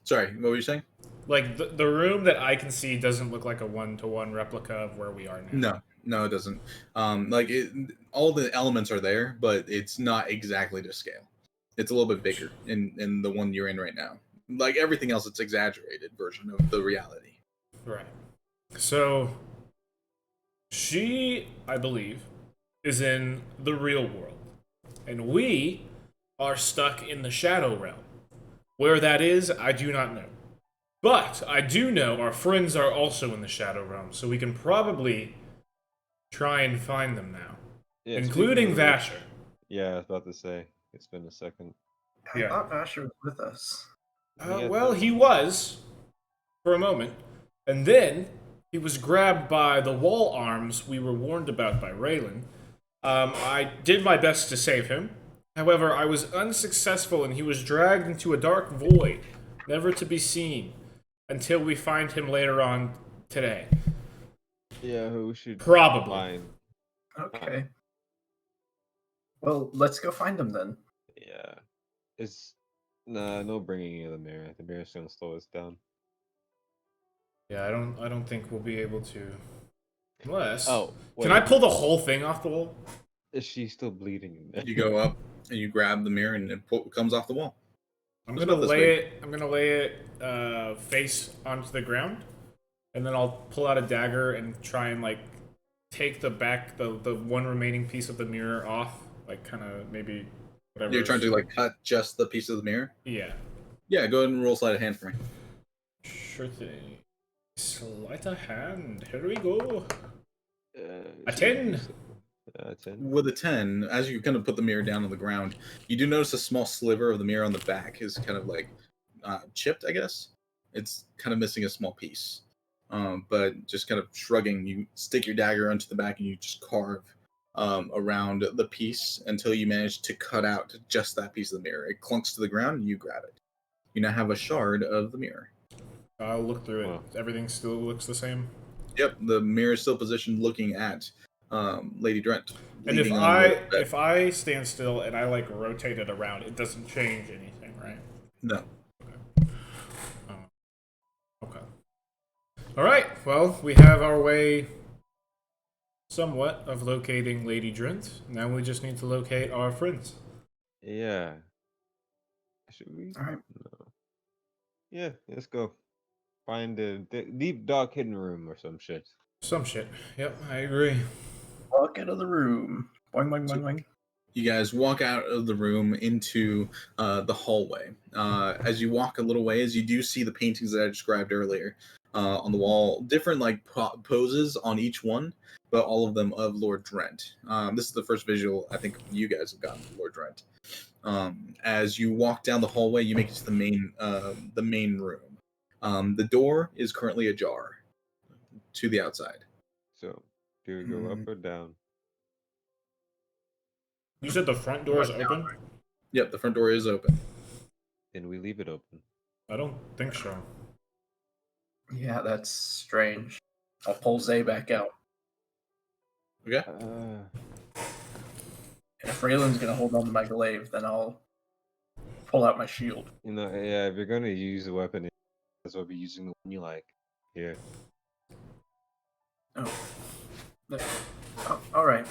Sorry, what were you saying? Like the room that I can see doesn't look like a one-to-one replica of where we are now. No, it doesn't. All the elements are there, but it's not exactly to scale. It's a little bit bigger in the one you're in right now. Like everything else, it's exaggerated version of the reality. Right. So she, I believe, is in the real world, and we are stuck in the shadow realm. Where that is, I do not know. But I do know our friends are also in the shadow realm, so we can probably try and find them now, Yeah, including speaking of which- Vasher. Yeah, I was about to say it's been a second. I Yeah. thought Vasher was with us. Yeah, Well, that's- he was for a moment, and then he was grabbed by the wall arms we were warned about by Raylan. I did my best to save him. However, I was unsuccessful, and he was dragged into a dark void, never to be seen, until we find him later on today. Yeah, we should Probably. find. Okay. Well, let's go find him then. Yeah, it's no bringing of the mirror. The mirror's gonna slow us down. Yeah, I don't think we'll be able to, unless. Oh, Can I pull the whole thing off the wall? Is she still bleeding in there? You go up and you grab the mirror and it comes off the wall. I'm It's gonna about this lay big. it. I'm gonna lay it face onto the ground, and then I'll pull out a dagger and try and like take the one remaining piece of the mirror off, like kind of maybe whatever. You're trying to like cut just the piece of the mirror. Yeah. Yeah, go ahead and roll sleight of hand for me. Sure thing. Sleight of hand. Here we go. A She- 10. 10. With a 10, as you kind of put the mirror down on the ground, you do notice a small sliver of the mirror on the back is kind of like chipped, I guess. It's kind of missing a small piece. But just kind of shrugging, you stick your dagger onto the back and you just carve around the piece until you manage to cut out just that piece of the mirror. It clunks to the ground and you grab it. You now have a shard of the mirror. I'll look through it. Wow. Everything still looks the same. Yep, the mirror is still positioned looking at Lady Drent. And if leaning on the bed. if I stand still and I like rotate it around, it doesn't change anything, right? No. Okay. All right. Well, we have our way somewhat of locating Lady Drent. Now we just need to locate our friends. Yeah. Should we? All right. No. Yeah, let's go. Find the deep dark hidden room or some shit. Some shit. Yep, I agree. Walk out of the room. Boing, boing, boing, boing. You guys walk out of the room into the hallway. As you walk a little ways, you do see the paintings that I described earlier on the wall. Different like poses on each one, but all of them of Lord Drent. This is the first visual I think you guys have gotten of Lord Drent. As you walk down the hallway, you make it to the main room. The door is currently ajar to the outside. So, do we go up or down? You said the front door is open? Yep, the front door is open. Then we leave it open. I don't think so. Yeah, that's strange. I'll pull Zay back out. Okay. And if Raylan's gonna hold on to my glaive, then I'll pull out my shield. You know, yeah, if you're gonna use a weapon, that's what we're using the one you like. Here. Oh. All right.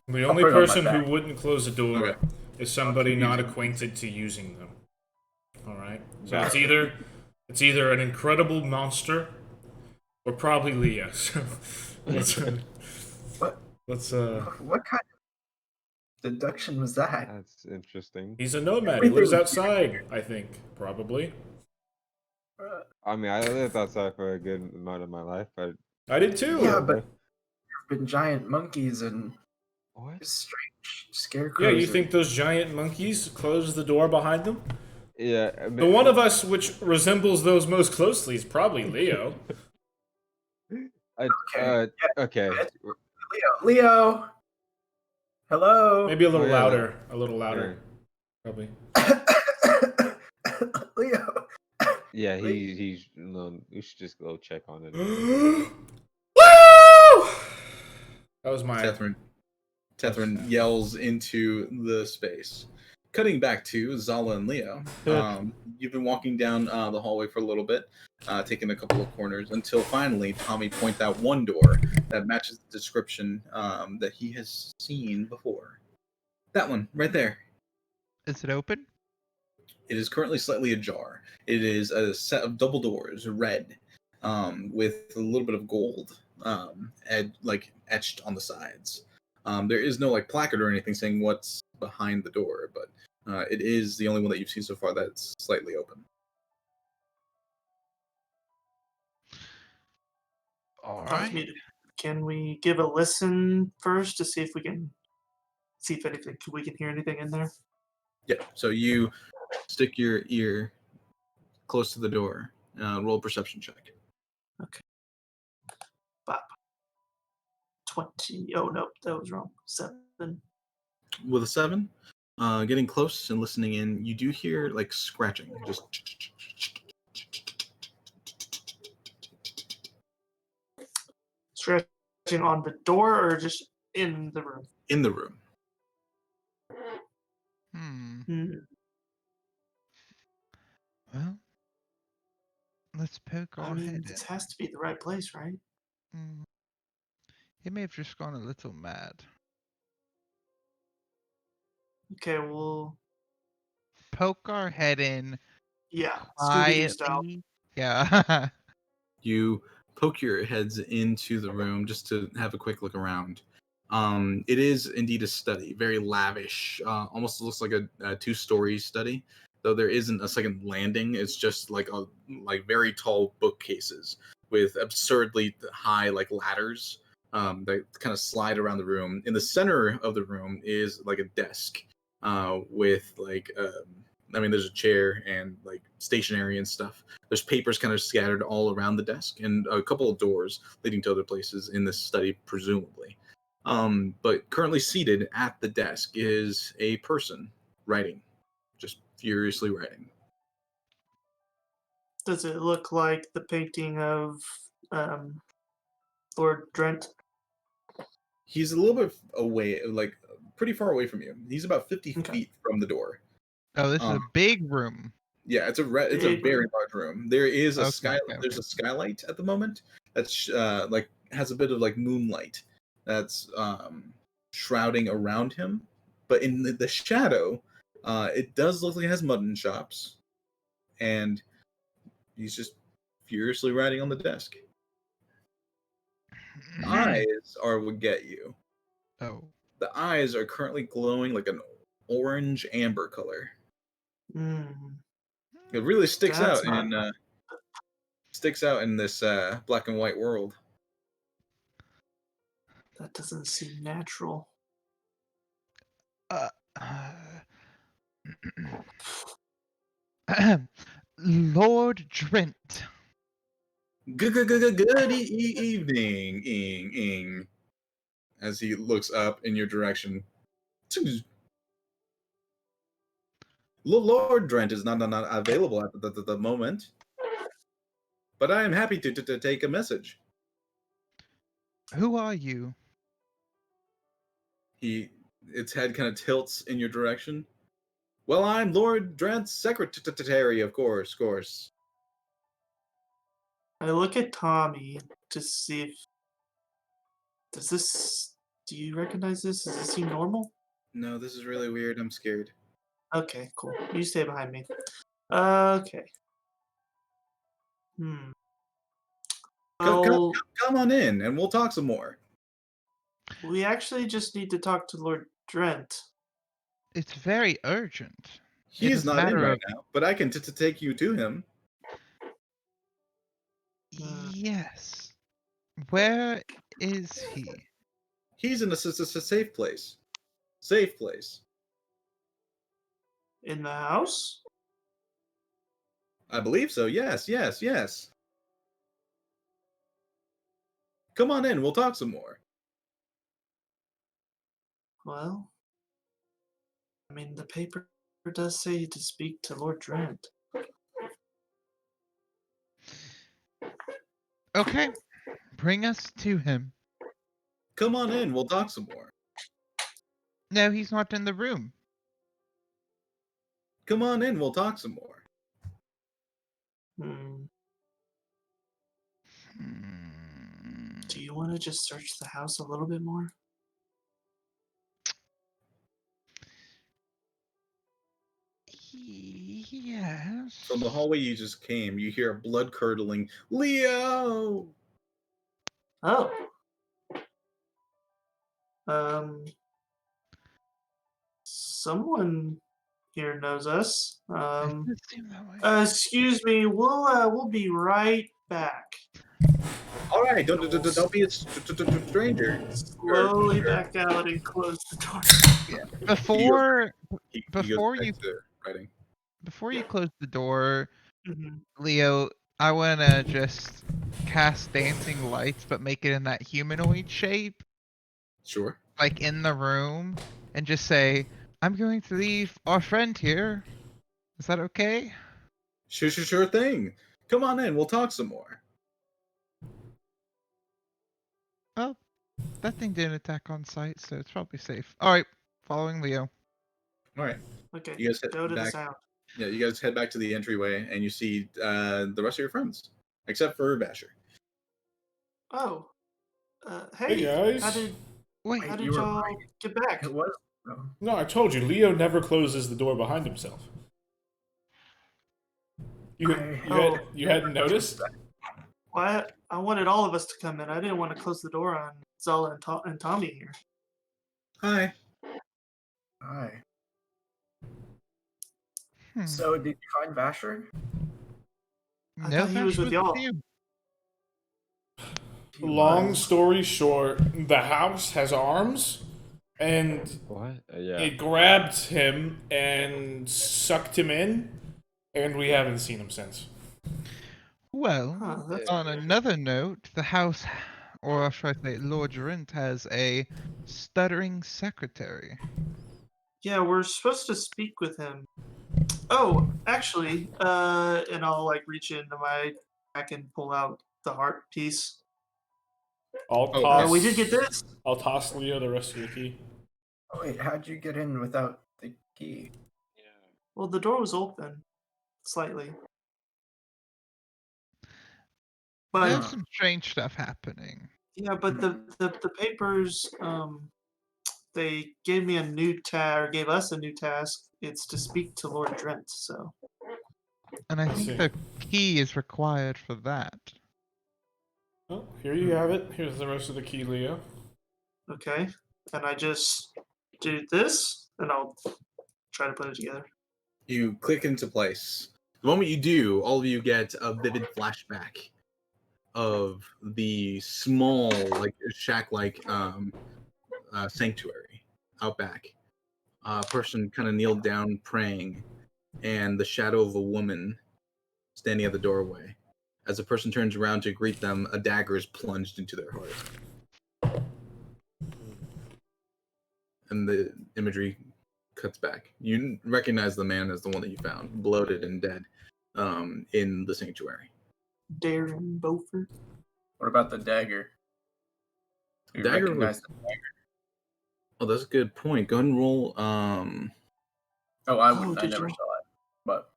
The I'll only put it on my person back. who wouldn't close a door Okay. is somebody not Using them. acquainted to using them. All right. So Got it's either an incredible monster or probably Leo. So let's What? let's What kind of deduction was that? That's interesting. he's a nomad. He lives outside, I think, probably. I mean, I lived outside for a good amount of my life, but I did too. Yeah, but there've been giant monkeys and what? strange scarecrows. Yeah, you and- think those giant monkeys closed the door behind them? Yeah, I The mean, one of us which resembles those most closely is probably Leo. Okay. Leo. Hello. Maybe a little yeah, louder. A little louder. Probably. Leo. Yeah, he's. No, we should just go check on it. Woo! That was my. Tethrin yells into the space. Cutting back to Zala and Leo. You've been walking down the hallway for a little bit, taking a couple of corners, until finally Tommy points out one door that matches the description that he has seen before. That one, right there. Is it open? It is currently slightly ajar. It is a set of double doors, red, with a little bit of gold etched on the sides. There is no like placard or anything saying what's behind the door, but it is the only one that you've seen so far that's slightly open. All Talk to me. Can we give a listen first to see if we can see if anything we can hear anything in there? Yeah. So you stick your ear close to the door. Roll a perception check. Okay. Bop. 20. Oh, no, that was wrong. 7. With a 7, getting close and listening in, you do hear like scratching. Just Scratching on the door or just in the room? in the room. Hmm. Well, let's poke I our mean, head this in. has to be the right place, right? He may have just gone a little mad. Okay, well, Poke our head in yeah, Scooby-Doo style. quietly. Yeah. You poke your heads into the room just to have a quick look around. It is indeed a study, very lavish. Almost looks like a 2-story study, though there isn't a second landing. It's just like very tall bookcases with absurdly high like ladders that kind of slide around the room. In the center of the room is like a desk with there's a chair and like stationery and stuff. There's papers kind of scattered all around the desk and a couple of doors leading to other places in this study, presumably. But currently seated at the desk is a person writing, just furiously writing. Does it look like the painting of Lord Drent? He's a little bit away, like pretty far away from you. He's about 50 Okay. feet from the door. Oh, this is a big room. Yeah, it's a Big very room. large room. There is a Okay, There's a skylight at the moment that's like has a bit of like moonlight that's shrouding around him, but in the shadow, it does look like it has mutton chops, and he's just furiously writing on the desk. Eyes are what get you. Oh. The eyes are currently glowing like an orange amber color. Mm, It really sticks That's out not- in this black and white world. that doesn't seem natural. Lord Drent. Good evening, as he looks up in your direction. Lord Drent is not available at the moment, but I am happy to take a message. Who are you? Its head kind of tilts in your direction. Well, I'm Lord Drent's secretary, of course. I look at Tommy to see if do you recognize this? Does this seem normal? No, this is really weird. I'm scared. Okay, cool. You stay behind me. Okay. Well, Come on in, and we'll talk some more. we actually just need to talk to Lord Drent. It's very urgent. He's is a not in matter right of- now, but I can take you to him. Yes. Where is he? He's in a safe place. Safe place. In the house? I believe so. Yes. Come on in. We'll talk some more. Well, I mean, the paper does say to speak to Lord Drent. Okay. Bring us to him. Come on in. We'll talk some more. No, he's not in the room. Come on in. We'll talk some more. Do you want to just search the house a little bit more? Yes. From the hallway you just came, you hear a blood-curdling, Leo! Oh. Someone here knows us. It does seem that way. Excuse me. We'll be right back. All right, don't be a stranger. Slowly back out and close the door. Before He goes back you to writing. before you close the door, Mhm. Leo, I wanna just cast dancing lights, but make it in that humanoid shape, Sure. like in the room, and just say, "I'm going to leave our friend here." Is that okay? Sure thing. Come on in. We'll talk some more. Well, that thing didn't attack on sight, so it's probably safe. All right, following Leo. All right. Okay, You guys head go to the back. sound. Yeah, you guys head back to the entryway, and you see the rest of your friends, except for Basher. Oh, Hey hey, guys. how did Wait, how you did were y'all right. get back? It was. Oh. No, I told you, Leo never closes the door behind himself. You hadn't noticed? Well, I wanted all of us to come in. I didn't want to close the door on Zala and Tommy here. Hi. Hi. hmm. So, did you find Vasher? I No, thought he was Vash with y'all. you. He Long was. story short, the house has arms, and What? Yeah. it grabbed him and sucked him in, and we haven't seen him since. Well, Huh, that's on weird. another note, the house, or should I say, Lord Rent has a stuttering secretary. Yeah, we're supposed to speak with him. Oh, actually, and I'll like reach into my back and pull out the heart piece. I'll Oh, toss. We did get this. I'll toss Leo the rest of the key. Oh, wait, how'd you get in without the key? Well, the door was open slightly, but There's some strange stuff happening. yeah, but the papers, they gave me a new task, or gave us a new task. It's to speak to Lord Drent. So And I I think see. the key is required for that. Oh, here you have it. Here's the rest of the key, Leo. okay, and I just do this, and I'll try to put it together. You click into place. The moment you do, all of you get a vivid flashback of the small, like shack-like sanctuary out back. A person kind of kneeled down praying, and the shadow of a woman standing at the doorway. As the person turns around to greet them, a dagger is plunged into their heart. And the imagery cuts back. You recognize the man as the one that you found, bloated and dead, in the sanctuary. Darren Beaufort. What about the dagger? Do you Dagger recognize was. the dagger? Oh, that's a good point. Go ahead and roll. Oh, I Oh, wouldn't. I did never you? saw it. But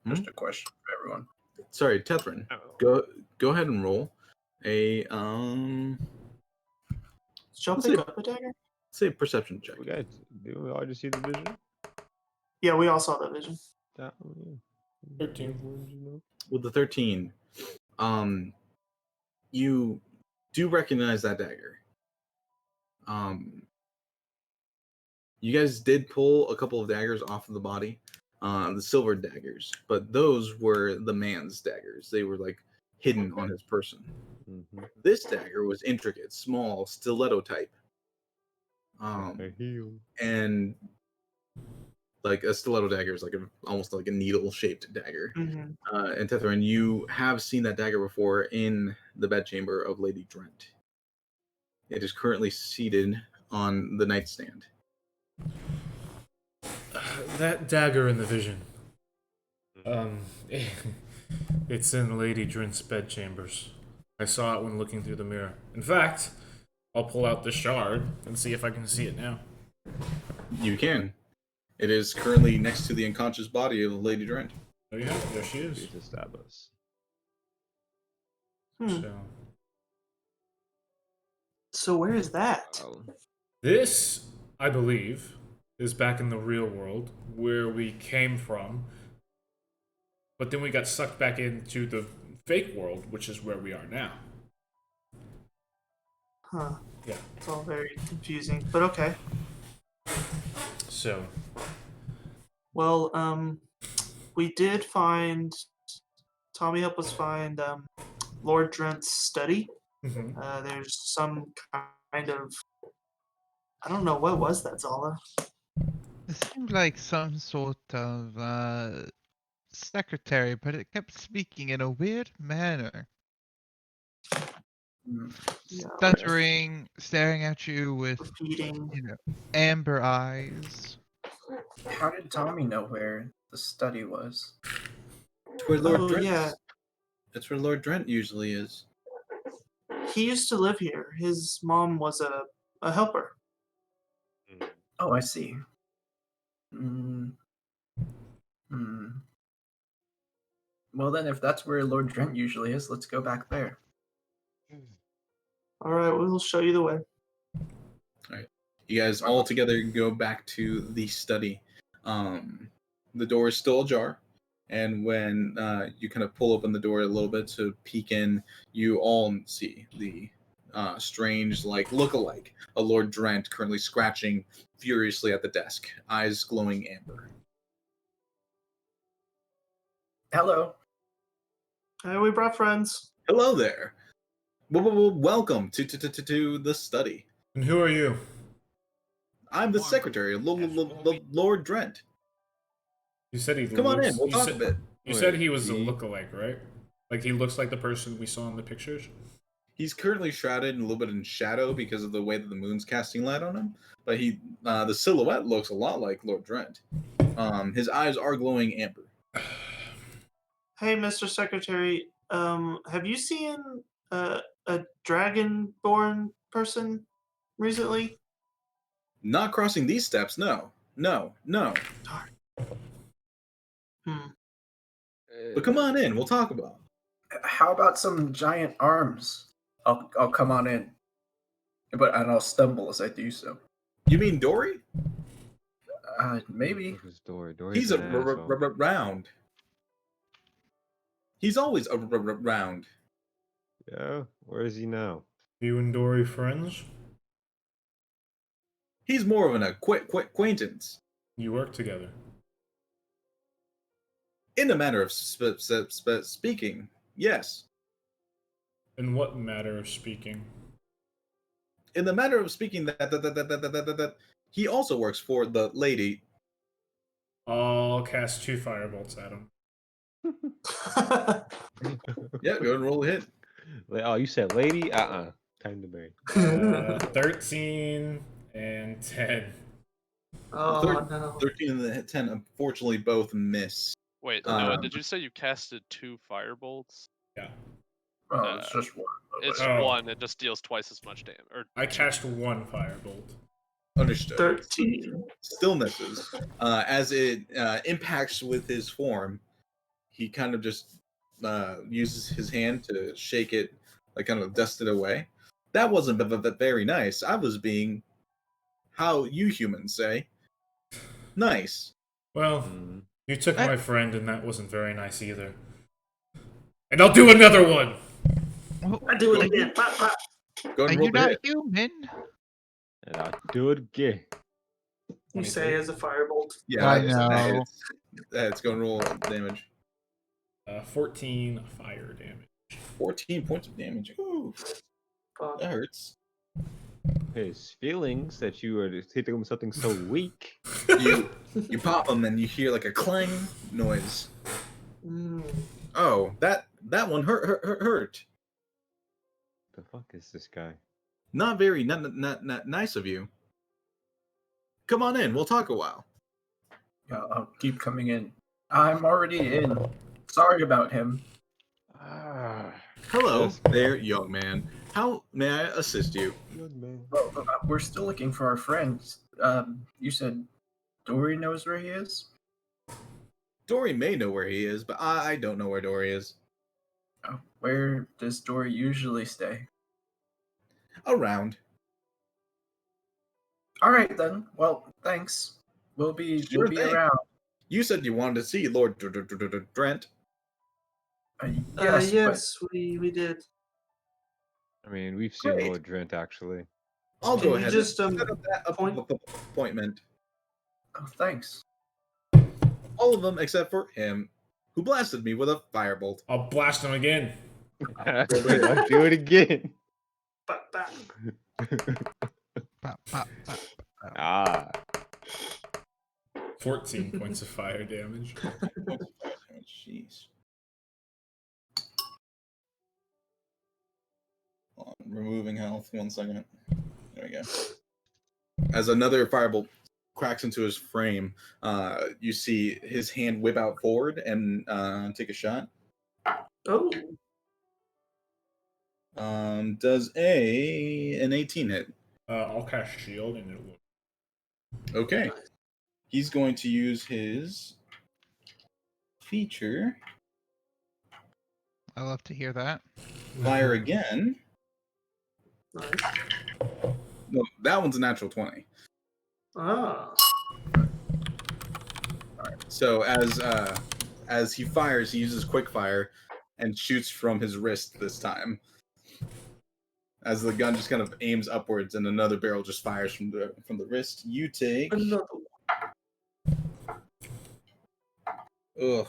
Hmm? just a question for everyone. Sorry, Tethrin. Oh. Go ahead and roll a Did y'all Let's pick see. up a dagger? say perception check. We got. Did we all just see the vision? Yeah, we all saw that vision. That, yeah. 13. With the 13, you do recognize that dagger. You guys did pull a couple of daggers off of the body, the silver daggers, but those were the man's daggers. They were like hidden on his person. Mm-hmm. This dagger was intricate, small, stiletto type, A heel. and like a stiletto dagger is like almost like a needle-shaped dagger. Mm-hmm. And Tethrin, you have seen that dagger before in the bedchamber of Lady Drent. It is currently seated on the nightstand. That dagger in the vision. It's in Lady Drint's bedchambers. I saw it when looking through the mirror. In fact, I'll pull out the shard and see if I can see it now. You can. It is currently next to the unconscious body of Lady Drent. Oh yeah, there she is. Here to stab us. So So where is that? Wow. this, I believe, is back in the real world where we came from. But then we got sucked back into the fake world, which is where we are now. Huh. Yeah. It's all very confusing, but okay. So Well, we did find. Tommy helped us find Lord Drent's study. mhm. There's some kind of. I don't know what was that, Zala. It seemed like some sort of secretary, but it kept speaking in a weird manner. Yeah, Stuttering, staring at you with, repeating. amber eyes. How did Tommy know where the study was? It's where Lord Oh, Drent. yeah. That's where Lord Drent usually is. He used to live here. His mom was a helper. Oh, I see. Hmm. Hmm. Well, then, if that's where Lord Drent usually is, let's go back there. All right, we'll show you the way. You guys all together go back to the study. The door is still ajar, and when you kind of pull open the door a little bit to peek in, you all see the strange, look-alike, a Lord Drent currently scratching furiously at the desk, eyes glowing amber. Hello. Hey, we brought friends. Hello there. Welcome to the study. And who are you? I'm the secretary, Lord Drent. You said he Come on looks, in, we'll you talk said, a bit. You said Wait, he was a he- lookalike, right? Like he looks like the person we saw in the pictures? He's currently shrouded in a little bit in shadow because of the way that the moon's casting light on him. But the silhouette looks a lot like Lord Drent. His eyes are glowing amber. Hey, Mr. Secretary. Have you seen a dragonborn person recently? Not crossing these steps, no. Hmm. But come on in, we'll talk about it. How about some giant arms? I'll come on in, and I'll stumble as I do so. You mean Dory? Maybe. Fuck is Dory? Dory's He's an asshole. round. He's always round. Yeah, where is he now? You and Dory friends? He's more of an acquaintance. You work together. In a manner of speaking, yes. In what matter of speaking? In the matter of speaking, that he also works for the lady. I'll cast 2 firebolts at him. Yeah, go and roll a hit. Oh, you said lady? Time to marry. 13 and 10. Oh, no. 13 and the 10, unfortunately, both miss. Wait, Noah, did you say you casted 2 firebolts? Yeah. Oh, it's just one. It's Oh. 1. It just deals twice as much damage. Or I cast 1 firebolt. Understood. 13. Still misses. As it impacts with his form, he kind of just uses his hand to shake it, like kind of dust it away. That wasn't very nice. I was being, how you humans say, nice. Well, Mhm. you took my friend, and that wasn't very nice either. And I'll do another one! I do it again. Pop, pop. Go Are and roll you the not hit. human? And I'll do it again. You say as a firebolt. Yeah, I that's- know. It's going to roll damage. 14 fire damage. 14 points of damage. Ooh, Fuck. that hurts. His feelings that you are hitting him with something so weak. You pop them and you hear like a clang noise. Mm. Oh, that one hurt. The fuck is this guy? Not very not nice of you. Come on in. We'll talk a while. Yeah, I'll keep coming in. I'm already in. Sorry about him. Hello Yes. there, young man. How may I assist you? Good man. Well, we're still looking for our friends. You said Dory knows where he is? Dory may know where he is, but I don't know where Dory is. Oh, where does Dory usually stay? Around. All right then. Well, thanks. We'll be Sure thing. around. You said you wanted to see Lord Drent. Yes, Yes, we did. I mean, we've seen Great. Lord Drent actually. I'll Can go you ahead just, and set up that point- appointment. But thanks. All of them except for him, who blasted me with a firebolt. I'll blast him again. I'll do it again. Pop, pop. Pop, pop, pop. Ah. 14 points of fire damage. 14 points of fire damage. Jeez. Hold on, removing health. 1 second. There we go. As another firebolt cracks into his frame, you see his hand whip out forward and take a shot. Oh, Does an 18 hit? I'll cast shield and it will. Okay. He's going to use his feature. I love to hear that. Fire again. nice. No, that one's a natural 20. Ah, So as he fires, he uses quick fire and shoots from his wrist this time. As the gun just kind of aims upwards and another barrel just fires from the wrist. You take another one. ugh.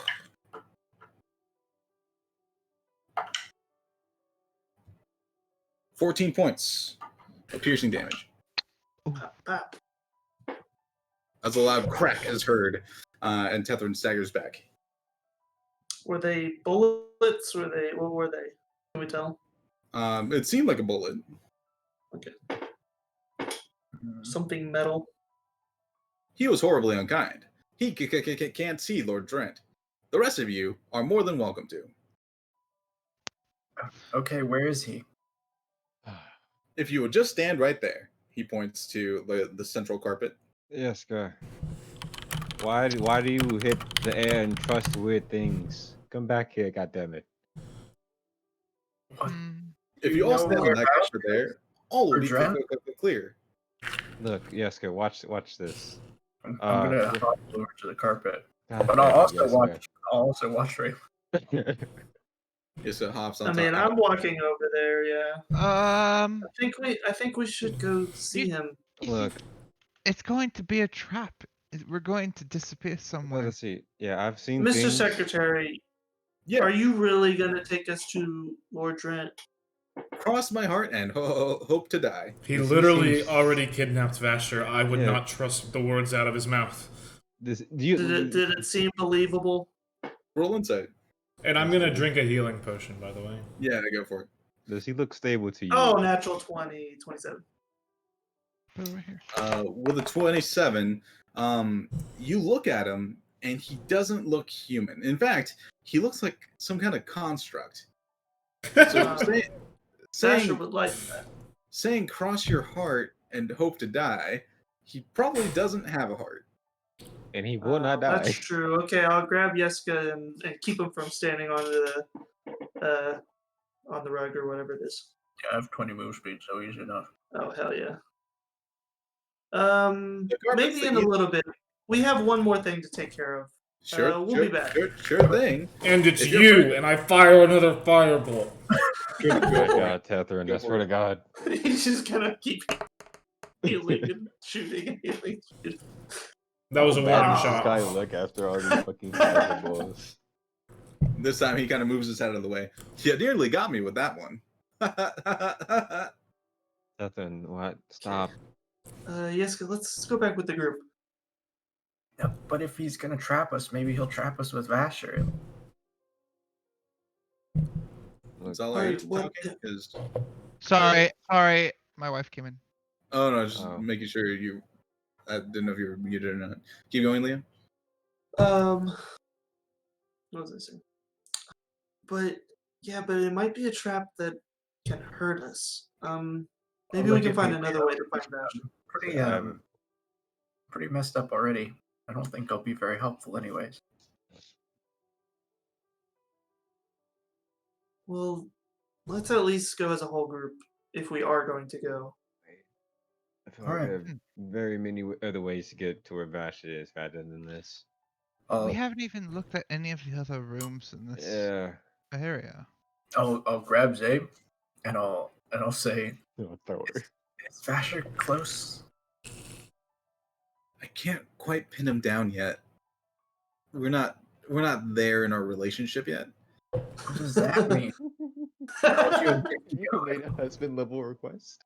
$14 points of piercing damage. Pop, pop. As a loud crack is heard, and Tethrin staggers back. Were they bullets? What were they? Can we tell? It seemed like a bullet. Okay. Something metal. He was horribly unkind. He can't see Lord Drent. The rest of you are more than welcome to. Okay, where is he? If you would just stand right there, he points to the central carpet. Yes, sir. Why do you hit the air and trust weird things? Come back here, goddammit. If you all stand on that carpet there, all will be Drent? clear. Look, Yeska, watch this. I'm gonna hop over to the carpet, God but damn I'll it, also watch Ray. Yeska. Yes, it hops on I mean, top. I'm walking over there. Yeah. I think we should go see him. Look, It's going to be a trap. We're going to disappear somewhere. let's see. Yeah, I've seen Mr. things. Secretary, Yeah, are you really gonna take us to Lord Drent? cross my heart and hope to die. He This literally seems- already kidnapped Vasher. I would Yeah. not trust the words out of his mouth. Did Did it seem believable? Roll insight. And I'm gonna drink a healing potion, by the way. Yeah, go for it. Does he look stable to you? Oh, natural 20, 27. Put it right here. With a 27, you look at him and he doesn't look human. In fact, he looks like some kind of construct. So Sasha saying, would like that. saying cross your heart and hope to die, he probably doesn't have a heart. And he will not die. That's true. Okay, I'll grab Yeska and keep him from standing on the rug or whatever it is. Yeah, I have 20 move speed, so easy enough. Oh hell yeah. The carpet's Maybe the in a easy- little bit. We have one more thing to take care of. We'll be back. Sure thing. And it's If you're you, free- and I fire another firebolt. Oh my God, Tethrin, I swear to God. He's just gonna keep healing and shooting and healing. That was a How bad warning does this shot. guy look after all these fucking fireballs? This time he kind of moves his head out of the way. You nearly got me with that one. Tethrin, what? Stop. Yeska, let's go back with the group. Yeah, but if he's gonna trap us, maybe he'll trap us with Vasher. That's all Alright, I talking what- is. Sorry. My wife came in. Oh no, just Oh. making sure you. I didn't know if you were muted or not. Keep going, Liam. What was I saying? But it might be a trap that can hurt us. Maybe we Like can if find we- another way to find Vash. Pretty messed up already. I don't think they'll be very helpful, anyways. Well, let's at least go as a whole group if we are going to go. I feel like Alright. there are very many other ways to get to where Vash is rather than this. We haven't even looked at any of the other rooms in this Yeah. area. I'll grab Zabe, and I'll say, No, throw her. "Is Vasher close?" I can't quite pin him down yet. We're not there in our relationship yet. What does that mean? You made a husband level request.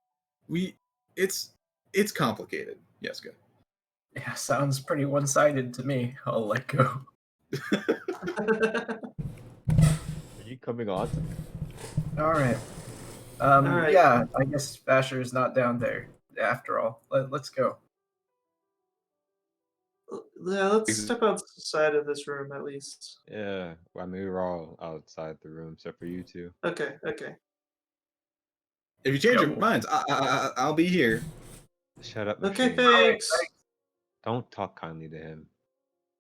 It's complicated, Yeska. Yeah, sounds pretty one-sided to me. I'll let go. Are you coming on? All right. right. Yeah, I guess Vasher's not down there after all. Let's go. Yeah, let's step outside of this room at least. Yeah. Well, I mean, we were all outside the room except for you two. Okay. If you change Yeah, your minds, I'll be here. Shut up, Okay, machine. thanks. Don't talk kindly to him.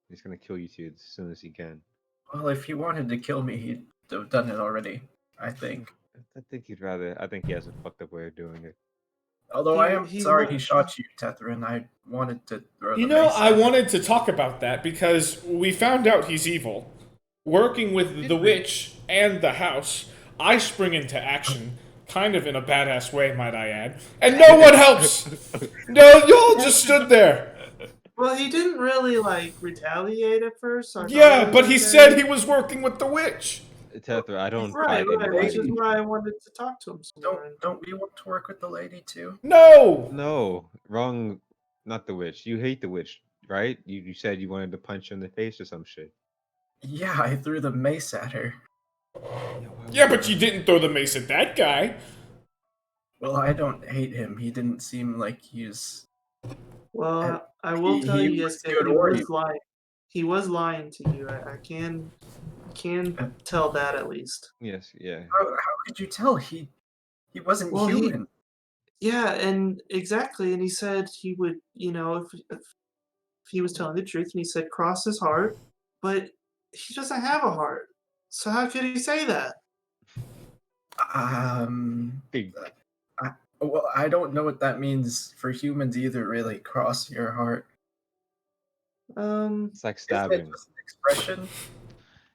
He's gonna kill you two as soon as he can. Well, if he wanted to kill me, he'd have done it already, I think. I think he'd rather. I think he has a fucked up way of doing it. Although I am He sorry wa- he shot you, Tethrin. I wanted to throw You the know, mace I at him. wanted to talk about that because we found out he's evil. Working with the witch and the house, I spring into action, kind of in a badass way, might I add, and no one helps! No, y'all just stood there. Well, he didn't really like retaliate at first. So I thought Yeah, it but was he okay. said he was working with the witch. Tethra, I don't Right, fight which is anybody. why I wanted to talk to him some more. Don't we want to work with the lady too? No! No, wrong. Not the witch. You hate the witch, right? You said you wanted to punch her in the face or some shit. Yeah, I threw the mace at her. Yeah, but you didn't throw the mace at that guy. Well, I don't hate him. He didn't seem like he's. Well, I will tell he you, was Yeska, good he or was evil. lying. He was lying to you. I can tell that at least. Yes, yeah. How could you tell? He wasn't Well, human. Yeah, and exactly. And he said he would, if he was telling the truth, and he said cross his heart, but he doesn't have a heart. So how could he say that? Big. Well, I don't know what that means for humans either. Really, cross your heart. It's like Isn't it stabbing. just an expression?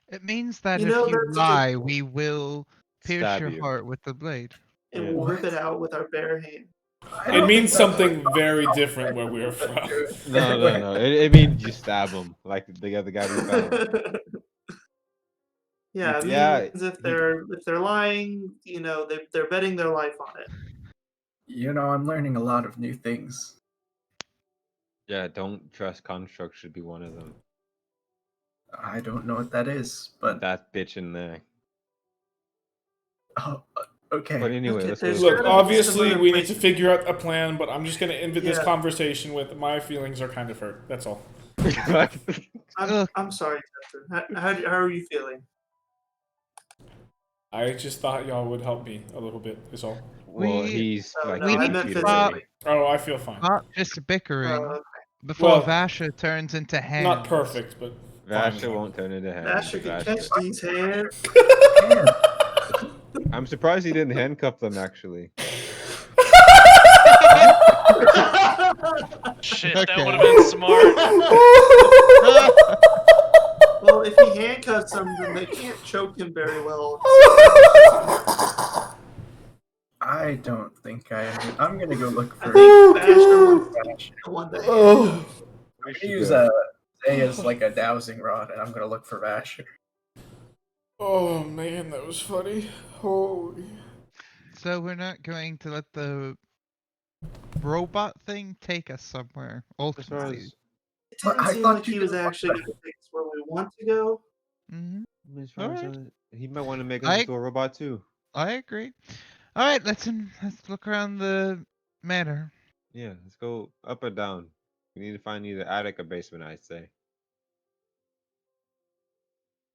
It means that You if know, you that's a good lie, point. we will pierce Stab your you. heart with the blade. And Yeah. we'll rip What? it out with our bare hand. I It don't means think that's something what very I'll different say. where we're from. No. It means you stab him, like the other guy we found. Yeah, it Yeah, means if they're lying, they're betting their life on it. You know, I'm learning a lot of new things. Yeah, don't trust construct should be one of them. I don't know what that is, but That bitch in there. oh, okay. But anyway, Okay, let's go. there's Look, gotta be obviously, some other we need to place- figure out a plan, but I'm just going to end this Yeah. conversation with my feelings are kind of hurt. That's all. I'm sorry, Justin. How are you feeling? I just thought y'all would help me a little bit, is all. Well, We- he's Oh, like we 80 need meant feet stop- away. Oh, I feel fine. Not just bickering Uh, before Well, Vasha turns into hands. Not perfect, but fine. Vasha won't turn into hand. Asher can catch these hands. I'm surprised he didn't handcuff them actually. Shit, that Okay. would have been smart. Well, if he handcuffs them, then they can't choke him very well. I don't think I'm gonna go look I for. think Basher wants the handcuff. I'm gonna use a as like a dowsing rod, and I'm gonna look for Vasher. Oh man, that was funny. Holy. So we're not going to let the robot thing take us somewhere. As far Ultimately. as, It But didn't I seem thought like you he was didn't want actually going to take us where we want to go. Hmm. Alright. he might want to make us I- into a robot too. I agree. All right, let's look around the manor. Yeah, let's go up or down. We need to find either attic or basement, I'd say.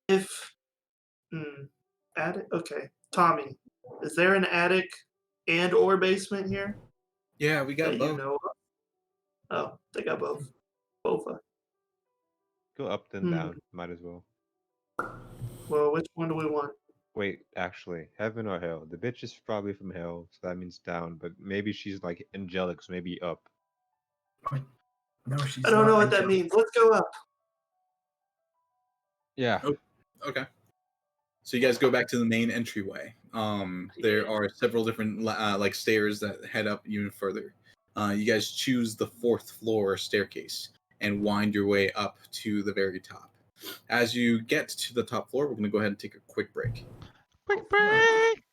If attic, okay, Tommy, is there an attic and or basement here Yeah, we got that both. you know of? Oh, they got both. Both. Go up then down. Might as well. Well, which one do we want? Wait, actually, heaven or hell? The bitch is probably from hell, so that means down. But maybe she's like angelic, so maybe up. No, she's. I don't not know what that angelic. means. Let's go up. Yeah. Okay. So you guys go back to the main entryway. There are several different like stairs that head up even further. You guys choose the 4th floor staircase and wind your way up to the very top. As you get to the top floor, we're going to go ahead and take a quick break. Quick break.